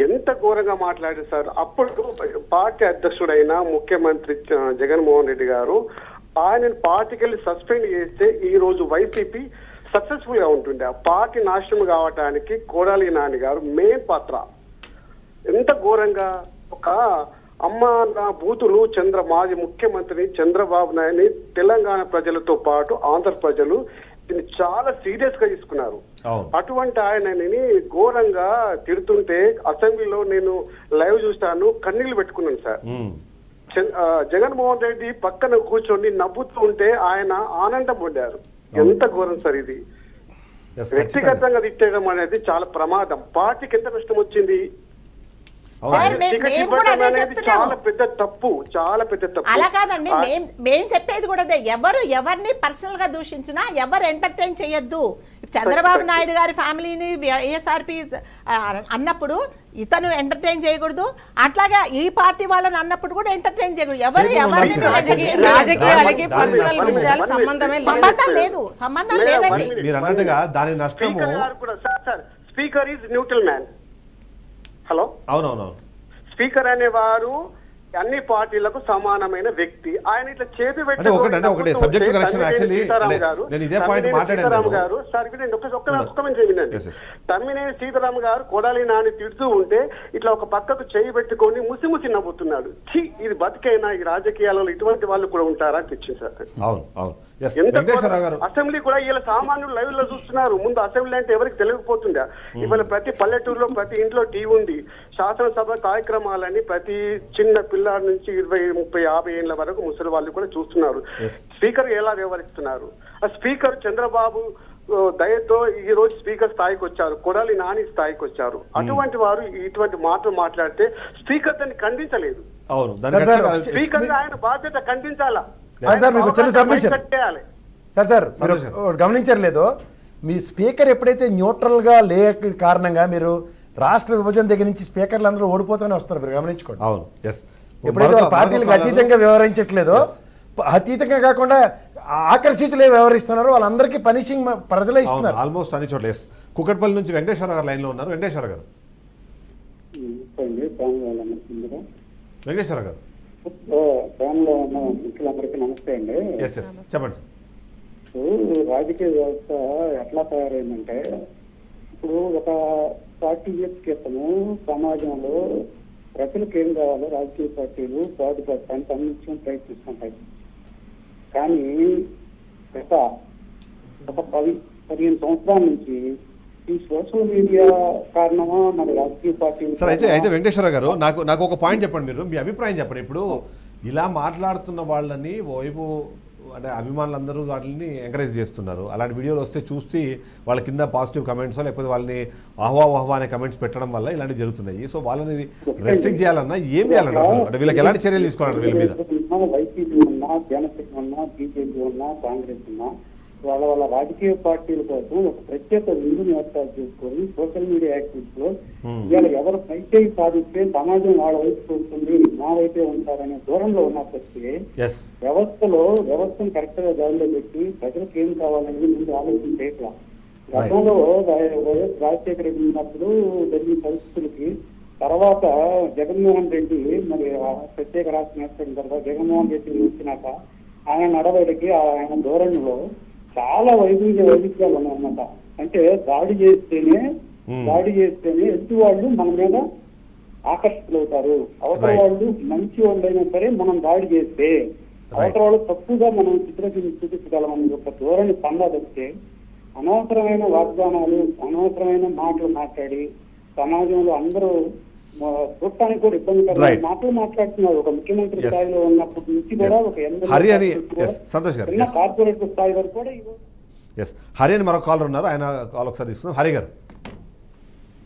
ఎంత ఘోరంగా మాట్లాడారు సార్. అప్పుడు పార్టీ అధ్యక్షుడైన ముఖ్యమంత్రి జగన్మోహన్ రెడ్డి గారు ఆయనను పార్టీకి సస్పెండ్ చేస్తే ఈ రోజు వైసీపీ సక్సెస్ఫుల్ గా ఉంటుండే. ఆ పార్టీ నాశనం కావటానికి కొడాలి నాని గారు మెయిన్ పాత్ర. ఎంత ఘోరంగా ఒక అమ్మ నా బూతులు మాజీ ముఖ్యమంత్రిని చంద్రబాబు నాయుడిని తెలంగాణ ప్రజలతో పాటు ఆంధ్ర ప్రజలు దీన్ని చాలా సీరియస్ గా తీసుకున్నారు. అటువంటి ఆయనని ఘోరంగా తిడుతుంటే అసెంబ్లీలో నేను లైవ్ చూస్తాను, కన్నీళ్లు పెట్టుకున్నాను సార్. జగన్మోహన్ రెడ్డి పక్కన కూర్చొని నవ్వుతూ ఉంటే ఆయన ఆనందం పొందారు. ఎంత ఘోరం సార్ ఇది. వ్యక్తిగతంగా తిట్టడం అనేది చాలా ప్రమాదం. పార్టీకి ఎంత నష్టం వచ్చింది. చాలా పెద్ద తప్పు, చాలా పెద్ద తప్పు. అలా కాదండి, మేము చెప్పేది కూడా ఎవరిని పర్సనల్ గా దూషించినా ఎవరు ఎంటర్టైన్ చేయొద్దు. చంద్రబాబు నాయుడు గారి ఫ్యామిలీని వైఎస్ఆర్పి అన్నప్పుడు ఇతను ఎంటర్టైన్ చేయకూడదు, అట్లాగే ఈ పార్టీ వాళ్ళని అన్నప్పుడు కూడా ఎంటర్టైన్ చేయకూడదు. సంబంధం లేదు, సంబంధం లేదండి. మీరు అన్నట్టుగా దాని నష్టము. Speaker is neutral man. Hello, అవునవునవును. స్పీకర్ అనేవారు అన్ని పార్టీలకు సమానమైన వ్యక్తి. ఆయన ఇట్లా చేతి పెట్టి తమ్మినేని సీతారాం గారు కొడాలి నాని తిడుతూ ఉంటే ఇట్లా ఒక పక్కకు చేయి పెట్టుకొని ముసి నవ్వుతున్నాడు. ఇది బతికైనా ఈ రాజకీయాలలో ఇటువంటి వాళ్ళు కూడా ఉంటారా అనిపించింది సార్. అసెంబ్లీ కూడా ఇలా సామాన్యులు లైవ్ లో చూస్తున్నారు. ముందు అసెంబ్లీ అంటే ఎవరికి తెలియకపోతుందా? ఇవాళ ప్రతి పల్లెటూరులో ప్రతి ఇంట్లో టీవీ ఉంది. శాసనసభ కార్యక్రమాలని ప్రతి చిన్న పిల్లాడి నుంచి 20, 30, 50 ఏళ్ల వరకు ముసలి వాళ్ళు కూడా చూస్తున్నారు. స్పీకర్ ఎలా వ్యవహరిస్తున్నారు? ఆ స్పీకర్ చంద్రబాబు దయతో ఈ రోజు స్పీకర్ స్థాయికి వచ్చారు, కొడాలి నాని స్థాయికి వచ్చారు. అటువంటి వారు ఇటువంటి మాటలు మాట్లాడితే స్పీకర్ దాన్ని ఖండించలేదు. స్పీకర్ ఆయన బాధ్యత ఖండించాలా? సార్ గమనించలేదు, మీ స్పీకర్ ఎప్పుడైతే న్యూట్రల్ గా లేక కారణంగా మీరు రాష్ట్ర విభజన దగ్గర నుంచి స్పీకర్లు అందరూ ఓడిపోతూనే వస్తారు. మీరు గమనించుకోండి. ఎప్పుడైతే పార్టీలకు అతీతంగా వ్యవహరించట్లేదో, అతీతంగా కాకుండా ఆకర్షితులే వ్యవహరిస్తున్నారు, వాళ్ళందరికీ పనిషింగ్ ప్రజలే ఇస్తున్నారు ఆల్మోస్ట్ అన్ని చోట్ల. కుకట్పల్లి నుంచి వెంకటేశ్వర గారు లైన్ లో ఉన్నారు. వెంకటేశ్వర గారు అండి ఫ్యామిలీ వాళ్ళందరూ వెంకటేశ్వర గారు ఫ్యామిలీలో ఉన్న మిత్రులందరికీ నమస్తే అండి. చెప్పండి. రాజకీయ వ్యవస్థ ఎట్లా తయారైందంటే ఇప్పుడు ఒక 40 years క్రితము సమాజంలో ప్రజలకు ఏం కావాలో రాజకీయ పార్టీలు పాటుపడటానికి అన్నింటినీ ప్రయత్నిస్తుంటాయి. కానీ గత 15 సంవత్సరాల నుంచి ఈ సోషల్ మీడియా కారణమా మన రాజకీయ పార్టీలు సార్ అయితే వెంకటేశ్వర గారు నాకు ఒక పాయింట్ చెప్పండి, మీరు మీ అభిప్రాయం చెప్పండి. ఇప్పుడు ఇలా మాట్లాడుతున్న వాళ్ళని వైపు అంటే అభిమానులందరూ వాటిని ఎంకరేజ్ చేస్తున్నారు. అలాంటి వీడియోలు వస్తే చూసి వాళ్ళ కింద పాజిటివ్ కమెంట్స్ లేకపోతే వాళ్ళని ఆహ్వా అనే కమెంట్స్ పెట్టడం వల్ల ఇలాంటివి జరుగుతున్నాయి. సో వాళ్ళని రెస్ట్రిక్ట్ చేయాలన్నా ఏం చేయాలంటే అసలు అంటే వీళ్ళకి ఎలాంటి చర్యలు తీసుకోవాలంటే వీళ్ళ మీద? వైసీపీ ఉన్నా, జనసేన ఉన్నా, బీజేపీ ఉన్నా, కాంగ్రెస్ ఉన్నా వాళ్ళ రాజకీయ పార్టీల కోసం ఒక ప్రత్యేక విందుని ఏర్పాటు చేసుకొని సోషల్ మీడియా యాక్టివిటీస్ లో ఇవాళ ఎవరు పైచేయి సాధిస్తే సమాజం వాళ్ళ వైపు చూస్తుంది, మా వైపే ఉంటారనే దూరంలో ఉన్నప్పటికీ వ్యవస్థను కరెక్ట్ గా దారిలో పెట్టి ప్రజలకు ఏం కావాలనేది ముందు ఆలోచన చేయట్లా. గతంలో వైఎస్ రాజశేఖర రెడ్డి ఉన్నప్పుడు జరిగిన పరిస్థితులకి తర్వాత జగన్మోహన్ రెడ్డి మరి ప్రత్యేక రాష్ట్రం ఏర్పడిన తర్వాత జగన్మోహన్ రెడ్డి వచ్చినాక ఆయన నడవడికి ఆయన ధోరణిలో చాలా వైవిధ్యాలు ఉన్నాయన్నమాట. అంటే దాడి చేస్తేనే ఎదుటి వాళ్ళు మన మీద ఆకర్షితులవుతారు. అవతల వాళ్ళు మంచి వాళ్ళైనా సరే మనం దాడి చేస్తే అవతల వాళ్ళు తప్పుగా మనం చూపించగలమని ఒక ధోరణి పండాదొస్తే అనవసరమైన వాగ్దానాలు, అనవసరమైన మాటలు మాట్లాడి సమాజంలో అందరూ చూడటానికి కూడా ఇబ్బంది పడుతుంది. మాటలు మాట్లాడుతున్నారు. ఒక ముఖ్యమంత్రి స్థాయిలో ఉన్నప్పటి నుంచి కూడా ఒక చిన్న కార్పొరేట్ స్థాయి వరకు కూడా హరి అని మరొక కాలర్ ఉన్నారు, ఆయన కాల్ ఒకసారి తీసుకున్నాం. హరి గారు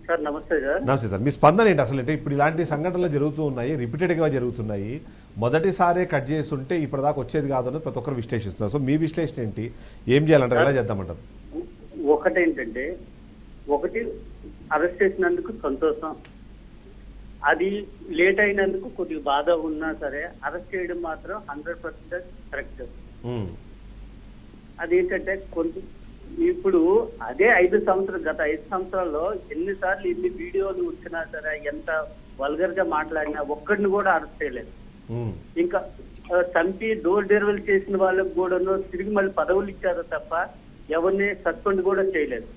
సార్ నమస్తే సార్. నమస్తే సార్. మీ స్పందన ఏంటి అసలు? అంటే ఇప్పుడు ఇలాంటి సంఘటనలు జరుగుతూ ఉన్నాయి, రిపీటెడ్గా జరుగుతున్నాయి. మొదటిసారే కట్ చేసి ఉంటే ఇప్పటిదాకా వచ్చేది కాదు అన్నది ప్రతి ఒక్కరు విశ్లేషిస్తున్నారు. సో మీ విశ్లేషణ ఏంటి? ఏం చేయాలంటారు? ఎలా చేద్దామంటారు? ఒకటేంటంటే అరెస్ట్ చేసినందుకు సంతోషం, అది లేట్ అయినందుకు కొద్దిగా బాధ ఉన్నా సరే అరెస్ట్ చేయడం మాత్రం 100% కరెక్ట్. అదేంటంటే ఇప్పుడు అదే గత 5 సంవత్సరాల్లో ఎన్నిసార్లు ఇన్ని వీడియోలు వచ్చినా సరే ఎంత వల్గర్ గా మాట్లాడినా ఒక్కడిని కూడా అరెస్ట్ చేయలేదు. ఇంకా చంపి డోర్ డెలివరీ చేసిన వాళ్ళకు కూడా తిరిగి మళ్ళీ పదవులు ఇచ్చారు తప్ప ఎవరిని సస్పెండ్ కూడా చేయలేదు.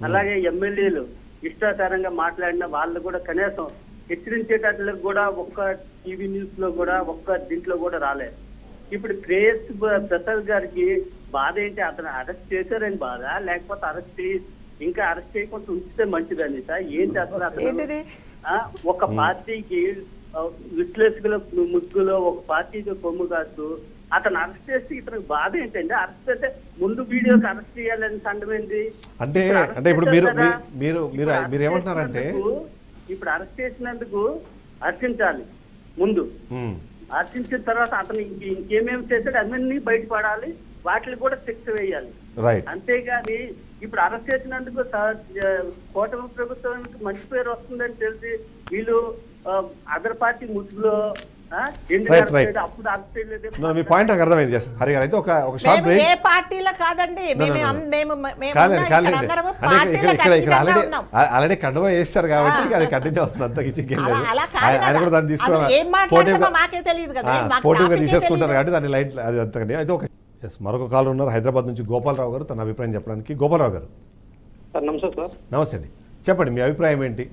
అలాగే ఎమ్మెల్యేలు ఇష్టాచారంగా మాట్లాడిన వాళ్ళు కూడా కనీసం హెచ్చరించేటట్లకు కూడా ఒక్క టీవీ న్యూస్ లో కూడా ఒక్క దీంట్లో కూడా రాలేదు. ఇప్పుడు క్రేజ్ ప్రసాద్ గారికి బాధ ఏంటి? అతను అరెస్ట్ చేశారని బాధ, లేకపోతే ఇంకా అరెస్ట్ చేయకుండా ఉంచితే మంచిదని సార్ ఏంటి అసలు? అతను ఒక పార్టీకి విశ్లేషకుల ముగ్గులో ఒక పార్టీకి కొమ్ము కాస్తూ అతను అరెస్ట్ చేస్తే ఇతనికి బాధ ఏంటండి? అరెస్ట్ చేస్తే ముందు వీడియోకి అరెస్ట్ చేయాలని సండమేంటి? అంటే ఇప్పుడు మీరు ఏమంటున్నారంటే ఇప్పుడు అరెస్ట్ చేసినందుకు అర్చించాలి, ముందు అర్చించిన తర్వాత అతను ఇంకేమేమి చేశాడు అవన్నీ బయటపడాలి, వాటిని కూడా శిక్ష వేయాలి. అంతేగాని ఇప్పుడు అరెస్ట్ చేసినందుకు కూటమి ప్రభుత్వానికి మంచి పేరు వస్తుందని తెలిసి వీళ్ళు అదర్ పార్టీ ముసుగులో మీ పాయింట్ నాకు అర్థమైంది. హరి గారు అయితే ఒక షార్ట్ బ్రేక్. ఏ పార్టీలో కాదండి, ఆల్రెడీ కండువా వేస్తారు కాబట్టి అది కంటిన్యూ వస్తుంది. అంత ఆయన కూడా దాన్ని తీసుకుని పోటీగా తీసేసుకుంటారు కాబట్టి దాన్ని లైట్ అది అంతగానే అయితే ఒక మరొక కాల్ ఉన్నారు హైదరాబాద్ నుంచి గోపాలరావు గారు, తన అభిప్రాయం చెప్పడానికి. గోపాలరావు గారు నమస్తే సార్. నమస్తే అండి, చెప్పండి మీ అభిప్రాయం ఏంటి?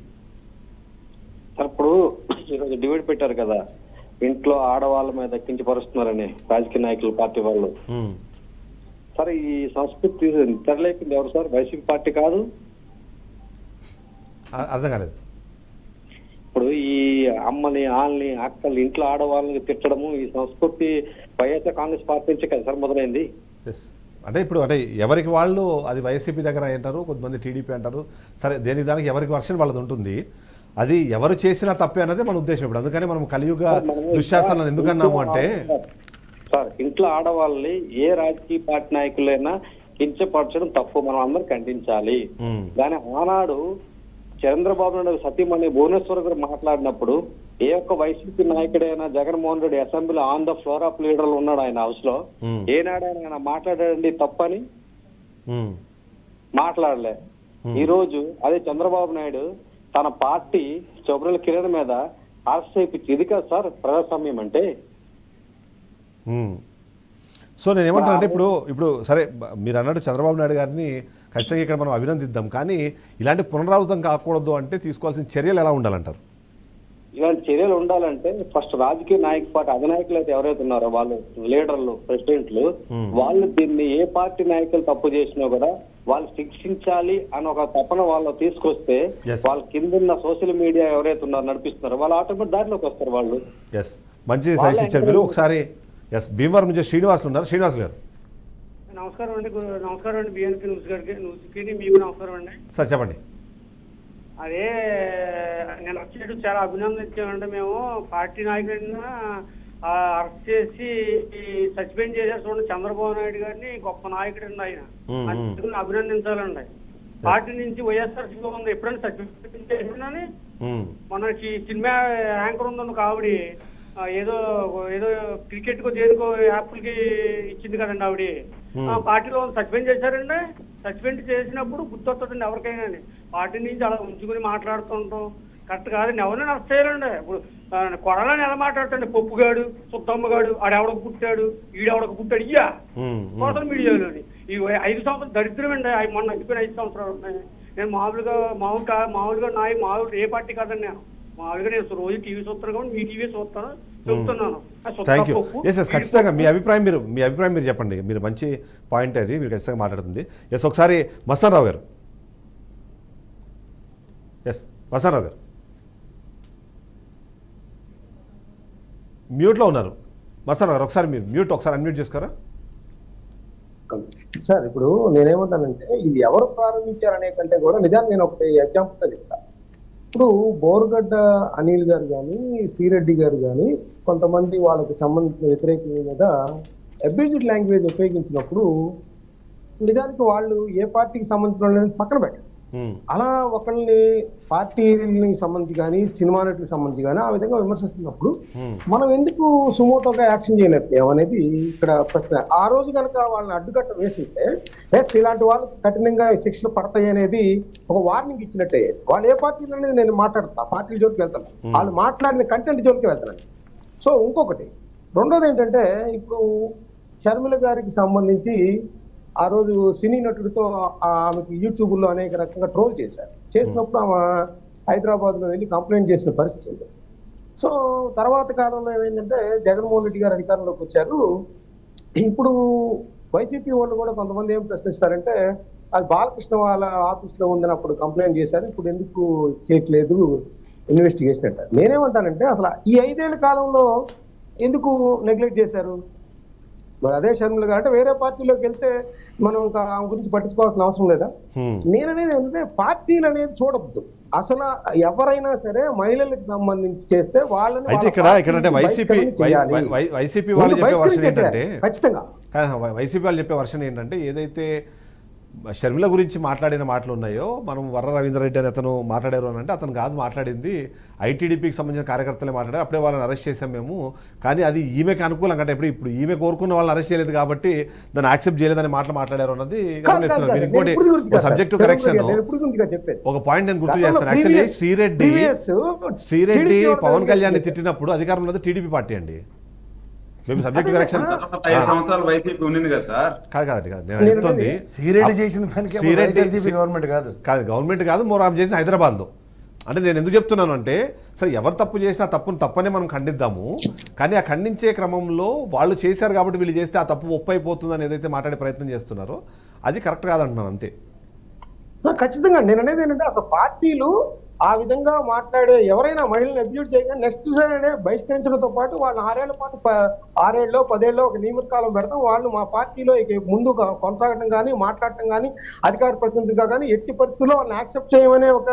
సార్ ఇప్పుడు ఈరోజు డిబేట్ పెట్టారు కదా, ఇంట్లో ఆడవాళ్ళ మీద కించపరుస్తున్నారని రాజకీయ నాయకులు, పార్టీ వాళ్ళు. సార్ ఈ సంస్కృతి తెరలేపింది ఎవరు సార్? వైసీపీ పార్టీ కాదు. అర్థం కాలేదు. ఇప్పుడు ఈ అమ్మని, ఆళ్ళని, అక్కల్ని, ఇంట్లో ఆడవాళ్ళని తిట్టడము ఈ సంస్కృతి వైఎస్ఆర్ కాంగ్రెస్ పార్టీ నుంచే కదా సార్ మొదలైంది. అంటే ఇప్పుడు అంటే ఎవరికి వాళ్ళు అది వైసీపీ దగ్గర అంటారు, కొంతమంది టీడీపీ అంటారు. సరే దేనికి దానికి ఎవరికి వర్షన్ వాళ్ళది ఉంటుంది. అది ఎవరు చేసినా తప్పే అన్నదే మన ఉద్దేశం. ఇప్పుడు అందుకని మనం కలియుగ దుశ్శాసనాలను ఎందుకన్నాము అంటే సార్ ఇంట్లో ఆడవాళ్ళని ఏ రాజకీయ పార్టీ నాయకులైనా కించపరచడం తప్పు, మనం అందరం ఖండించాలి. దాని ఆనాడు చంద్రబాబు నాయుడు సతీమణి భువనేశ్వర్ గారు మాట్లాడినప్పుడు ఏ ఒక్క వైసీపీ నాయకుడైనా Jaganmohan Reddy assembly on the floor of లీడర్లు ఉన్నాడు ఆయన హౌస్ లో, ఏనాడైనా మాట్లాడాడండి తప్పని? మాట్లాడలే. ఈ రోజు అదే చంద్రబాబు నాయుడు తన పార్టీ చౌబురుల కిరణ్ మీద అరెస్ట్ చేయించి ఇది కాదు సార్ ప్రజాస్వామ్యం అంటే. సో నేను ఏమంటానంటే ఇప్పుడు సరే మీరు అన్నట్టు చంద్రబాబు నాయుడు గారిని ఖచ్చితంగా ఇక్కడ మనం అభినందిద్దాం, కానీ ఇలాంటి పునరావృతం కాకూడదు అంటే తీసుకోవాల్సిన చర్యలు ఎలా ఉండాలంటారు? ఇలాంటి చర్యలు ఉండాలంటే ఫస్ట్ రాజకీయ నాయక పార్టీ అధినాయకులు అయితే ఎవరైతే ఉన్నారో వాళ్ళు లీడర్లు, ప్రెసిడెంట్లు, వాళ్ళు దీన్ని ఏ పార్టీ నాయకులు తప్పు చేసినా కూడా వాళ్ళు శిక్షించాలి అని ఒక తపన వాళ్ళు తీసుకొస్తే వాళ్ళ కింద సోషల్ మీడియా ఎవరైతే ఉన్నారో నడిపిస్తున్నారో వాళ్ళు ఆటోమేటిక్ దారిలోకి వస్తారు వాళ్ళు. మంచి సజెషన్ ఇచ్చారు మీరు. ఒకసారి భీమవరం నుంచి శ్రీనివాసులు ఉన్నారు. శ్రీనివాస్ గారు నమస్కారం అండి. నమస్కారం అండి బిఎన్పి న్యూస్కి మీకు నమస్కారం అండి. సార్ చెప్పండి. అదే నేను వచ్చేటప్పుడు చాలా అభినందించామంటే మేము పార్టీ నాయకుడిని అరెస్ట్ చేసి సస్పెండ్ చేశారు చూడండి చంద్రబాబు నాయుడు గారిని, గొప్ప నాయకుడు అండి ఆయన, అందుకని అభినందించాలండి. పార్టీ నుంచి వైఎస్ఆర్సీపీ ఉంది ఎప్పుడైనా సస్పెండ్ చేసినని మనకి సినిమా యాంకర్ ఉందన్న కావిడి ఏదో ఏదో క్రికెట్ కు దేనికో యాప్లకి ఇచ్చింది కదండి ఆవిడ, పార్టీలో సస్పెండ్ చేశారండి. సస్పెండ్ చేసినప్పుడు గుర్తొస్తుందండి ఎవరికైనా. పార్టీ నుంచి అలా ఉంచుకుని మాట్లాడుతుంటాం కరెక్ట్ కాదండి. ఎవరైనా అరెస్ట్ చేయాలండి. ఇప్పుడు కొడాలని ఎలా మాట్లాడుతాండి, పప్పుగాడు, సుత్తమ్మగాడు, ఆడెవడకు పుట్టాడు, ఈడెవడకు పుట్టాడు, ఇయ్యా సోషల్ మీడియాలోని ఈ 5 సంవత్సరాలు దరిద్రమండి. మొన్న అయిపోయిన 5 సంవత్సరాలు ఉన్నాయి. నేను మామూలుగా ఏ పార్టీ కాదండి, నేను మామూలుగా నేను రోజు టీవీ చూస్తాను కాబట్టి మీ టీవీ చూస్తాను చెప్తున్నాను. Thank you. ఖచ్చితంగా మీ అభిప్రాయం మీరు చెప్పండి. మీరు మంచి పాయింట్ అది మీరు ఖచ్చితంగా మాట్లాడుతుంది. ఒకసారి మస్తానరావు గారు. మస్తానరావు గారు మ్యూట్లో ఉన్నారు. మస్తానరావు గారు ఒకసారి మీరు ఒకసారి అన్మ్యూట్ చేసుకోరా సార్. ఇప్పుడు నేనేమంటానంటే ఇది ఎవరు ప్రారంభించారనే కంటే కూడా నిజాన్ని నేను ఒకటి ఎగ్జాంపుల్గా చెప్తా. ఇప్పుడు బోరుగడ్డ అనిల్ గారు కానీ, శ్రీరెడ్డి గారు కానీ కొంతమంది వాళ్ళకి సంబంధించిన వ్యతిరేకుల మీద అబ్యూజివ్ లాంగ్వేజ్ ఉపయోగించినప్పుడు నిజానికి వాళ్ళు ఏ పార్టీకి సంబంధించిన వాళ్ళని పక్కన పెట్టారు. అలా ఒకళ్ళని పార్టీని సంబంధించి కానీ సినిమా నటులకు సంబంధించి కానీ ఆ విధంగా విమర్శిస్తున్నప్పుడు మనం ఎందుకు సుమోటోగా యాక్షన్ చేయలేకపోయాం అనేది ఇక్కడ ప్రశ్న. ఆ రోజు కనుక వాళ్ళని అడ్డుకట్ట వేసుంటే ఇలాంటి వాళ్ళకి కఠినంగా శిక్షలు పడతాయి అనేది ఒక వార్నింగ్ ఇచ్చినట్టే. వాళ్ళు ఏ పార్టీలు అనేది నేను మాట్లాడతా, పార్టీల జోలికి వెళ్తాను, వాళ్ళు మాట్లాడిన కంటెంట్ జోలికి వెళ్తాను. సో ఇంకొకటి రెండోది ఏంటంటే, ఇప్పుడు షర్మిల గారికి సంబంధించి ఆ రోజు సినీ నటుడితో ఆమెకి యూట్యూబ్లో అనేక రకంగా ట్రోల్ చేశారు. చేసినప్పుడు ఆమె హైదరాబాద్లో వెళ్ళి కంప్లైంట్ చేసిన పరిస్థితి ఉంది. సో తర్వాత కాలంలో ఏమైందంటే జగన్మోహన్ రెడ్డి గారు అధికారంలోకి వచ్చారు. ఇప్పుడు వైసీపీ వాళ్ళు కూడా కొంతమంది ఏం ప్రశ్నిస్తారంటే అది బాలకృష్ణ వాళ్ళ ఆఫీస్లో ఉందని అప్పుడు కంప్లైంట్ చేశారు, ఇప్పుడు ఎందుకు చేయట్లేదు ఇన్వెస్టిగేషన్ అంటారు. నేనేమంటానంటే అసలు ఈ 5 ఏళ్ల కాలంలో ఎందుకు నెగ్లెక్ట్ చేశారు? మరి అదే షర్మిల గారు అంటే వేరే పార్టీలోకి వెళ్తే మనం ఇంకా ఆమె గురించి పట్టించుకోవాల్సిన అవసరం లేదా? నేననేది ఏంటంటే పార్టీలు అనేది చూడద్దు. అసలు ఎవరైనా సరే మహిళలకు సంబంధించి చేస్తే వాళ్ళని వైసీపీ వాళ్ళు చెప్పే వర్షన్ ఏంటంటే ఖచ్చితంగా వైసీపీ వాళ్ళు చెప్పే వర్షన్ ఏంటంటే ఏదైతే షర్మిల గురించి మాట్లాడిన మాటలు ఉన్నాయో, మనం వర్ర రవీంద్రరెడ్డి అని అతను మాట్లాడారు అని అంటే అతను కాదు మాట్లాడింది, ఐటీడీపీకి సంబంధించిన కార్యకర్తలే మాట్లాడారు. అప్పుడే వాళ్ళని అరెస్ట్ చేసాం మేము, కానీ అది ఈమెకి అనుకూలంగా అంటే ఇప్పుడు ఈమె కోరుకున్న వాళ్ళని అరెస్ట్ చేయలేదు కాబట్టి దాన్ని యాక్సెప్ట్ చేయలేదని మాటలు అన్నది మీరు ఇంకోటి సబ్జెక్టు కరెక్షన్ ఒక పాయింట్ నేను గుర్తు చేస్తాను. యాక్చువల్లీ శ్రీరెడ్డి పవన్ కళ్యాణ్ తిట్టినప్పుడు అధికారంలో ఉన్నది టీడీపీ పార్టీ అండి. మేము సబ్జెక్ట్ కరెక్షన్ గవర్నమెంట్ కాదు మోర్ ఆమె చేసిన హైదరాబాద్లో. అంటే నేను ఎందుకు చెప్తున్నాను అంటే సరే ఎవరు తప్పు చేసినా తప్పనే మనం ఖండిద్దాము, కానీ ఆ ఖండించే క్రమంలో వాళ్ళు చేశారు కాబట్టి వీళ్ళు చేస్తే ఆ తప్పు ఒప్పైపోతుందని ఏదైతే మాట్లాడే ప్రయత్నం చేస్తున్నారో అది కరెక్ట్ కాదంటున్నాను అంతే. ఖచ్చితంగా నేను అనేది ఏంటంటే అసలు పార్టీలు ఆ విధంగా మాట్లాడే ఎవరైనా మహిళలను అబ్యూజ్ చేయగా నెక్స్ట్ సైడ్ బహిష్కరించడంతో పాటు వాళ్ళని 6 ఏళ్ల పాటు 6 ఏళ్ళలో 10 ఏళ్ళలో ఒక నియమిత కాలం పెడతాం, వాళ్ళు మా పార్టీలో ముందు కొనసాగడం కానీ మాట్లాడటం కానీ అధికార ప్రతినిధిగా కానీ ఎట్టి పరిస్థితుల్లో వాళ్ళని యాక్సెప్ట్ చేయమనే ఒక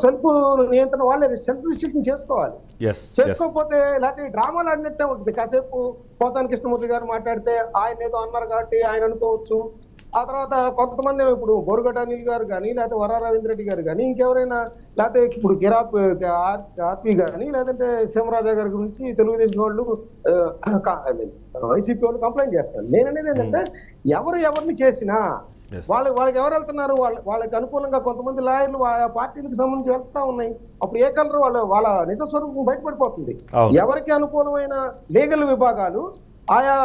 సెల్ఫ్ నియంత్రణ వాళ్ళే సెల్ఫ్ రిస్ట్రిక్షన్ చేసుకోవాలి. చేసుకోకపోతే లేకపోతే డ్రామాలు ఆడినట్టే ఉంటుంది. కాసేపు పోసాని కృష్ణమూర్తి గారు మాట్లాడితే ఆయన ఏదో అన్నారు కాబట్టి ఆయన అనుకోవచ్చు. ఆ తర్వాత కొంతమంది ఇప్పుడు బోరుగడ్డ అనిల్ గారు కానీ లేకపోతే వర్ర రవీంద్రరెడ్డి గారు కానీ ఇంకెవరైనా లేకపోతే ఇప్పుడు ఆర్పి కానీ లేదంటే శివరాజా గారి గురించి తెలుగుదేశం వాళ్ళు వైసీపీ వాళ్ళు కంప్లైంట్ చేస్తారు. నేననేది ఏంటంటే ఎవరిని చేసినా వాళ్ళకి ఎవరు వెళ్తున్నారు? వాళ్ళకి అనుకూలంగా కొంతమంది లాయర్లు ఆ పార్టీలకు సంబంధించి వెళ్తా ఉన్నాయి. అప్పుడు ఏ కలరు వాళ్ళ నిజ స్వరూపం బయటపడిపోతుంది. ఎవరికి అనుకూలమైన లీగల్ విభాగాలు ఆయా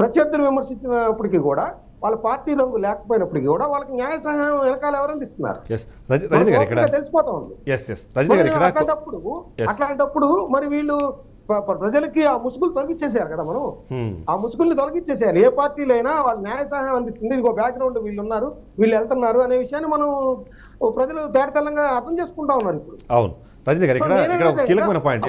ప్రత్యర్థులు విమర్శించినప్పటికీ కూడా వాళ్ళ పార్టీ రంగు లేకపోయినప్పటికీ కూడా వాళ్ళకి న్యాయ సహాయం వెనకాల ఎవరు అందిస్తున్నారు తెలిసిపోతా ఉంది. అట్లాంటప్పుడు మరి వీళ్ళు ప్రజలకి ఆ ముసుగులు తొలగించేసారు కదా. మనం ఆ ముసుగుల్ని తొలగించేసేయాలి. ఏ పార్టీలైనా వాళ్ళు న్యాయ సహాయం అందిస్తుంది, ఇదిగో బ్యాక్గ్రౌండ్ వీళ్ళు ఉన్నారు, వీళ్ళు వెళ్తున్నారు అనే విషయాన్ని మనం ప్రజలు తేటతెల్లంగా అర్థం చేసుకుంటా ఉన్నారు ఇప్పుడు. అవును రజనీ గారు, ఇక్కడ ఒక కీలకమైన పాయింట్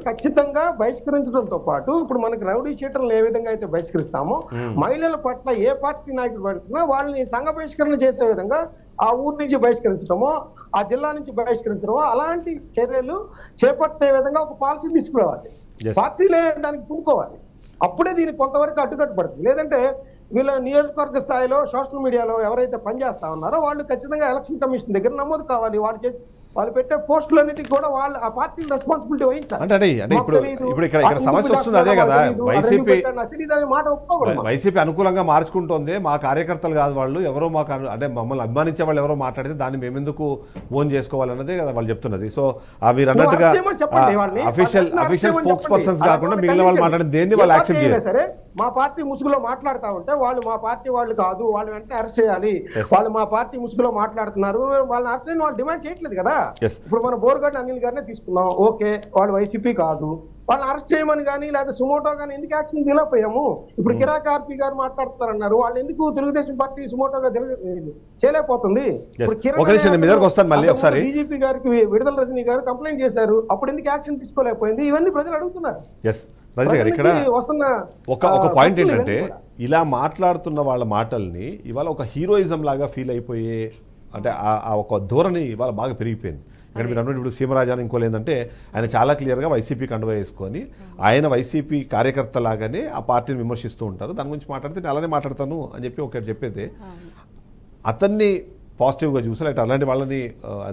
ఖచ్చితంగా బహిష్కరించడంతో పాటు ఇప్పుడు మనకి రౌడీ షీటర్లు ఏ విధంగా అయితే బహిష్కరిస్తామో మహిళల పట్ల ఏ పార్టీ నాయకుడు పడుతున్నా వాళ్ళని సంఘ బహిష్కరణ చేసే విధంగా ఆ ఊరు నుంచి బహిష్కరించడమో ఆ జిల్లా నుంచి బహిష్కరించడమో అలాంటి చర్యలు చేపట్టే విధంగా ఒక పాలసీ తీసుకురావాలి. పార్టీలే దానికి పూనుకోవాలి. అప్పుడే దీనికి కొంతవరకు అడ్డుకట్టు పడుతుంది. లేదంటే వీళ్ళ నియోజకవర్గ స్థాయిలో సోషల్ మీడియాలో ఎవరైతే పనిచేస్తా ఉన్నారో వాళ్ళు ఖచ్చితంగా ఎలక్షన్ కమిషన్ దగ్గర నమోదు కావాలి. వాళ్ళు పెట్టే పోస్టులన్నిటికీ కూడా వాళ్ళు ఆ పార్టీ రెస్పాన్సిబిలిటీ వహించాలి. అంటే ఇప్పుడు ఇక్కడ సమస్య వస్తుంది అదే కదా. వైసీపీ అనుకూలంగా మార్చుకుంటోంది. మా కార్యకర్తలు కాదు వాళ్ళు, ఎవరో మాకు అంటే మమ్మల్ని అభిమానించే వాళ్ళు ఎవరో మాట్లాడితే దాన్ని మేమెందుకు ఓన్ చేసుకోవాలన్నదే కదా వాళ్ళు చెప్తున్నది. సో మీరు అన్నట్టుగా అఫీషియల్ స్పోక్స్ పర్సన్స్ కాకుండా మిగిలిన వాళ్ళు మాట్లాడిన దేన్ని వాళ్ళు యాక్సెప్ట్ చేయాలి. సరే మా పార్టీ ముసుగులో మాట్లాడుతూ ఉంటే వాళ్ళు మా పార్టీ వాళ్ళు కాదు, వాళ్ళు వెంటనే అరెస్ట్ చేయాలి. వాళ్ళు మా పార్టీ ముసుగులో మాట్లాడుతున్నారు, వాళ్ళని అరెస్ట్ చేయని వాళ్ళు డిమాండ్ చేయట్లేదు కదా. ఇప్పుడు మనం బోర్గడ్డ అనిల్ గారినే తీసుకున్నాం, ఓకే వాళ్ళు వైసీపీ కాదు, వాళ్ళని అరెస్ట్ చేయమని కానీ లేదా సుమోటో కానీ ఎందుకు యాక్షన్ తీయలేకపోయాము? ఇప్పుడు కిరాక్ ఆర్పి గారు మాట్లాడుతారన్నారు, వాళ్ళు ఎందుకు తెలుగుదేశం పార్టీ సుమోటోగా చేయలేకపోతుంది? బీజేపీ గారికి విడుదల రజనీ గారు కంప్లైంట్ చేశారు, అప్పుడు ఎందుకు యాక్షన్ తీసుకోలేకపోయింది? ఇవన్నీ ప్రజలు అడుగుతున్నారు. రజనీ గారు, ఇక్కడ ఒక పాయింట్ ఏంటంటే ఇలా మాట్లాడుతున్న వాళ్ళ మాటల్ని ఇవాళ ఒక హీరోయిజం లాగా ఫీల్ అయిపోయే అంటే ఆ ఒక ధోరణి ఇవాళ బాగా పెరిగిపోయింది. ఇక్కడ మీరు అన్నట్టు ఇప్పుడు సీమరాజాని ఇంకోలు ఏంటంటే ఆయన చాలా క్లియర్గా వైసీపీ కండువా వేసుకొని ఆయన వైసీపీ కార్యకర్త లాగానే ఆ పార్టీని విమర్శిస్తూ ఉంటారు. దాని గురించి మాట్లాడితే నేను అలానే మాట్లాడతాను అని చెప్పి ఒకటి చెప్పేది అతన్ని పాజిటివ్గా చూసి లేకపోతే అలాంటి వాళ్ళని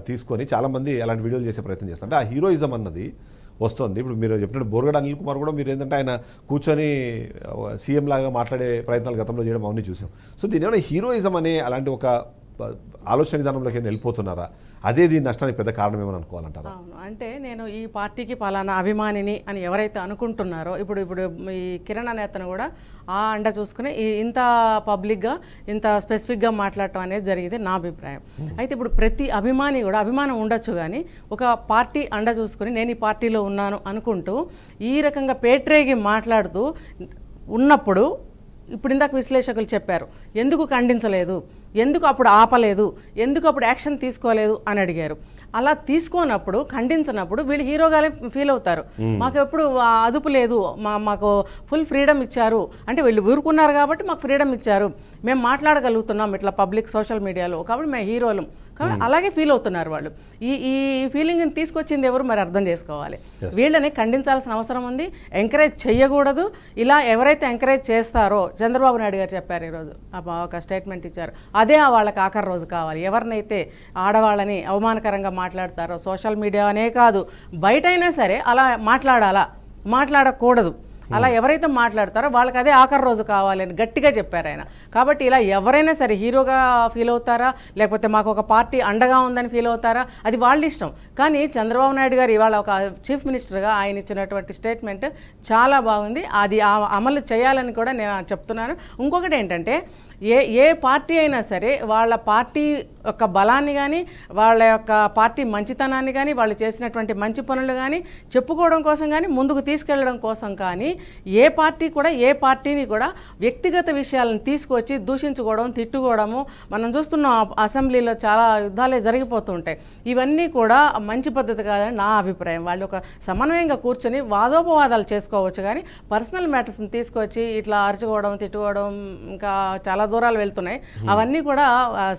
తీసుకొని చాలామంది అలాంటి వీడియోలు చేసే ప్రయత్నం చేస్తారు. అంటే ఆ హీరోయిజం అన్నది వస్తుంది. ఇప్పుడు మీరు చెప్పినట్టు బోర్గడ్డ అనిల్ కుమార్ కూడా మీరు ఏంటంటే ఆయన కూర్చొని సీఎం లాగా మాట్లాడే ప్రయత్నాలు గతంలో చేయడం అవన్నీ చూసాం. సో దీని ఏమైనా హీరోయిజం అనే అలాంటి ఒక ఆలోచన విధానంలోకి వెళ్ళిపోతున్నారా? అదే దీని నష్టానికి పెద్ద కారణం ఏమని అనుకోవాలంటారా? అవును, అంటే నేను ఈ పార్టీకి పలానా అభిమానిని అని ఎవరైతే అనుకుంటున్నారో ఇప్పుడు ఈ కిరణ్ అనే అతను కూడా ఆ అండ చూసుకుని ఇంత పబ్లిక్గా ఇంత స్పెసిఫిక్గా మాట్లాడటం అనేది జరిగింది నా అభిప్రాయం. అయితే ఇప్పుడు ప్రతి అభిమాని కూడా అభిమానం ఉండొచ్చు, కానీ ఒక పార్టీ అండ చూసుకుని నేను ఈ పార్టీలో ఉన్నాను అనుకుంటూ ఈ రకంగా పేట్రేగి మాట్లాడుతూ ఉన్నప్పుడు ఇప్పుడు ఇందాక విశ్లేషకులు చెప్పారు, ఎందుకు ఖండించలేదు, ఎందుకు అప్పుడు ఆపలేదు, ఎందుకు అప్పుడు యాక్షన్ తీసుకోలేదు అని అడిగారు. అలా తీసుకోనప్పుడు ఖండించినప్పుడు వీళ్ళు హీరోగానే ఫీల్ అవుతారు. మాకు ఎప్పుడు అదుపు లేదు, మాకు ఫుల్ ఫ్రీడమ్ ఇచ్చారు అంటే వీళ్ళు ఊరుకున్నారు కాబట్టి మాకు ఫ్రీడమ్ ఇచ్చారు, మేము మాట్లాడగలుగుతున్నాం ఇట్లా పబ్లిక్ సోషల్ మీడియాలో కాబట్టి మేము హీరోలం కాబట్టి అలాగే ఫీల్ అవుతున్నారు వాళ్ళు. ఈ ఫీలింగ్ని తీసుకొచ్చింది ఎవరు మరి అర్థం చేసుకోవాలి. వీళ్ళని ఖండించాల్సిన అవసరం ఉంది, ఎంకరేజ్ చేయకూడదు. ఇలా ఎవరైతే ఎంకరేజ్ చేస్తారో చంద్రబాబు నాయుడు గారు చెప్పారు ఈరోజు ఒక స్టేట్మెంట్ ఇచ్చారు, అదే వాళ్ళకి ఆఖరి రోజు కావాలి. ఎవరినైతే ఆడవాళ్ళని అవమానకరంగా మాట్లాడతారో సోషల్ మీడియా అనే కాదు బయటైనా సరే అలా మాట్లాడకూడదు. అలా ఎవరైతే మాట్లాడతారో వాళ్ళకి అదే ఆఖరి రోజు కావాలి అని గట్టిగా చెప్పారు ఆయన. కాబట్టి ఇలా ఎవరైనా సరే హీరోగా ఫీల్ అవుతారా లేకపోతే మాకు ఒక పార్టీ అండగా ఉందని ఫీల్ అవుతారా అది వాళ్ళ ఇష్టం. కానీ చంద్రబాబు నాయుడు గారు ఇవాళ ఒక చీఫ్ మినిస్టర్గా ఆయన ఇచ్చినటువంటి స్టేట్మెంట్ చాలా బాగుంది, అది అమలు చేయాలని కూడా నేను చెప్తున్నాను. ఇంకొకటి ఏంటంటే ఏ పార్టీ అయినా సరే వాళ్ళ పార్టీ యొక్క బలాన్ని కానీ వాళ్ళ యొక్క పార్టీ మంచితనాన్ని కానీ వాళ్ళు చేసినటువంటి మంచి పనులు కానీ చెప్పుకోవడం కోసం కానీ ముందుకు తీసుకెళ్లడం కోసం కానీ ఏ పార్టీ కూడా ఏ పార్టీని కూడా వ్యక్తిగత విషయాలను తీసుకొచ్చి దూషించుకోవడం తిట్టుకోవడము మనం చూస్తున్న అసెంబ్లీలో చాలా యుద్ధాలే జరిగిపోతుంటాయి. ఇవన్నీ కూడా మంచి పద్ధతి కాదని నా అభిప్రాయం. వాళ్ళు ఒక సమన్వయంగా కూర్చొని వాదోపవాదాలు చేసుకోవచ్చు, కానీ పర్సనల్ మ్యాటర్స్ని తీసుకొచ్చి ఇట్లా అరుచుకోవడం తిట్టుకోవడం ఇంకా చాలా దూరాలు వెళ్తున్నాయి. అవన్నీ కూడా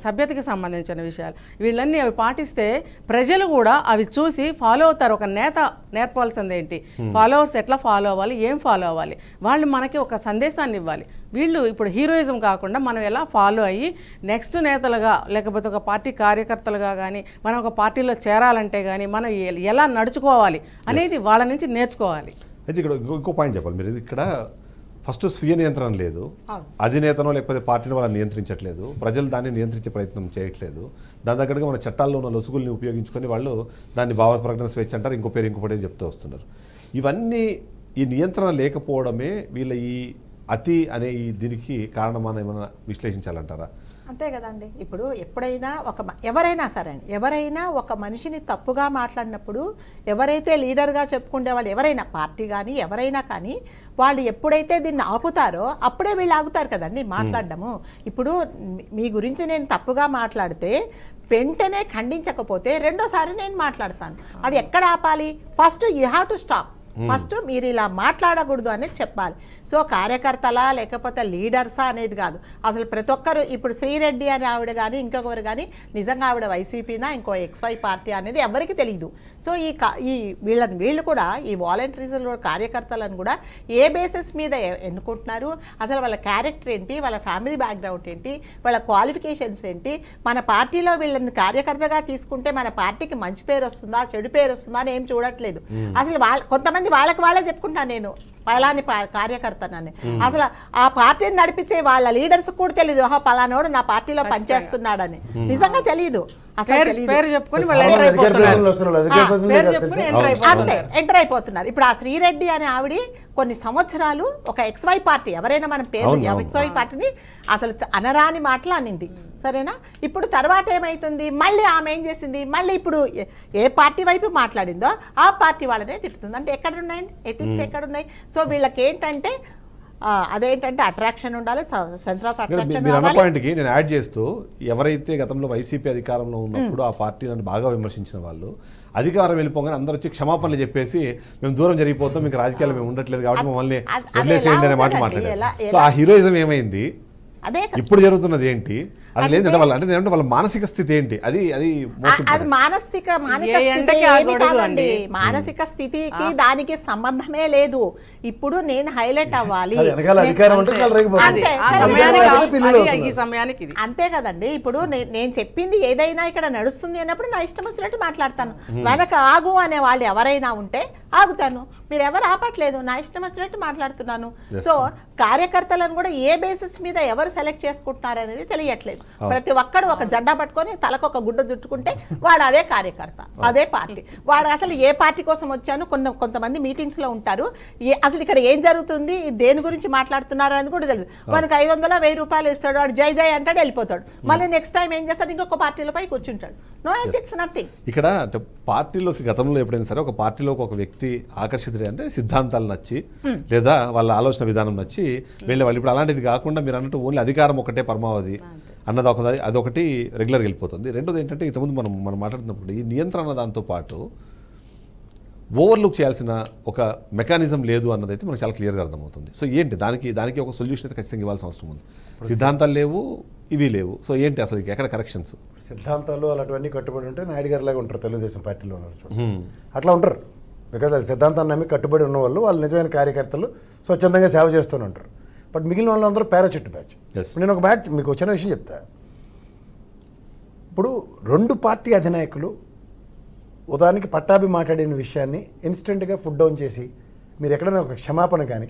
సభ్యతకి సంబంధించిన విషయాలు. వీళ్ళన్నీ అవి పాటిస్తే ప్రజలు కూడా అవి చూసి ఫాలో అవుతారు. ఒక నేత నేర్పాల్సింది ఏంటి, ఫాలోవర్స్ ఎట్లా ఫాలో అవ్వాలి, ఏం ఫాలో అవ్వాలి, వాళ్ళు మనకి ఒక సందేశాన్ని ఇవ్వాలి. వీళ్ళు ఇప్పుడు హీరోయిజం కాకుండా మనం ఎలా ఫాలో అయ్యి నెక్స్ట్ నేతలుగా లేకపోతే ఒక పార్టీ కార్యకర్తలుగా కానీ మనం ఒక పార్టీలో చేరాలంటే కానీ మనం ఎలా నడుచుకోవాలి అనేది వాళ్ళ నుంచి నేర్చుకోవాలి. అయితే ఇక్కడ ఇంకో పాయింట్ చెప్పాలి. మీరు ఇక్కడ ఫస్ట్ స్వీయ నియంత్రణ లేదు, అధినేతనో లేకపోతే పార్టీని వాళ్ళని నియంత్రించట్లేదు, ప్రజలు దాన్ని నియంత్రించే ప్రయత్నం చేయట్లేదు. దాని దగ్గరగా మన చట్టాల్లో ఉన్న లొసుగుల్ని ఉపయోగించుకొని వాళ్ళు దాన్ని భావ ప్రకటన స్వేచ్ఛ అంటారు, ఇంకో పేరు ఇంకొకటి చెప్తూ వస్తున్నారు. ఇవన్నీ ఈ నియంత్రణ లేకపోవడమే వీళ్ళ ఈ అతి అనే ఈ దీనికి కారణమని ఏమైనా విశ్లేషించాలంటారా? అంతే కదండి. ఇప్పుడు ఎప్పుడైనా ఎవరైనా సరే ఎవరైనా ఒక మనిషిని తప్పుగా మాట్లాడినప్పుడు ఎవరైతే లీడర్గా చెప్పుకునే వాళ్ళు ఎవరైనా పార్టీ కానీ ఎవరైనా కానీ వాళ్ళు ఎప్పుడైతే దీన్ని ఆపుతారో అప్పుడే వీళ్ళు ఆగుతారు కదండి మాట్లాడడము. ఇప్పుడు మీ గురించి నేను తప్పుగా మాట్లాడితే వెంటనే ఖండించకపోతే రెండోసారి నేను మాట్లాడతాను. అది ఎక్కడ ఆపాలి? First you have to stop. First మీరు ఇలా మాట్లాడకూడదు అనేది చెప్పాలి. సో కార్యకర్తలా లేకపోతే లీడర్సా అనేది కాదు, అసలు ప్రతి ఒక్కరు. ఇప్పుడు శ్రీరెడ్డి అని ఆవిడ కానీ ఇంకొకరు కానీ నిజంగా ఆవిడ వైసీపీనా ఇంకో XY పార్టీ అనేది ఎవరికి తెలియదు. సో వీళ్ళు కూడా ఈ వాలంటీర్స్ కార్యకర్తలను కూడా ఏ బేసిస్ మీద ఎన్నుకుంటున్నారు, అసలు వాళ్ళ క్యారెక్టర్ ఏంటి, వాళ్ళ ఫ్యామిలీ బ్యాక్గ్రౌండ్ ఏంటి, వాళ్ళ క్వాలిఫికేషన్స్ ఏంటి, మన పార్టీలో వీళ్ళని కార్యకర్తగా తీసుకుంటే మన పార్టీకి మంచి పేరు వస్తుందా చెడు పేరు వస్తుందా అని ఏం చూడట్లేదు. అసలు కొంతమంది వాళ్ళకి వాళ్ళే చెప్పుకుంటాను నేను పలాని కార్యకర్తనని. అసలు ఆ పార్టీని నడిపించే వాళ్ళ లీడర్స్ కూడా తెలియదు పలానోడు నా పార్టీలో పనిచేస్తున్నాడని. నిజంగా తెలియదు. ఎంటర్ అయిపోతున్నారు. ఇప్పుడు ఆ శ్రీరెడ్డి అనే ఆవిడ కొన్ని సంవత్సరాలు ఒక XY పార్టీ ఎవరైనా మన పేరు XY పార్టీని అసలు అనరాని మాటలు అనింది, సరేనా? ఇప్పుడు తర్వాత ఏమైతుంది, మళ్ళీ ఆమె ఏం చేసింది, మళ్ళీ ఇప్పుడు ఏ పార్టీ వైపు మాట్లాడిందో ఆ పార్టీ వాళ్ళనే తిప్పుతుంది. అంటే ఎక్కడున్నాయండి ఎథిక్స్, ఎక్కడున్నాయి? సో వీళ్ళకి ఏంటంటే అదేంటంటే అట్రాక్షన్ ఉండాలి, సెంటర్ ఆఫ్ అట్రాక్షన్. మీరు అన్న పాయింట్కి నేను యాడ్ చేస్తూ, ఎవరైతే గతంలో వైసీపీ అధికారంలో ఉన్నప్పుడు ఆ పార్టీలను బాగా విమర్శించిన వాళ్ళు అధికారం వెళ్ళిపోగానే అందరూ వచ్చి క్షమాపణలు చెప్పేసి మేము దూరం జరిగిపోతాం, మీకు రాజకీయాలు మేము ఉండట్లేదు కాబట్టి మమ్మల్ని వదిలేసేయండి అనే మాట మాట్లాడారు. సో ఆ హీరోయిజం ఏమైంది, ఇప్పుడు జరుగుతున్నది ఏంటి, అది లేదంటే వాళ్ళ అంటే వాళ్ళ మానసిక స్థితి ఏంటి, అది మానసిక స్థితికి దానికి సంబంధమే లేదు. ఇప్పుడు నేను హైలైట్ అవ్వాలి అంతే కదండి. ఇప్పుడు నేను చెప్పింది ఏదైనా ఇక్కడ నడుస్తుంది అన్నప్పుడు నా ఇష్టం వచ్చినట్టు మాట్లాడతాను. వెనక ఆగు అనే వాళ్ళు ఎవరైనా ఉంటే ఆగుతాను. మీరు ఎవరు ఆపట్లేదు, నా ఇష్టం వచ్చినట్టు మాట్లాడుతున్నాను. సో కార్యకర్తలను కూడా ఏ బేసిస్ మీద ఎవరు సెలెక్ట్ చేసుకుంటున్నారు అనేది తెలియట్లేదు. ప్రతి ఒక్కడు ఒక జెండా పట్టుకొని తలకు ఒక గుడ్డ చుట్టుకుంటే వాడు అదే కార్యకర్త, అదే పార్టీ. వాడు అసలు ఏ పార్టీ కోసం వచ్చాను, కొంతమంది మీటింగ్స్ లో ఉంటారు, అసలు ఇక్కడ ఏం జరుగుతుంది, దేని గురించి మాట్లాడుతున్నారు అనేది కూడా తెలియదు. మనకు 500-1000 రూపాయలు ఇస్తాడు, వాడు జై జై అంటాడు వెళ్ళిపోతాడు. మళ్ళీ నెక్స్ట్ టైం ఏం చేస్తాడు, ఇంకొక పార్టీలపై కూర్చుంటాడు. No ethics, nothing. ఇక్కడ అంటే పార్టీలోకి గతంలో ఎప్పుడైనా సరే ఒక పార్టీలోకి ఒక వ్యక్తి ఆకర్షితుడే అంటే సిద్ధాంతాలు నచ్చి లేదా వాళ్ళ ఆలోచన విధానం నచ్చి వెళ్ళేవాళ్ళు. ఇప్పుడు అలాంటిది కాకుండా మీరు అన్నట్టు ఓన్లీ అధికారం ఒకటే పరమావధి అన్నది అదొకటి రెగ్యులర్గా వెళ్ళిపోతుంది. రెండోది ఏంటంటే ఇంతకుముందు మనం మాట్లాడుతున్నప్పుడు ఈ నియంత్రణ దాంతో పాటు ఓవర్లుక్ చేయాల్సిన ఒక మెకానిజం లేదు అన్నదైతే మనకు చాలా క్లియర్గా అర్థమవుతుంది. సో ఏంటి దానికి ఒక సొల్యూషన్ అయితే ఖచ్చితంగా ఇవ్వాల్సిన అవసరం ఉంది. సిద్ధాంతాలు లేవు, ఇవి లేవు. సో ఏంటి అసలు ఎక్కడ కరెక్షన్స్? సిద్ధాంతాలు అలాంటివన్నీ కట్టుబడి ఉంటే నాయుడు గారు లాగా ఉంటారు, తెలుగుదేశం పార్టీలో ఉన్నారు అట్లా ఉంటారు. బికాజ్ అది సిద్ధాంతాన్ని నమ్మి కట్టుబడి ఉన్న వాళ్ళు నిజమైన కార్యకర్తలు స్వచ్ఛందంగా సేవ చేస్తూనే ఉంటారు. బట్ మిగిలిన వాళ్ళందరూ పారాచూట్ బ్యాచ్. నేను ఒక బ్యాచ్ మీకు వచ్చిన విషయం చెప్తా. ఇప్పుడు 2 పార్టీ అధినాయకులు ఉదాహరణకి పట్టాభి మాట్లాడిన విషయాన్ని ఇన్స్టెంట్గా ఫుడ్ డౌన్ చేసి మీరు ఎక్కడైనా ఒక క్షమాపణ కానీ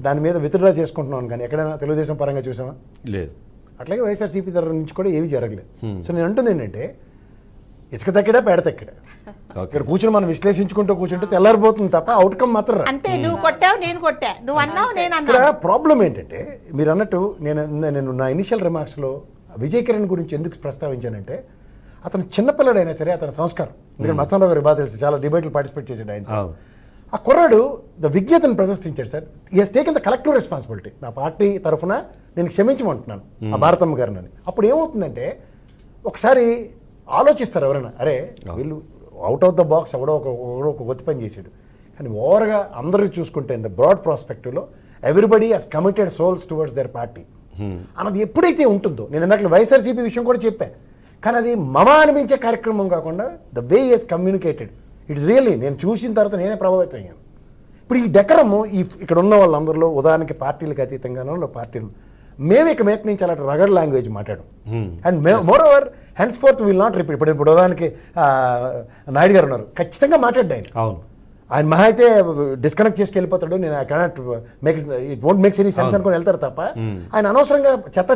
దాని మీద విత్డ్రా చేసుకుంటున్నాను కానీ ఎక్కడైనా తెలుగుదేశం పరంగా చూసామా? లేదు. అట్లాగే వైఎస్ఆర్సీపీ తరఫు నుంచి కూడా ఏవి జరగలేదు. సో నేను అంటుంది ఏంటంటే ఇసుక తక్కడా పేడ తక్కడా ఇక్కడ కూర్చొని మనం విశ్లేషించుకుంటూ కూర్చుంటే తెల్లారిపోతుంది తప్ప అవుట్కమ్ మాత్రం అంతే. నువ్వు కొట్టావు, నేను కొట్టా, నువ్వు అన్నావు, నేను అన్నా. ప్రాబ్లం ఏంటంటే మీరు అన్నట్టు నేను నా ఇనిషియల్ రిమార్క్స్లో విజయ్ కిరణ్ గురించి ఎందుకు ప్రస్తావించానంటే అతను చిన్నపిల్లడైనా సరే అతని సంస్కారం. ఎందుకంటే మస్తానరావు గారు బాగా తెలుసు, చాలా డిబేట్లు పార్టిసిపేట్ చేశాడు ఆయన. ఆ కుర్రాడు విజ్ఞతను ప్రదర్శించాడు సార్. ఈ he's taken the collective responsibility. నా పార్టీ తరఫున నేను క్షమించమంటున్నాను ఆ భారతమ్మ గారిని అని. అప్పుడు ఏమవుతుందంటే ఒకసారి ఆలోచిస్తారు ఎవరైనా, అరే వీళ్ళు అవుట్ ఆఫ్ ద బాక్స్ ఎవడో ఒక గొత్తి పని చేశాడు. కానీ ఓవర్గా అందరూ చూసుకుంటే ఇన్ ద బ్రాడ్ ప్రాస్పెక్టివ్లో everybody has committed souls towards their party అన్నది ఎప్పుడైతే ఉంటుందో, నేను ఇందాక వైఎస్ఆర్సీపీ విషయం కూడా చెప్పాను, కానీ అది మమ అనిపించే కార్యక్రమం కాకుండా the way he's communicated it's really నేను చూసిన తర్వాత నేనే ప్రభావితం అయ్యాను. ఇప్పుడు ఈ డెకరము ఇక్కడ ఉన్న వాళ్ళందరిలో ఉదాహరణకి పార్టీలకు అతీతంగానో పార్టీలు మేము ఇక మేక నుంచి అలాంటి రగడ్ లాంగ్వేజ్ మాట్లాడడం and more over hence fourth will not repeat. ఇప్పుడు ఉదాహరణకి నాయుడు గారు ఉన్నారు, ఖచ్చితంగా మాట్లాడ్డా ఆయన. అవును, ఆయన మహా అయితే డిస్కనెక్ట్ చేసుకు వెళ్ళిపోతాడు, నేను I cannot make it won't makes any sense అనుకుని వెళ్తారు తప్ప ఆయన అనవసరంగా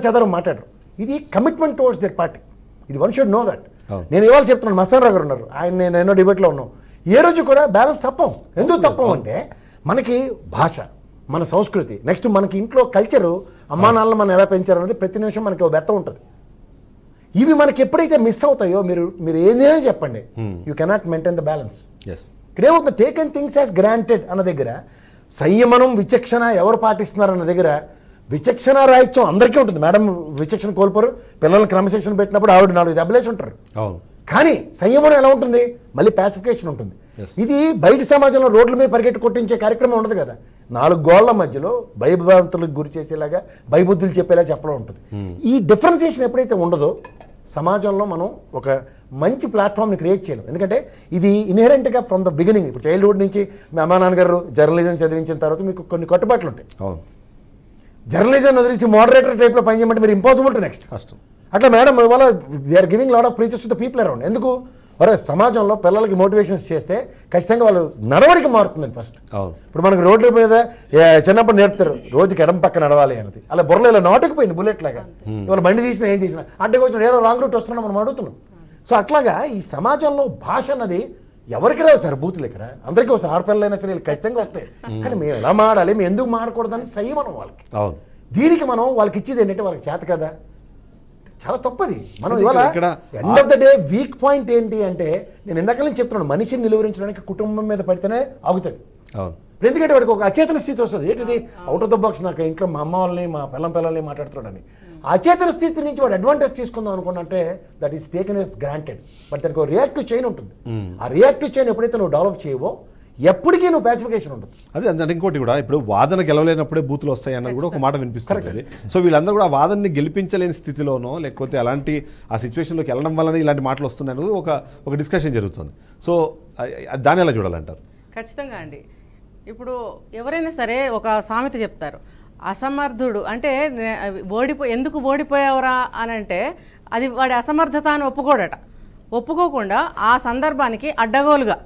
చెదరం మాట్లాడరు. ఇది కమిట్మెంట్ టువర్డ్స్ దర్ పార్టీ. ఇది వన్ షుడ్ నో దట్. నేను ఇవాళ చెప్తున్నాను, మస్తాన్ రావు గారు ఉన్నారు, ఆయన నేను ఎన్నో డిబేట్లో ఉన్నాం, ఏ రోజు కూడా బ్యాలెన్స్ తప్పం. ఎందుకు తప్పం అంటే మనకి భాష, మన సంస్కృతి, నెక్స్ట్ మనకి ఇంట్లో కల్చరు, అమ్మా నాన్నలు మనం ఎలా పెంచారు అనేది ప్రతి నిమిషం మనకి ఒక బెత్త ఉంటుంది. ఇవి మనకి ఎప్పుడైతే మిస్ అవుతాయో మీరు ఏదైనా చెప్పండి, you cannot maintain the balance. ఇక్కడ ఏమవుతుంది, టేకెన్ థింగ్స్ యాజ్ గ్రాంటెడ్ అన్న దగ్గర సంయమనం విచక్షణ ఎవరు పాటిస్తున్నారు అన్న దగ్గర విచక్షణ రాహిత్యం అందరికీ ఉంటుంది. మేడం విచక్షణ కోల్పోరు, పిల్లల్ని క్రమశిక్షణ పెట్టినప్పుడు ఆవిడ 4 దెబ్బలేసి ఉంటారు. కానీ సంయమనం ఎలా ఉంటుంది, మళ్ళీ పాసిఫికేషన్ ఉంటుంది. ఇది బయట సమాజంలో రోడ్ల మీద పరిగెట్టు కొట్టించే కార్యక్రమం ఉండదు కదా, 4 గోళ్ల మధ్యలో భయభ్రాంతులకు గురి చేసేలాగా భయబుద్ధులు చెప్పేలా చెప్పడం ఉంటుంది. ఈ డిఫరెన్సియేషన్ ఎప్పుడైతే ఉండదో సమాజంలో మనం ఒక మంచి ప్లాట్ఫామ్ని క్రియేట్ చేయలేం. ఎందుకంటే ఇది ఇన్హెరెంట్గా ఫ్రమ్ ద బిగినింగ్, ఇప్పుడు చైల్డ్హుడ్ నుంచి మీ అమ్మా నాన్నగారు జర్నలిజం చదివించిన తర్వాత మీకు కొన్ని కట్టుబాట్లు ఉంటాయి. జర్నలిజం వదిలేసి మోడరేటర్ టైప్లో పని చేయమంటే మీరు ఇంపాసిబుల్ టు నెక్స్ట్ కష్టం. అట్లా మేడం ఇవాళ they are giving lot of preaches to the people around. ఎందుకు వరే సమాజంలో పిల్లలకి మోటివేషన్స్ చేస్తే ఖచ్చితంగా వాళ్ళు నడవడిక మారుతుందండి ఫస్ట్. ఇప్పుడు మనకు రోడ్ల మీద చిన్నప్పుడు నేర్పుతారు రోజుకి ఎడం పక్క నడవాలి అనేది, అలా బుర్రలో ఇలా నాటుకుపోయింది బుల్లెట్ లాగా. ఇవాళ బండి తీసినా ఏం తీసినా అడ్డకి వచ్చిన ఏదో రాంగ్ రూట్ వస్తున్నా మనం అడుగుతున్నాం. సో అట్లాగా ఈ సమాజంలో భాష అన్నది ఎవరికి రావు సార్, బూతులు ఇక్కడ అందరికీ వస్తాయి, ఆడపిల్లలైనా సరే ఖచ్చితంగా వస్తాయి. కానీ మేము ఎలా మాడాలి, మేము ఎందుకు మాడకూడదని సంయమనం వాళ్ళకి. దీనికి మనం వాళ్ళకి ఇచ్చేది ఏంటంటే వాళ్ళకి చేత కదా, చాలా తప్పది. మనం ఇవాళ end of the day weak point ఏంటి అంటే, నేను ఇందాక నుంచి చెప్తున్నాను, మనిషిని నిలువరించడానికి కుటుంబం మీద పడితేనే ఆగుతాడు. ఎందుకంటే వాడికి ఒక అచేతన స్థితి వస్తుంది, ఏంటిది అవుట్ ఆఫ్ ద బాక్స్, నాకు ఇంట్లో మా అమ్మ వాళ్ళని మా పిల్లల్ని మాట్లాడుతున్నాడని. అచేతన స్థితి నుంచి వాడు అడ్వాంటేజ్ తీసుకుందాం అనుకున్నంటే that is taken as granted. But దానికి ఒక రియాక్టివ్ చైన్ ఉంటుంది. ఆ రియాక్టివ్ చైన్ ఎప్పుడైతే నువ్వు డెవలప్ చేయవో ఎప్పటికీ నువ్వు పాసిఫికేషన్ ఉంటుంది. అదే అంటే ఇంకోటి కూడా, ఇప్పుడు వాదన గెలవలేనప్పుడే బూతులు వస్తాయి అన్నది కూడా ఒక మాట వినిపిస్తుంది. సో వీళ్ళందరూ కూడా వాదనని గెలిపించలేని స్థితిలోనో లేకపోతే అలాంటి ఆ సిచ్యువేషన్లోకి వెళ్ళడం వల్లనే ఇలాంటి మాటలు వస్తున్నాయి అనేది ఒక డిస్కషన్ జరుగుతుంది. సో దాన్ని ఎలా చూడాలంటారు? ఖచ్చితంగా అండి. ఇప్పుడు ఎవరైనా సరే ఒక సామెత చెప్తారు, అసమర్థుడు అంటే ఎందుకు ఓడిపోయావురా అని అంటే అది వాడి అసమర్థత అని ఒప్పుకోడట. ఒప్పుకోకుండా ఆ సందర్భానికి అడ్డగోలుగా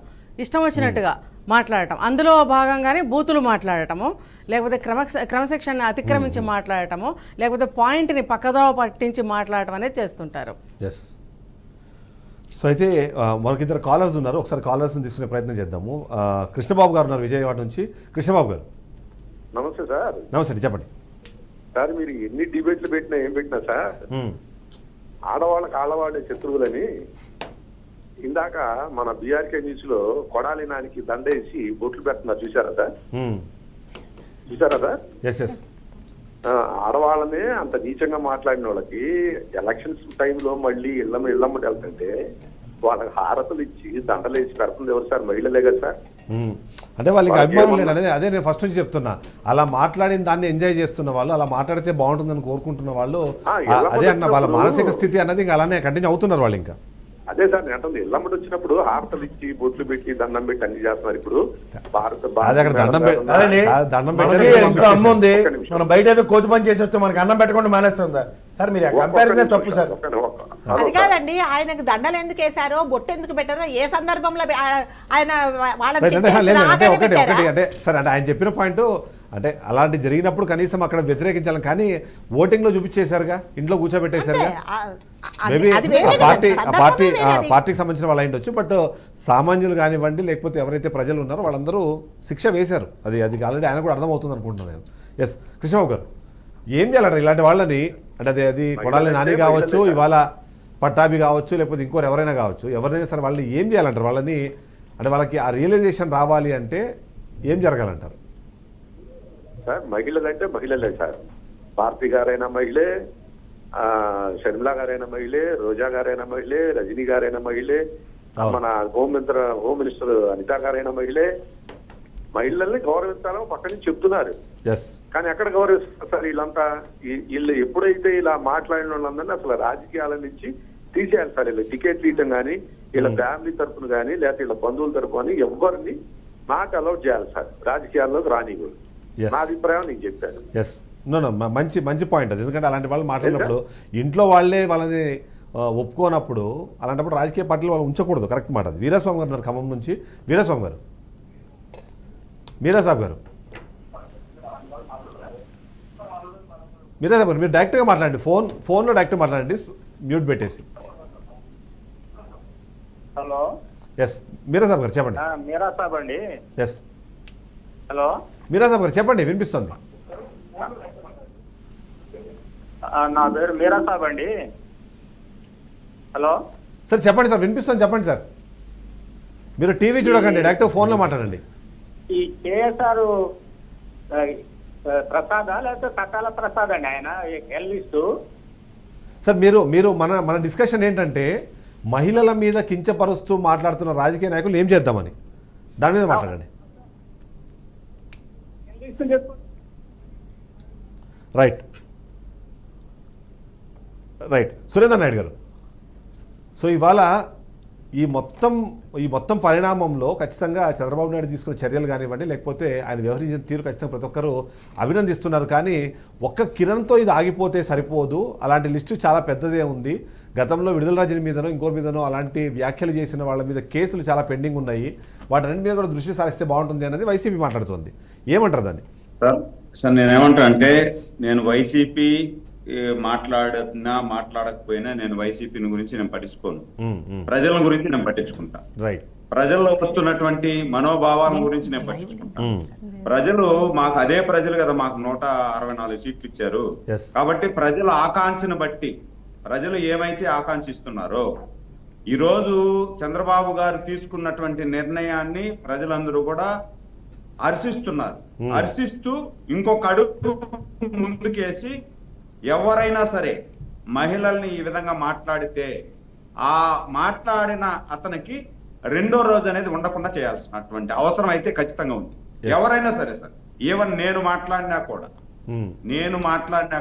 ఇష్టం వచ్చినట్టుగా మాట్లాడటం, అందులో భాగంగానే బూతులు మాట్లాడటము, లేకపోతే క్రమశిక్షణని అతిక్రమించి మాట్లాడటము, లేకపోతే పాయింట్ని పక్కదోవ పట్టించి మాట్లాడటం అనేది చేస్తుంటారు. ఎస్. సో అయితే మనకిద్దరు కాలర్స్ ఉన్నారు, ఒకసారి కాలర్స్ని తీసుకునే ప్రయత్నం చేద్దాము. కృష్ణబాబు గారు ఉన్నారు విజయవాడ నుంచి. కృష్ణబాబు గారు నమస్తే సార్. నమస్తే, చెప్పండి సార్. మీరు ఎన్ని డిబేట్లు పెట్టినా ఏం పెట్టినా సార్, ఆడవాళ్ళకి ఆడవాళ్ళే శత్రువులని ఇందాక మన బీఆర్కే న్యూస్ లో కొడాలి నానికి దండేసి బొట్లు పెడుతున్నారు, చూసారా సార్? చూసారా సార్? ఆడవాళ్ళనే అంత నీచంగా మాట్లాడిన వాళ్ళకి ఎలక్షన్స్ టైంలో మళ్ళీ ఇళ్ళమ్మటి వెళ్తుంటే వాళ్ళకి హారతులు ఇచ్చి దండలేసి పెడుతుంది ఎవరు సార్? మహిళలే కదా సార్. అంటే వాళ్ళకి అభిమానం లేదు అనేది, అదే నేను ఫస్ట్ నుంచి చెప్తున్నా. అలా మాట్లాడిన దాన్ని ఎంజాయ్ చేస్తున్న వాళ్ళు, అలా మాట్లాడితే బాగుంటుందని కోరుకుంటున్న వాళ్ళు, అదే అన్న వాళ్ళ మానసిక స్థితి అన్నది ఇంకా అలానే కంటిన్యూ అవుతున్నారు వాళ్ళు. ఇంకా అదే సార్ నేను అంటుంది, ఇళ్ళమ్మటి వచ్చినప్పుడు హారతలు ఇచ్చి బొట్లు పెట్టి దండం పెట్టి అన్ని చేస్తున్నారు. ఇప్పుడు అమ్మ ఉంది, మనం బయట ఏదో కోతి పని చేసేస్తే మనకి అన్నం పెట్టకుండా మానేస్తుందా సార్? మీరు కంపారిజన్ తప్పు సార్. అది కాదండి, ఆయనకు దండలు ఎందుకు వేశారో, బొట్టు ఎందుకు పెట్టారో, ఏ సందర్భంలో ఆయన అంటే సరే అంటే ఆయన చెప్పిన పాయింట్ అంటే అలాంటి జరిగినప్పుడు కనీసం అక్కడ వ్యతిరేకించాలని, కానీ ఓటింగ్ లో చూపించేశారుగా, ఇంట్లో కూర్చోబెట్టేశారుగా. మేబీ పార్టీకి సంబంధించిన వాళ్ళు అయిండొచ్చు, బట్ సామాన్యులు కానివ్వండి లేకపోతే ఎవరైతే ప్రజలు ఉన్నారో వాళ్ళందరూ శిక్ష వేశారు. అది ఆల్రెడీ ఆయన కూడా అర్థమవుతుంది అనుకుంటున్నాను నేను. ఎస్ కృష్ణబాబు గారు, ఏం చేయాలంటారు ఇలాంటి వాళ్ళని? అంటే అది కొడాలి నాని కావచ్చు, ఇవాళ పట్టాభి కావచ్చు, లేకపోతే ఇంకోరు ఎవరైనా కావచ్చు, ఎవరైనా సరే వాళ్ళని ఏం చేయాలంటారు? వాళ్ళని అంటే వాళ్ళకి ఆ రియలైజేషన్ రావాలి అంటే ఏం జరగాలంటారు సార్? మహిళలంటే మహిళలే సార్. భారతి గారైనా మహిళే, షర్మిలా గారైనా మహిళే, రోజా గారైనా మహిళే, రజనీ గారైనా మహిళే, మన హోమ్ మినిస్టర్ అనితా గారైనా మహిళే. మహిళల్ని గౌరవించాలని పక్క నుంచి చెప్తున్నారు, కానీ ఎక్కడ గౌరవిస్తారు సార్? వీళ్ళు ఎప్పుడైతే ఇలా మాట్లాడిన వాళ్ళందరినీ అసలు రాజకీయాల నుంచి తీసేయాలి సార్. వీళ్ళు టికెట్లు ఇవ్వటం కానీ, వీళ్ళ ఫ్యామిలీ తరఫున కానీ, లేకపోతే వీళ్ళ బంధువుల తరఫున కానీ ఎవరిని నాట్ అలౌట్ చేయాలి సార్, రాజకీయాల్లోకి రానివ్వరు. నా అభిప్రాయం నేను చెప్పాను. ఎస్, మంచి పాయింట్ అది. ఎందుకంటే అలాంటి వాళ్ళు మాట్లాడినప్పుడు ఇంట్లో వాళ్ళే వాళ్ళని ఒప్పుకోనప్పుడు అలాంటప్పుడు రాజకీయ పార్టీలు వాళ్ళు ఉంచకూడదు. కరెక్ట్ మాట అది. వీరస్వామి గారు ఉన్నారు ఖమ్మం నుంచి. వీరస్వామి గారు మీరా సాబ్ గారు మీరు డైరెక్ట్గా మాట్లాడండి, ఫోన్లో డైరెక్ట్గా మాట్లాడండి, మ్యూట్ పెట్టేసి. హలో, ఎస్ మీరా సాబ్ గారు చెప్పండి. మీరా సాబ్ అండి. ఎస్ హలో, మీరా సాబ్ గారు చెప్పండి, వినిపిస్తుంది. నా పేరు మీరా సాబ్ అండి. హలో సార్ చెప్పండి సార్, వినిపిస్తుంది, చెప్పండి సార్. మీరు టీవీ చూడకండి, డైరెక్ట్గా ఫోన్లో మాట్లాడండి. ఈ కేఎస్ఆర్ ప్రసాదా లేకపోతే సకాల ప్రసాద్ అండి ఆయన ఎల్లిస్టు? సార్ మీరు మన డిస్కషన్ ఏంటంటే మహిళల మీద కించపరుస్తూ మాట్లాడుతున్న రాజకీయ నాయకులు ఏం చేద్దామని, దాని మీద మాట్లాడండి. రైట్ సురేందర్ నాయుడు గారు, సో ఇవాళ ఈ మొత్తం పరిణామంలో ఖచ్చితంగా చంద్రబాబు నాయుడు తీసుకున్న చర్యలు కానివ్వండి, లేకపోతే ఆయన వ్యవహరించిన తీరు ఖచ్చితంగా ప్రతి ఒక్కరూ అభినందిస్తున్నారు. కానీ ఒక్క కిరణ్తో ఇది ఆగిపోతే సరిపోదు, అలాంటి లిస్టు చాలా పెద్దదే ఉంది. గతంలో విడుదల రాజుల మీదనో ఇంకోరి మీదనో అలాంటి వ్యాఖ్యలు చేసిన వాళ్ళ మీద కేసులు చాలా పెండింగ్ ఉన్నాయి. వాటన్నిటి మీద కూడా దృష్టి సారిస్తే బాగుంటుంది అనేది వైసీపీ మాట్లాడుతుంది. ఏమంటారు దాన్ని? సార్ నేనేమంటా అంటే, నేను వైసీపీ మాట్లాడకపోయినా నేను వైసీపీని గురించి నేను పట్టించుకోను, ప్రజల గురించి నేను పట్టించుకుంటా. ప్రజల్లో వస్తున్నటువంటి మనోభావాల గురించి నేను పట్టించుకుంటా. ప్రజలు మాకు అదే ప్రజలు కదా మాకు 164 సీట్లు ఇచ్చారు. కాబట్టి ప్రజల ఆకాంక్షను బట్టి ప్రజలు ఏమైతే ఆకాంక్షిస్తున్నారో, ఈరోజు చంద్రబాబు గారు తీసుకున్నటువంటి నిర్ణయాన్ని ప్రజలందరూ కూడా హర్షిస్తున్నారు. హర్షిస్తూ ఇంకొక అడుగు ముందుకేసి ఎవరైనా సరే మహిళల్ని ఈ విధంగా మాట్లాడితే ఆ మాట్లాడిన అతనికి రెండో రోజు అనేది ఉండకుండా చేయాల్సినటువంటి అవసరం అయితే ఖచ్చితంగా ఉంది. ఎవరైనా సరే సార్, ఈవెన్ నేను మాట్లాడినా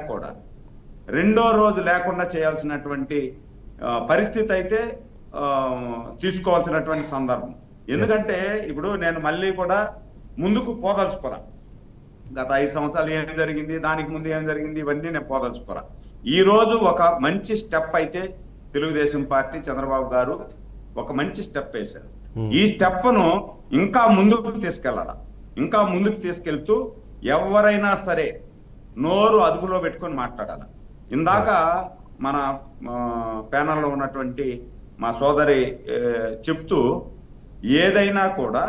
కూడా రెండో రోజు లేకుండా చేయాల్సినటువంటి పరిస్థితి అయితే తీసుకోవాల్సినటువంటి సందర్భం. ఎందుకంటే ఇప్పుడు నేను మళ్ళీ కూడా ముందుకు పోదలుచుకోరా, గత 5 సంవత్సరాలు ఏం జరిగింది, దానికి ముందు ఏం జరిగింది, ఇవన్నీ నేను పోదలుచుకోరా. ఈ రోజు ఒక మంచి స్టెప్ అయితే తెలుగుదేశం పార్టీ చంద్రబాబు గారు ఒక మంచి స్టెప్ వేశారు. ఈ స్టెప్ ను ఇంకా ముందుకు తీసుకెళ్లాలా, ఇంకా ముందుకు తీసుకెళ్తూ ఎవరైనా సరే నోరు అదుపులో పెట్టుకొని మాట్లాడాలి. ఇందాక మన ప్యానల్లో ఉన్నటువంటి మా సోదరి చెప్తూ, ఏదైనా కూడా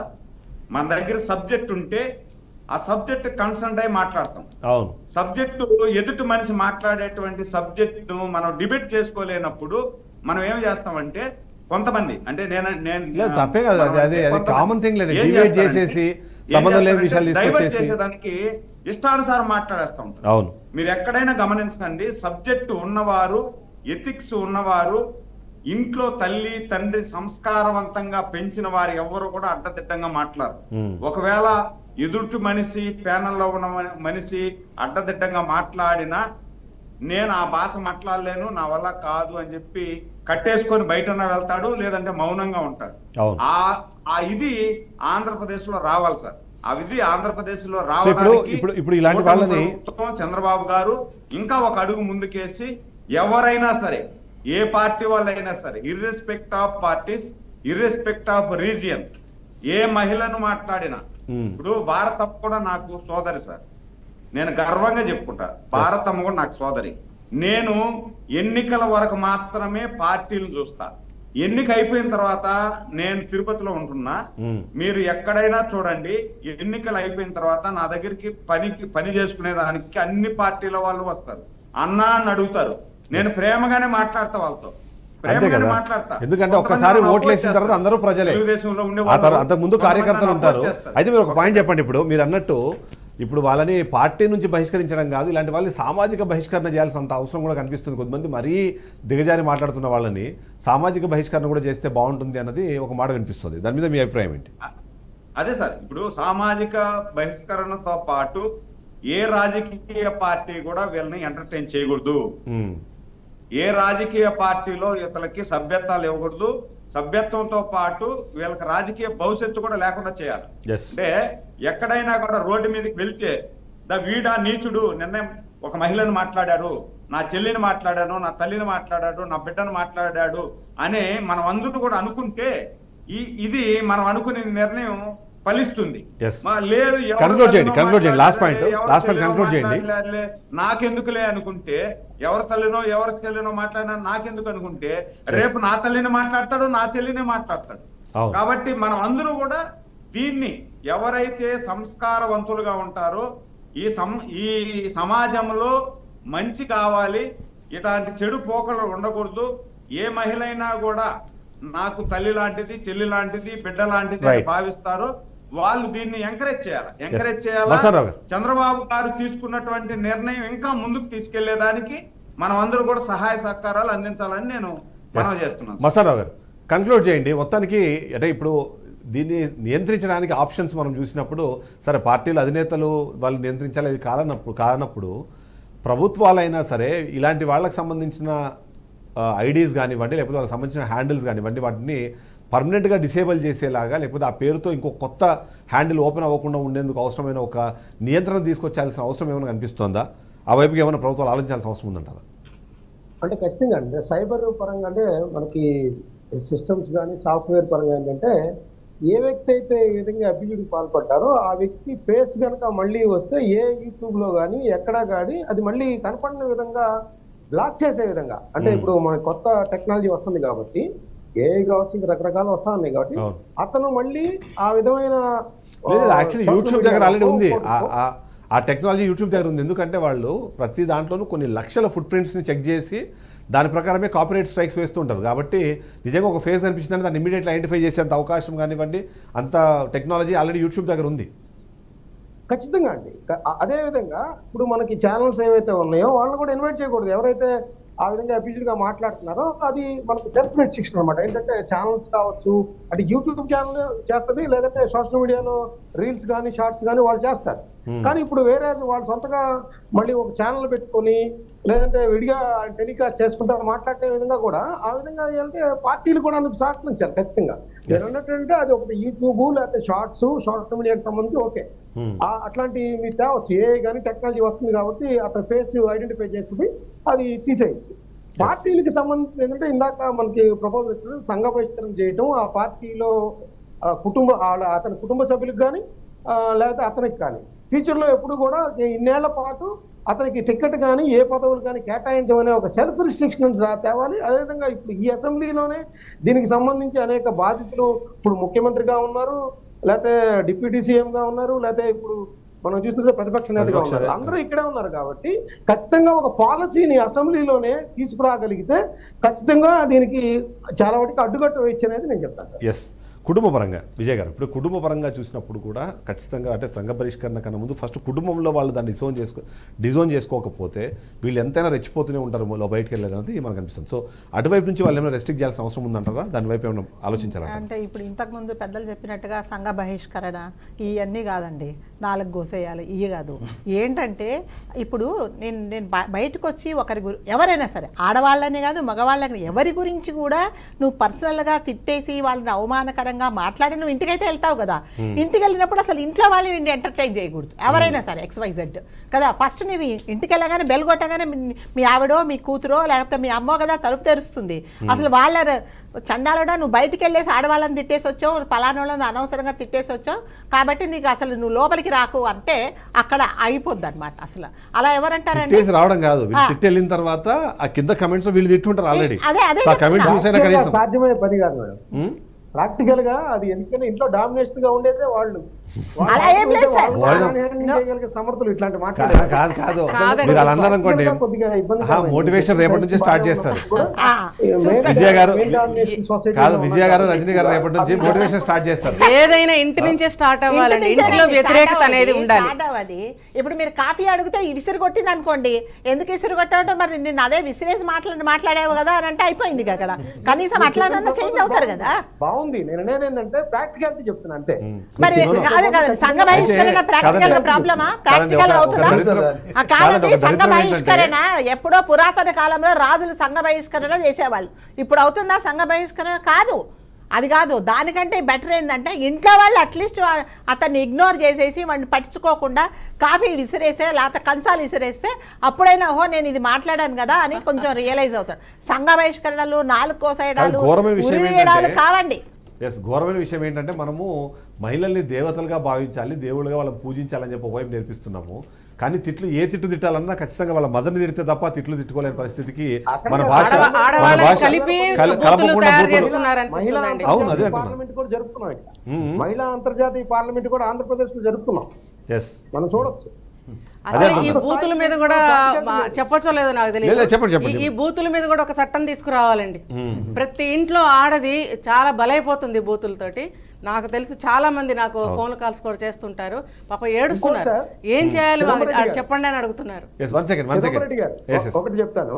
మన దగ్గర సబ్జెక్ట్ ఉంటే ఆ సబ్జెక్ట్ కన్సర్న్ అయి మాట్లాడతాం. సబ్జెక్టు ఎదుటి మనిషి మాట్లాడేటువంటి సబ్జెక్టు మనం డిబేట్ చేసుకోలేనప్పుడు మనం ఏం చేస్తామంటే, కొంతమంది అంటే తప్పే కదా, అది కామన్ థింగ్ లేదు, డిబేట్ చేసేసి సంబంధం లేని విషయాలు తీసుకొచ్చేసి దానికి ఇష్టానుసారం మాట్లాడేస్తా ఉంటారు. అవును, మీరు ఎక్కడైనా గమనించండి, సబ్జెక్టు ఉన్నవారు, ఎథిక్స్ ఉన్నవారు, ఇంట్లో తల్లి తండ్రి సంస్కారవంతంగా పెంచిన వారు ఎవరు కూడా అడ్డదిడ్డంగా మాట్లాడరు. ఒకవేళ ఎదుటి మనిషి ప్యానల్లో ఉన్న మనిషి అడ్డదిడ్డంగా మాట్లాడినా నేను ఆ భాష మాట్లాడలేను, నా వల్ల కాదు అని చెప్పి కట్టేసుకొని బయటన్నా వెళ్తాడు, లేదంటే మౌనంగా ఉంటాడు. ఆ ఇది ఆంధ్రప్రదేశ్ లో రావాలి సార్. ఆ విధి ఆంధ్రప్రదేశ్ లో రావడానికి చంద్రబాబు గారు ఇంకా ఒక అడుగు ముందుకేసి ఎవరైనా సరే, ఏ పార్టీ వాళ్ళైనా సరే, ఇర్రెస్పెక్ట్ ఆఫ్ పార్టీస్, ఇర్రెస్పెక్ట్ ఆఫ్ రీజియన్, ఏ మహిళను మాట్లాడినా, ఇప్పుడు భారతమ్మ కూడా నాకు సోదరి సార్, నేను గర్వంగా చెప్పుకుంటా, భారతమ్మ కూడా నాకు సోదరి. నేను ఎన్నికల వరకు మాత్రమే పార్టీలు చూస్తా, ఎన్నిక అయిపోయిన తర్వాత నేను తిరుపతిలో ఉంటున్నా, మీరు ఎక్కడైనా చూడండి, ఎన్నికలు అయిపోయిన తర్వాత నా దగ్గరికి పని చేసుకునేదానికి అన్ని పార్టీల వాళ్ళు వస్తారు, అన్నా అని అడుగుతారు. నేను ప్రేమగానే మాట్లాడతా వాళ్ళతో, అంతే కదా. ఎందుకంటే ఒక్కసారి ఓట్లు వేసిన తర్వాత అందరూ ప్రజలే, అంతకుముందు కార్యకర్తలు ఉంటారు. అయితే మీరు ఒక పాయింట్ చెప్పండి, ఇప్పుడు మీరు అన్నట్టు ఇప్పుడు వాళ్ళని పార్టీ నుంచి బహిష్కరించడం కాదు, ఇలాంటి వాళ్ళని సామాజిక బహిష్కరణ చేయాల్సినంత అవసరం కూడా కనిపిస్తుంది. కొంతమంది మరీ దిగజారి మాట్లాడుతున్న వాళ్ళని సామాజిక బహిష్కరణ కూడా చేస్తే బాగుంటుంది అన్నది ఒక మాట వినిపిస్తుంది. దాని మీద మీ అభిప్రాయం ఏంటి? అదే సార్, ఇప్పుడు సామాజిక బహిష్కరణతో పాటు ఏ రాజకీయ పార్టీ కూడా వీళ్ళని ఎంటర్టైన్ చేయకూడదు. ఏ రాజకీయ పార్టీలో ఇతరులకి సభ్యత్వాలు ఇవ్వకూడదు. సభ్యత్వంతో పాటు వీళ్ళకి రాజకీయ భవిష్యత్తు కూడా లేకుండా చేయాలి. అంటే ఎక్కడైనా కూడా రోడ్డు మీదకి వెళ్తే వీడా నీచుడు, నిర్ణయం ఒక మహిళను మాట్లాడారు, నా చెల్లిని మాట్లాడాను, నా తల్లిని మాట్లాడాడు, నా బిడ్డను మాట్లాడాడు అని మనం అందరూ కూడా అనుకుంటే ఇది మనం అనుకునే నిర్ణయం ఫలిస్తుంది. Yes. లేదు Conclude చేయండి, లాస్ట్ పాయింట్ కన్క్లూడ్ చేయండి. నాకెందుకులే అనుకుంటే, ఎవరి తల్లినో ఎవరి చెల్లినో మాట్లాడినా నాకెందుకు అనుకుంటే, రేపు నా తల్లిని మాట్లాడతాడు, నా చెల్లిని మాట్లాడతాడు. కాబట్టి మనం అందరూ కూడా దీన్ని ఎవరైతే సంస్కారవంతులుగా ఉంటారో, ఈ సమాజంలో మంచి కావాలి, ఇలాంటి చెడు పోకలు ఉండకూడదు, ఏ మహిళ అయినా కూడా నాకు తల్లి లాంటిది, చెల్లి లాంటిది, బిడ్డ లాంటిది అని భావిస్తారో వాళ్ళు దీన్ని ఎంకరేజ్ చేయాలా. చంద్రబాబు గారు తీసుకున్నటువంటి నిర్ణయం ఇంకా ముందుకు తీసుకెళ్లేదానికి మనం అందరూ కూడా సహాయ సహకారాలు అందించాలని నేను మనం చేస్తున్నాను. మస్తారావు గారు కన్క్లూడ్ చేయండి. మొత్తానికి అంటే ఇప్పుడు దీన్ని నియంత్రించడానికి ఆప్షన్స్ మనం చూసినప్పుడు, సరే పార్టీల అధినేతలు వాళ్ళు నియంత్రించాలి, అది కానప్పుడు ప్రభుత్వాలైనా సరే ఇలాంటి వాళ్ళకి సంబంధించిన ఐడీస్ కానివ్వండి, లేకపోతే వాళ్ళకి సంబంధించిన హ్యాండిల్స్ కానివ్వండి, వాటిని పర్మనెంట్గా డిసేబుల్ చేసేలాగా, లేకపోతే ఆ పేరుతో ఇంకో కొత్త హ్యాండిల్ ఓపెన్ అవ్వకుండా ఉండేందుకు అవసరమైన ఒక నియంత్రణ తీసుకొచ్చాల్సిన అవసరం ఏమైనా కనిపిస్తుందా? ఆ వైపుకి ఏమైనా ప్రభుత్వాలు ఆలోచించాల్సిన అవసరం ఉందంటారా? అంటే ఖచ్చితంగా అంటే సైబర్ పరంగా అంటే మనకి సిస్టమ్స్ కానీ సాఫ్ట్వేర్ పరంగా ఏంటంటే ఏ వ్యక్తి అయితే ఈ విధంగా అభివృద్ధికి పాల్పడ్డారో ఆ వ్యక్తి ఫేస్ కనుక మళ్ళీ వస్తే ఏ యూట్యూబ్లో కానీ ఎక్కడా కానీ అది మళ్ళీ కనపడిన విధంగా బ్లాక్ చేసే విధంగా, అంటే ఇప్పుడు మన కొత్త టెక్నాలజీ వస్తుంది కాబట్టి ఏఐ కావచ్చు, ఇంకా రకరకాలు వస్తా ఉన్నాయి కాబట్టి అతను మళ్ళీ ఆ విధమైన యాక్చువల్లీ యూట్యూబ్ దగ్గర ఆల్రెడీ ఉంది, ఆ టెక్నాలజీ యూట్యూబ్ దగ్గర ఉంది. ఎందుకంటే వాళ్ళు ప్రతి దాంట్లోనూ కొన్ని లక్షల ఫుట్ ప్రింట్స్ని చెక్ చేసి దాని ప్రకారమే కాపీరైట్ స్ట్రైక్స్ వేస్తుంటారు. కాబట్టి నిజంగా ఒక ఫేస్ అనిపించిందంటే దాన్ని ఇమీడియట్లీ ఐడెంటిఫై చేసేంత అవకాశం కానివ్వండి, అంత టెక్నాలజీ ఆల్రెడీ యూట్యూబ్ దగ్గర ఉంది. ఖచ్చితంగా అండి. అదే విధంగా ఇప్పుడు మనకి ఛానల్స్ ఏవైతే ఉన్నాయో వాళ్ళని కూడా ఇన్వైట్ చేయకూడదు. ఎవరైతే ఆ విధంగా అబ్యూజ్డ్ గా మాట్లాడుతున్నారో అది మనకు సెల్ఫ్ రిస్ట్రిక్షన్ అనమాట. ఏంటంటే ఛానల్స్ కావచ్చు, అంటే యూట్యూబ్ ఛానల్ చేస్తుంది, లేదంటే సోషల్ మీడియాలో రీల్స్ కానీ షార్ట్స్ కానీ వాళ్ళు చేస్తారు. కానీ ఇప్పుడు వేరే వాళ్ళు సొంతగా మళ్ళీ ఒక ఛానల్ పెట్టుకొని లేదంటే విడిగా టెలికాస్ట్ చేసుకుంటారు మాట్లాడే విధంగా కూడా ఆ విధంగా అంటే పార్టీలు కూడా అందుకు సహకరించారు ఖచ్చితంగా. ఏంటంటే అది ఒకటి యూట్యూబ్ లేకపోతే షార్ట్స్ సోషల్ మీడియాకి సంబంధించి ఓకే, అట్లాంటి మీరు తేవచ్చు. ఏ కానీ టెక్నాలజీ వస్తుంది కాబట్టి అతని ఫేస్ ఐడెంటిఫై చేస్తుంది, అది తీసేయచ్చు. పార్టీలకు సంబంధించి ఏంటంటే ఇందాక మనకి ప్రపోజల్ ఇచ్చిన సంఘ బహిష్కరణ చేయటం, ఆ పార్టీలో అతని కుటుంబ సభ్యులకు కానీ లేకపోతే అతనికి కానీ ఫ్యూచర్లో ఎప్పుడు కూడా ఇన్నేళ్ల పాటు అతనికి టికెట్ కానీ ఏ పదవులు కానీ కేటాయించమనే ఒక సెల్ఫ్ రిస్ట్రిక్షన్ తేవాలి. అదేవిధంగా ఇప్పుడు ఈ అసెంబ్లీలోనే దీనికి సంబంధించి అనేక బాధితులు ఇప్పుడు ముఖ్యమంత్రిగా ఉన్నారు, లేకపోతే డిప్యూటీ సీఎంగా ఉన్నారు, లేకపోతే ఇప్పుడు మనం చూసినట్టు ప్రతిపక్ష నేతగా ఉన్నారు, అందరూ ఇక్కడే ఉన్నారు. కాబట్టి ఖచ్చితంగా ఒక పాలసీని అసెంబ్లీలోనే తీసుకురాగలిగితే ఖచ్చితంగా దీనికి చాలా వాటికి అడ్డుకట్ట వేయచ్చు అనేది నేను చెప్తాను. ఎస్, కుటుంబ పరంగా విజయ్ గారు ఇప్పుడు కుటుంబ పరంగా చూసినప్పుడు కూడా ఖచ్చితంగా అంటే సంఘ బహిష్కరణ కన్నా ముందు ఫస్ట్ కుటుంబంలో వాళ్ళు దాన్ని డిజోన్ చేసుకోకపోతే వీళ్ళు ఎంతైనా రెచ్చిపోతూనే ఉంటారు బయటకు వెళ్ళాలనేది మనకు అనిపిస్తుంది. సో అటువైపు నుంచి వాళ్ళు ఏమైనా రెస్ట్రిక్ట్ చేయాల్సిన అవసరం ఉందంటారా? దాని వైపు ఏమైనా ఆలోచించారా? అంటే ఇప్పుడు ఇంతకుముందు పెద్దలు చెప్పినట్టుగా సంఘ బహిష్కరణ ఇవన్నీ కాదండి, 4 గోసేయాలి ఇవి కాదు. ఏంటంటే ఇప్పుడు నేను బయటకు వచ్చి ఎవరైనా సరే ఆడవాళ్ళని కాదు మగవాళ్ళని ఎవరి గురించి కూడా నువ్వు పర్సనల్గా తిట్టేసి వాళ్ళని అవమానకరంగా మాట్లాడి నువ్వు ఇంటికైతే వెళ్తావు కదా, ఇంటికి వెళ్ళినప్పుడు అసలు ఇంట్లో వాళ్ళు ఎంటర్టైన్ చేయకూడదు ఎవరైనా సరే XYZ కదా. ఫస్ట్ నువ్వు ఇంటికి వెళ్ళగానే బెల్ కొట్టగానే మీ ఆవిడో మీ కూతురో లేకపోతే మీ అమ్మో కదా తలుపు తెరుస్తుంది. అసలు వాళ్ళ చండాలడా నువ్వు బయటికి వెళ్ళేసి ఆడవాళ్ళని తిట్టేసి వచ్చావు, పలానోళ్ళని అనవసరంగా తిట్టేసి వచ్చావు కాబట్టి నీకు అసలు నువ్వు లోపలికి రాకు అంటే అక్కడ అయిపోద్ది అనమాట. అసలు అలా ఎవరంటారంటే రావడం కాదు, వెళ్ళిన తర్వాత ఆ కింద కమెంట్స్ వీళ్ళు తిట్టుంటారు ఆల్రెడీ. సాధ్యమయ్యే పని కాదు మేడం. ప్రాక్టికల్ గా అది ఎందుకంటే ఇంట్లో డామినేషన్ గా ఉండేదే వాళ్ళు సమర్థులు ఇట్లాంటి మీరు అలా అన్నారనుకోండి మోటివేషన్ రేపటి నుంచి స్టార్ట్ చేస్తారు. విజయ గారు రజనీ గారు రేపటి నుంచి మోటివేషన్ స్టార్ట్ చేస్తారు. ఏదైనా ఇంటి నుంచే స్టార్ట్ అవ్వాలండి, ఇంట్లో వ్యతిరేకత అనేది ఉండాలి. ఇప్పుడు మీరు కాఫీ అడిగితే విసిరి కొట్టింది అనుకోండి, ఎందుకు విసిరి కొట్టావంటే మరి నేను అదే విసిరేసి మాట్లాడావు కదా అని అంటే అయిపోయింది అక్కడ. కనీసం అట్లానన్నా చేంజ్ అవుతారు కదా. బాగుంది, నేను ఏంటంటే ప్రాక్టికాలిటీ చెప్తున్నా అంతే. మరి సంఘ బహిష్కరణ ప్రాక్టికల్ ప్రాబ్లమా? ప్రాక్టికల్ అవుతుందా? కాదండి, సంఘ బహిష్కరణ ఎప్పుడో పురాతన కాలంలో రాజులు సంఘ బహిష్కరణ చేసేవాళ్ళు. ఇప్పుడు అవుతుందా సంఘ బహిష్కరణ? కాదు, అది కాదు. దానికంటే బెటర్ ఏంటంటే ఇంట్లో వాళ్ళు అట్లీస్ట్ అతన్ని ఇగ్నోర్ చేసేసి వాడిని పట్టించుకోకుండా కాఫీ విసిరేస్తే లేకపోతే కంచాలు విసిరేస్తే అప్పుడైనా ఓహో నేను ఇది మాట్లాడాను కదా అని కొంచెం రియలైజ్ అవుతాడు. సంఘ బహిష్కరణలు 4 కోసేయడాలు కావండి. ఎస్, ఘోరమైన విషయం ఏంటంటే మనము మహిళల్ని దేవతలుగా భావించాలి, దేవుళ్ళుగా వాళ్ళని పూజించాలని చెప్పి ఒకవైపు నేర్పిస్తున్నాము. కానీ ఏ తిట్టు తిట్టాలన్నా ఖచ్చితంగా వాళ్ళ మదర్ని తిడితే తప్ప తిట్లు తిట్టుకోలేని పరిస్థితికి మన భాష కలపకుండా. అవును, అదే పార్లమెంట్ కూడా జరుపుకున్నాం, మహిళా అంతర్జాతీయ పార్లమెంట్ కూడా ఆంధ్రప్రదేశ్ లో జరుపుకున్నాం. ఎస్, మనం చూడొచ్చు. అసలు ఈ బూతుల మీద కూడా చెప్పచ్చో లేదో నాకు తెలియదు. ఈ బూతుల మీద కూడా ఒక చట్టం తీసుకురావాలండి. ప్రతి ఇంట్లో ఆడది చాలా బలైపోతుంది బూతులతోటి. నాకు తెలుసు చాలా మంది నాకు ఫోన్ కాల్స్ కూడా చేస్తుంటారు, పాప ఏడుస్తున్నారు. ఏం చేయాలి చెప్పండి అని అడుగుతున్నారు. ఒకటి చెప్తాను,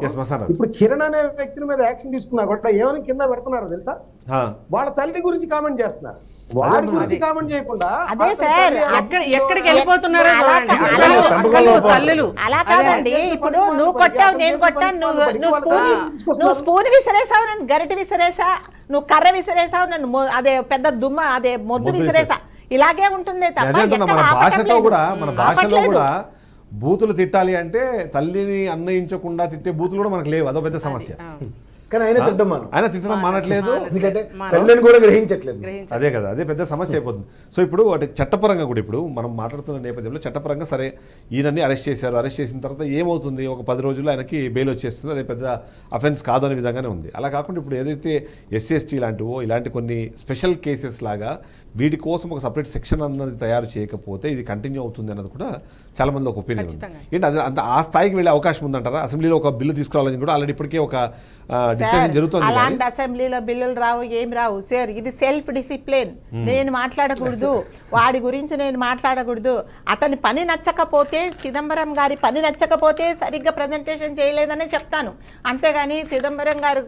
ఇప్పుడు కిరణ్ అనే వ్యక్తి మీద యాక్షన్ తీసుకున్నా కూడా ఏమని కింద పెడుతున్నారు తెలుసా? వాళ్ళ తల్లి గురించి కామెంట్ చేస్తున్నారు, వాడి గురించి కామెంట్ చేయకుండా. అదే సార్, ఎక్కడికి వెళ్ళిపోతున్నారో తల్లులు. అలా కాదండి, ఇప్పుడు నువ్వు కొట్టావు, నేను కొట్టాను, నువ్వు స్పూన్ విసిరేసావు, నన్ను గరిటె విసిరేసా, నువ్వు కర్ర విసిరేసావు, నన్ను అదే పెద్ద దుమ్మ అదే మొద్దు విసిరేసా, ఇలాగే ఉంటుంది తప్ప. మన భాషతో కూడా, మన భాషలో కూడా బూతులు తిట్టాలి అంటే తల్లిని అన్నయించకుండా తిట్టే బూతులు కూడా మనకు లేవు. అదో పెద్ద సమస్య. కానీ ఆయన తిట్టడం మానట్లేదు, ఎందుకంటే తల్లిని కూడా గ్రహించట్లేదు. అదే కదా, అదే పెద్ద సమస్య అయిపోతుంది. సో ఇప్పుడు అంటే చట్టపరంగా కూడా ఇప్పుడు మనం మాట్లాడుతున్న నేపథ్యంలో చట్టపరంగా సరే ఈయనని అరెస్ట్ చేశారు, అరెస్ట్ చేసిన తర్వాత ఏమవుతుంది, ఒక 10 రోజుల్లో ఆయనకి బెయిల్ వచ్చేస్తుంది, అదే పెద్ద అఫెన్స్ కాదు అనే విధంగానే ఉంది. అలా కాకుండా ఇప్పుడు ఏదైతే SC/ST లాంటివో ఇలాంటి కొన్ని స్పెషల్ కేసెస్ లాగా వీటి కోసం ఒక సపరేట్ సెక్షన్ అన్నది తయారు చేయకపోతే ఇది కంటిన్యూ అవుతుంది అన్నది కూడా చాలా మంది ఒక ఒపీనియన్ ఉంది. ఏంటి అది అంత ఆ స్థాయికి వెళ్ళే అవకాశం ఉందంటారా? అసెంబ్లీలో ఒక బిల్లు తీసుకురావాలని కూడా ఆల్రెడీ ఇప్పటికే ఒక డిస్కషన్ జరుగుతుంది. అలాంటి అసెంబ్లీలో బిల్లులు రావు, ఏం రావు సార్. ఇది సెల్ఫ్ డిసిప్లిన్. నేను మాట్లాడకూడదు, వాడి గురించి నేను మాట్లాడకూడదు. అతని పని నచ్చకపోతే, చిదంబరం గారి పని నచ్చకపోతే సరిగ్గా ప్రజెంటేషన్ చేయలేదని చెప్తాను, అంతేగాని చిదంబరం గారు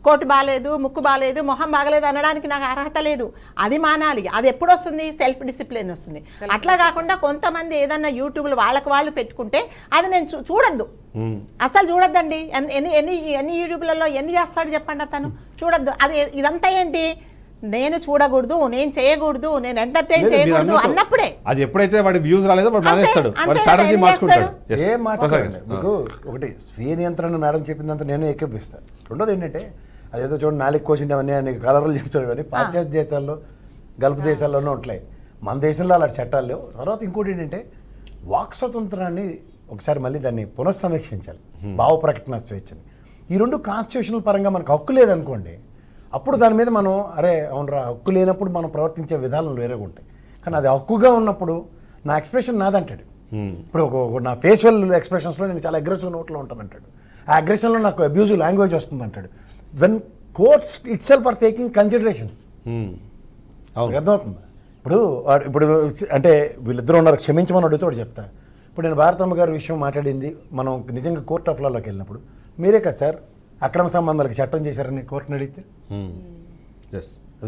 కోటు బాగాలేదు, ముక్కు బాగాలేదు, మొహం బాగలేదు అనడానికి నాకు అర్హత లేదు. అది మానాలి. అది ఎప్పుడు వస్తుంది? సెల్ఫ్ డిసిప్లిన్ వస్తుంది. అట్లా కాకుండా కొంతమంది ఏదన్నా యూట్యూబ్లో వాళ్ళకి వాళ్ళు పెట్టుకుంటే అది నేను చూడొద్దు, అసలు చూడొద్దండి. ఎన్ని యూట్యూబ్లలో ఎన్ని చేస్తాడు చెప్పండి, అతను చూడొద్దు. అది ఇదంతా ఏంటి? నేను చూడకూడదు, నేను చేయకూడదు, నేను ఎంటర్టైన్ చేయకూడదు అన్నప్పుడే. అది ఎప్పుడైతే వాడి వ్యూస్ రాలేదో వాడు మానేస్తాడు, వాడి స్ట్రాటజీ మార్చుకుంటాడు. ఏం మాట్లాడాలి మీకు? ఒకటి స్వీయ నియంత్రణ మేడం చెప్పిందంతా నేను ఏకీపిస్తాను. రెండోది ఏంటంటే అదేదో చూడండి 4 క్వశ్చన్ అవన్నీ కలర్లు చెప్తాడు కానీ పాశ్చాత్య దేశాల్లో గల్ఫ్ దేశాల్లోనే ఉంటాయి, మన దేశంలో అలాంటి చట్టాలు లేవు. తర్వాత ఇంకోటి ఏంటంటే వాక్ స్వతంత్రాన్ని ఒకసారి మళ్ళీ దాన్ని పునఃసమీక్షించాలి, భావ ప్రకటన స్వేచ్ఛని. ఈ రెండు కాన్స్టిట్యూషనల్ పరంగా మనకు హక్కు లేదనుకోండి, అప్పుడు దాని మీద మనం అరే అవునరా హక్కు లేనప్పుడు మనం ప్రవర్తించే విధానాలు వేరేగా ఉంటాయి. కానీ అది హక్కుగా ఉన్నప్పుడు నా ఎక్స్ప్రెషన్ నాదంటాడు. ఇప్పుడు నా ఫేషియల్ ఎక్స్ప్రెషన్స్లో నేను చాలా అగ్రెసివ్ నోట్లో ఉంటానంటాడు, ఆ అగ్రెషన్లో నాకు అబ్యూజివ్ లాంగ్వేజ్ వస్తుంది అంటాడు. When courts itself are taking considerations. అర్థమవుతుంది? ఇప్పుడు అంటే వీళ్ళిద్దరూ ఉన్నారు, క్షమించమని అడుగుతాడు చెప్తా. ఇప్పుడు నేను భారతమ్మ గారి విషయం మాట్లాడింది మనం నిజంగా కోర్ట్ ఆఫ్ లాలోకి వెళ్ళినప్పుడు మీరే కదా సార్ అక్రమ సంబంధాలకు చట్టం చేశారని కోర్టుని అడిగితే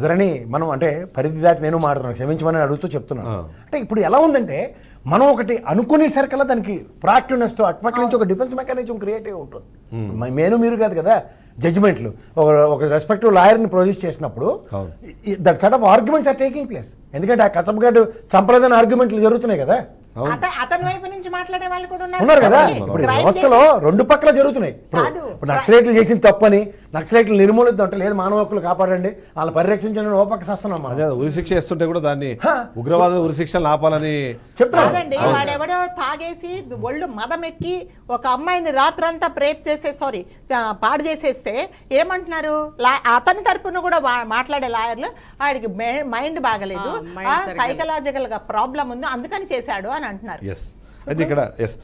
సరని మనం అంటే పరిధి దాటి నేను మాట్లాడుతున్నాను, క్షమించమని అడుగుతూ చెప్తున్నాను. అంటే ఇప్పుడు ఎలా ఉందంటే మనం ఒకటి అనుకునేసరికల్లా దానికి ప్రాక్టివ్నెస్తో అటుపక్క నుంచి ఒక డిఫెన్స్ మెకానిజం క్రియేట్ అయి ఉంటుంది. మీరు కాదు కదా జడ్జిమెంట్లు, ఒక రెస్పెక్టివ్ లాయర్ని ప్రొడ్యూస్ చేసినప్పుడు that set of arguments are taking place. ఎందుకంటే ఆ కసబ్గాడు చంపలేదని ఆర్గ్యుమెంట్లు జరుగుతున్నాయి కదా, అతని వైపు నుంచి మాట్లాడే వాళ్ళు కూడా ఉన్నారు కదా. ఇప్పుడు వ్యవస్థలో రెండు పక్కల జరుగుతున్నాయి. ఇప్పుడు నక్సలైట్లు చేసిన తప్పని నక్సలైట్లు నిర్మూలిద్దాం అంటే లేదు, మానవ హక్కులు కాపాడండి, వాళ్ళని పరిరక్షించండి ఓ పక్క వస్తున్నాం. అదే ఉరిశిక్ష చేస్తుంటే కూడా దాన్ని ఉగ్రవాద ఉరిశిక్షలు ఆపాలని చెప్తారండి. వాడెవడో తాగేసి ఒళ్ళు మదమెక్కి ఒక అమ్మాయిని రాత్రంతా రేప్ చేసే పాడు చేసేస్తే ఏమంటున్నారు? అతని తరపున కూడా మాట్లాడే లాయర్లు వాడికి మైండ్ బాగలేదు, సైకలాజికల్ గా ప్రాబ్లం ఉంది అందుకని చేశాడు అని అంటున్నారు.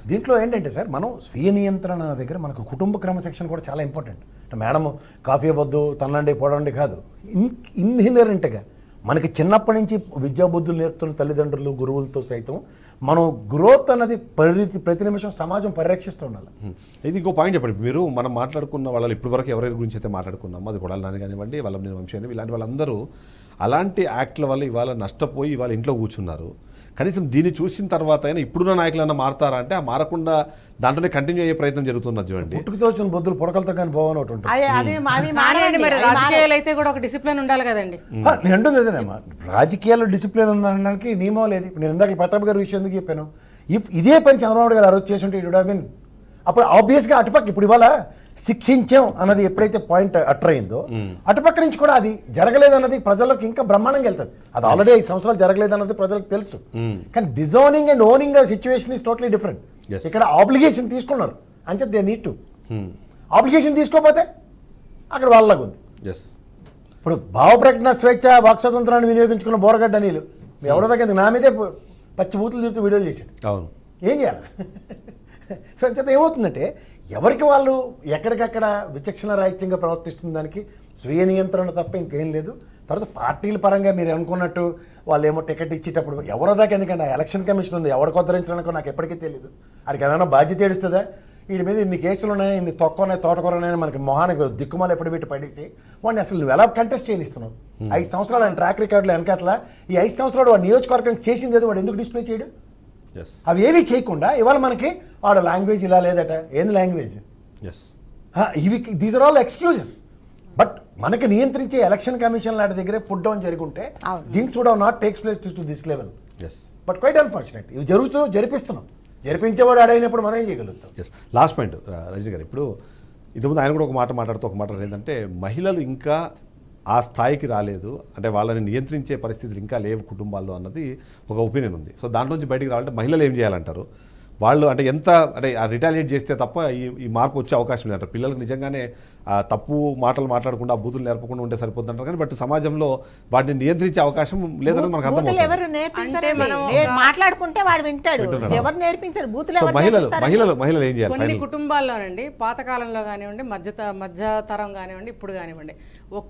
దీంట్లో ఏంటంటే సార్ మనం స్వీయ నియంత్రణ దగ్గర మనకు కుటుంబ క్రమశిక్షణ కూడా చాలా ఇంపార్టెంట్. అంటే మేడం కాఫీ ఇవ్వద్దు, తనండి పోడండి కాదు, ఇన్హినరెంట్గా మనకి చిన్నప్పటి నుంచి విద్యా బుద్ధులు నేర్పుతున్న తల్లిదండ్రులు గురువులతో సైతం మనం గ్రోత్ అన్నది ప్రతి నిమిషం సమాజం పరిరక్షిస్తూ ఉండాలి. ఇది ఇంకో పాయింట్ చెప్పండి. మీరు మనం మాట్లాడుకున్న వాళ్ళు ఇప్పటి వరకు ఎవరి గురించి అయితే మాట్లాడుకున్నామో, అది కొడాలి నాని కానివ్వండి, వల్లభనేని వంశీ అని, ఇలాంటి వాళ్ళందరూ అలాంటి యాక్ట్ల వల్ల ఇవాళ నష్టపోయి ఇవాళ ఇంట్లో కూర్చున్నారు. కనీసం దీన్ని చూసిన తర్వాత అయినా ఇప్పుడున్న నాయకులన్నా మారతారా అంటే ఆ మారకుండా దాంట్లోనే కంటిన్యూ అయ్యే ప్రయత్నం జరుగుతున్నది. చూడండి పుట్టుకతో వచ్చిన బొద్దులు పొడకలతో కానీ పోవని ఒకటి ఉంటుంది. డిసిప్లిన్ ఉండాలి కదండి. నేను అంటుంది అదేనమ్మా, రాజకీయాల్లో డిసిప్లిన్ ఉందనడానికి నియమం లేదు. నేను ఇందాక పట్టాభి గారి విషయం ఎందుకు చెప్పాను, ఇదే పని చంద్రబాబు గారు ఆ రోజు చేసి ఉంటే ఇట్ వుడ్ హావ్ బీన్, అప్పుడు ఆబ్వియస్గా అటుపక్క ఇప్పుడు ఇవాళ శిక్షించాం అన్నది ఎప్పుడైతే పాయింట్ అటర్ అయిందో అటుపక్క నుంచి కూడా అది జరగలేదు అన్నది ప్రజలకు ఇంకా బ్రహ్మాండంగా వెళ్తుంది. అది ఆల్రెడీ 5 సంవత్సరాలు జరగలేదు అన్నది ప్రజలకు తెలుసు. కానీ డిజోనింగ్ and owning situation is totally different. ఇక్కడ ఆబ్లిగేషన్ తీసుకున్నారు అంటే దే నీడ్ టు. ఆబ్లిగేషన్ తీసుకోకపోతే అక్కడ వాళ్ళలాగా ఉంది. ఇప్పుడు భావ ప్రకటన స్వేచ్ఛ వాక్ స్వాతంత్రాన్ని వినియోగించుకున్న బోరగడ్డ నీళ్ళు ఎవరో దగ్గర నా మీదే పచ్చి బూతులు తిరుగుతూ వీడియోలు చేశాడు. అవును, ఏం చేయాలి? సో అంచేత ఏమవుతుందంటే ఎవరికి వాళ్ళు ఎక్కడికక్కడ విచక్షణ రాహిత్యంగా ప్రవర్తిస్తున్న దానికి స్వీయ నియంత్రణ తప్ప ఇంకేం లేదు. తర్వాత పార్టీల పరంగా మీరు అనుకున్నట్టు వాళ్ళు ఏమో టికెట్ ఇచ్చేటప్పుడు ఎవరో దాకా, ఎందుకంటే ఎలక్షన్ కమిషన్ ఉంది, ఎవరు కొద్దరించడానికో నాకు ఎప్పటికీ తెలియదు. వాడికి ఏదైనా బాధ్యత ఏడుస్తుందా? వీడి మీద ఇన్ని కేసులు ఉన్నాయి, ఇన్ని తొక్కనే తోటకూరనే మనకి మొహానికి దిక్కుమాలు ఎప్పుడు పెట్టి పడేసి వాడిని అసలు నువ్వు ఎలా కంటెస్ట్ చేయనిస్తున్నావు? 5 సంవత్సరాలు ఆయన ట్రాక్ రికార్డులు వెనకాతల ఈ 5 సంవత్సరాలు వాడు నియోజకవర్గానికి చేసింది ఏదో వాడు ఎందుకు డిస్ప్లే చేయడు? అవి ఏవి చేయకుండా ఇవాళ మనకి వాడు లాంగ్వేజ్ ఇలా లేదట. ఏంది లాంగ్వేజ్? ఇవి these are all excuses. But మనకి నియంత్రించే ఎలక్షన్ కమిషన్ లాంటి దగ్గరే పుట్ డౌన్ జరుగుంటే things would have not takes place to this level. But quite unfortunate ఇవి జరిపిస్తున్నాం. జరిపించేవాడు ఆడైనప్పుడు మనం ఏం చేయగలుగుతాం? లాస్ట్ పాయింట్ రజనీ గారు, ఇప్పుడు ఇంతకుముందు ఆయన కూడా ఒక మాట మాట్లాడుతూ ఒక మాట ఏంటంటే మహిళలు ఇంకా ఆ స్థాయికి రాలేదు, అంటే వాళ్ళని నియంత్రించే పరిస్థితులు ఇంకా లేవు కుటుంబాల్లో అన్నది ఒక ఒపీనియన్ ఉంది. సో దాంట్లో నుంచి బయటికి రావాలంటే మహిళలు ఏం చేయాలంటారు? వాళ్ళు అంటే ఎంత అంటే రిటాలియేట్ చేస్తే తప్ప ఈ మార్పు వచ్చే అవకాశం లేదంటారు. పిల్లలకు నిజంగానే తప్పు మాటలు మాట్లాడకుండా బూతులు నేర్పకుండా ఉంటే సరిపోతుంటారు, కానీ బట్ సమాజంలో వాటిని నియంత్రించే అవకాశం లేదని మనకు అర్థమవుతుంది. మాట్లాడుకుంటే వాడు వింటాడు, ఎవరు నేర్పించారు? మహిళలు ఏం చేయాలి? కొన్ని కుటుంబాల్లోనండి, పాతకాలంలో కానివ్వండి, మధ్యతరం కానివ్వండి, ఇప్పుడు కానివ్వండి,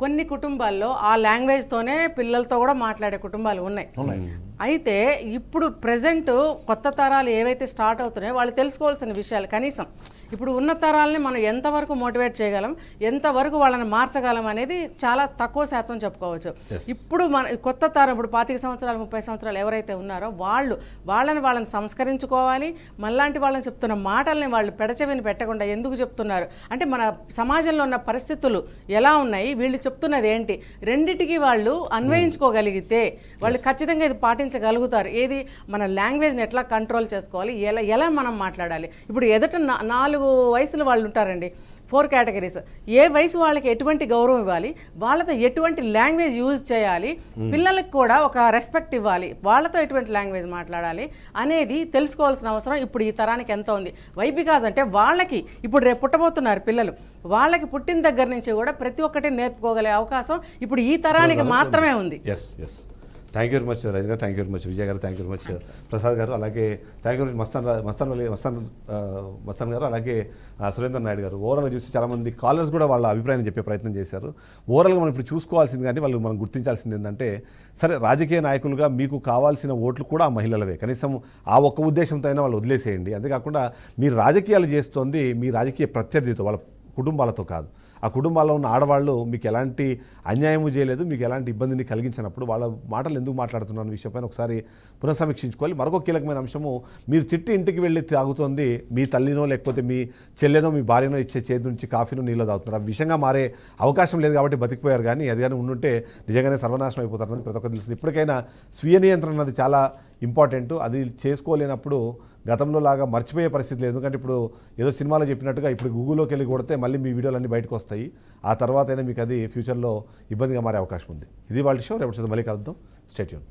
కొన్ని కుటుంబాల్లో ఆ లాంగ్వేజ్ తోనే పిల్లలతో కూడా మాట్లాడే కుటుంబాలు ఉన్నాయి. అయితే ఇప్పుడు ప్రెజెంట్ కొత్త తరాలు ఏవైతే స్టార్ట్ అవుతున్నాయో వాళ్ళు తెలుసుకోవాల్సిన విషయాలు కనీసం ఇప్పుడు ఉన్న తరాలని మనం ఎంతవరకు మోటివేట్ చేయగలం, ఎంతవరకు వాళ్ళని మార్చగలం అనేది చాలా తక్కువ శాతం చెప్పుకోవచ్చు. ఇప్పుడు మన కొత్త తరం ఇప్పుడు 25 సంవత్సరాలు 30 సంవత్సరాలు ఎవరైతే ఉన్నారో వాళ్ళని సంస్కరించుకోవాలి. మళ్ళాంటి వాళ్ళని చెప్తున్న మాటల్ని వాళ్ళు పెడచెవిని పెట్టకుండా ఎందుకు చెప్తున్నారు అంటే మన సమాజంలో ఉన్న పరిస్థితులు ఎలా ఉన్నాయి, వీళ్ళు చెప్తున్నది ఏంటి, రెండిటికి వాళ్ళు అన్వయించుకోగలిగితే వాళ్ళు ఖచ్చితంగా ఇది పాటించగలుగుతారు. ఏది మన లాంగ్వేజ్ని ఎట్లా కంట్రోల్ చేసుకోవాలి, ఎలా మనం మాట్లాడాలి. ఇప్పుడు ఎదుట 4 వయసులు వాళ్ళు ఉంటారండి, 4 కేటగిరీస్. ఏ వయసు వాళ్ళకి ఎటువంటి గౌరవం ఇవ్వాలి, వాళ్ళతో ఎటువంటి లాంగ్వేజ్ యూజ్ చేయాలి, పిల్లలకు కూడా ఒక రెస్పెక్ట్ ఇవ్వాలి, వాళ్ళతో ఎటువంటి లాంగ్వేజ్ మాట్లాడాలి అనేది తెలుసుకోవాల్సిన అవసరం ఇప్పుడు ఈ తరానికి ఎంత ఉంది. వై బికాజ్ అంటే వాళ్ళకి ఇప్పుడు రేపు పుట్టబోతున్నారు పిల్లలు, వాళ్ళకి పుట్టిన దగ్గర నుంచి కూడా ప్రతి ఒక్కటి నేర్పుకోగలే అవకాశం ఇప్పుడు ఈ తరానికి మాత్రమే ఉంది. Thank you very much Rajani garu, thank you very much Vijay garu, thank you very much Prasad garu, అలాగే థ్యాంక్ యూ వెరీ మస్తాన్ గారు, అలాగే సురేంద్ర నాయుడు గారు. ఓవరాల్గా చూసి చాలామంది కాలర్స్ కూడా వాళ్ళ అభిప్రాయం చెప్పే ప్రయత్నం చేశారు. ఓవరాల్గా మనం ఇప్పుడు చూసుకోవాల్సింది కానీ వాళ్ళు మనం గుర్తించాల్సింది ఏంటంటే, సరే రాజకీయ నాయకులుగా మీకు కావాల్సిన ఓట్లు కూడా ఆ మహిళలవే, కనీసం ఆ ఒక్క ఉద్దేశంతో అయినా వాళ్ళు వదిలేసేయండి. అంతేకాకుండా మీరు రాజకీయాలు చేస్తోంది మీ రాజకీయ ప్రత్యర్థితో, వాళ్ళ కుటుంబాలతో కాదు. ఆ కుటుంబాల్లో ఉన్న ఆడవాళ్ళు మీకు ఎలాంటి అన్యాయము చేయలేదు, మీకు ఎలాంటి ఇబ్బందిని కలిగించినప్పుడు వాళ్ళ మాటలు ఎందుకు మాట్లాడుతున్న విషయంపైన ఒకసారి పునఃసమీక్షించుకోవాలి. మరొక కీలకమైన అంశము, మీరు తిట్టి ఇంటికి వెళ్ళి తాగుతోంది మీ తల్లినో లేకపోతే మీ చెల్లెనో మీ భార్యనో ఇచ్చే చేతి నుంచి కాఫీనో నీళ్ళు తాగుతున్నారు. ఆ విషయంగా మారే అవకాశం లేదు కాబట్టి బతికిపోయారు, కానీ అది కానీ ఉండుంటే నిజంగానే సర్వనాశనం అయిపోతారన్నది ప్రతి ఒక్కరు తెలుస్తుంది. ఇప్పటికైనా స్వీయ నియంత్రణ అన్నది చాలా ఇంపార్టెంట్. అది చేసుకోలేనప్పుడు గతంలో లాగా మర్చిపోయే పరిస్థితి లేదు. ఎందుకంటే ఇప్పుడు ఏదో సినిమాలో చెప్పినట్టుగా ఇప్పుడు గూగుల్లోకి వెళ్ళి కొడితే మళ్ళీ మీ వీడియోలన్నీ బయటకు వస్తాయి. ఆ తర్వాత అయినా మీకు అది ఫ్యూచర్లో ఇబ్బందిగా మారే అవకాశం ఉంది. ఇది వాళ్ళ షో. రేపు మళ్ళీ కలుద్దాం. Stay tune.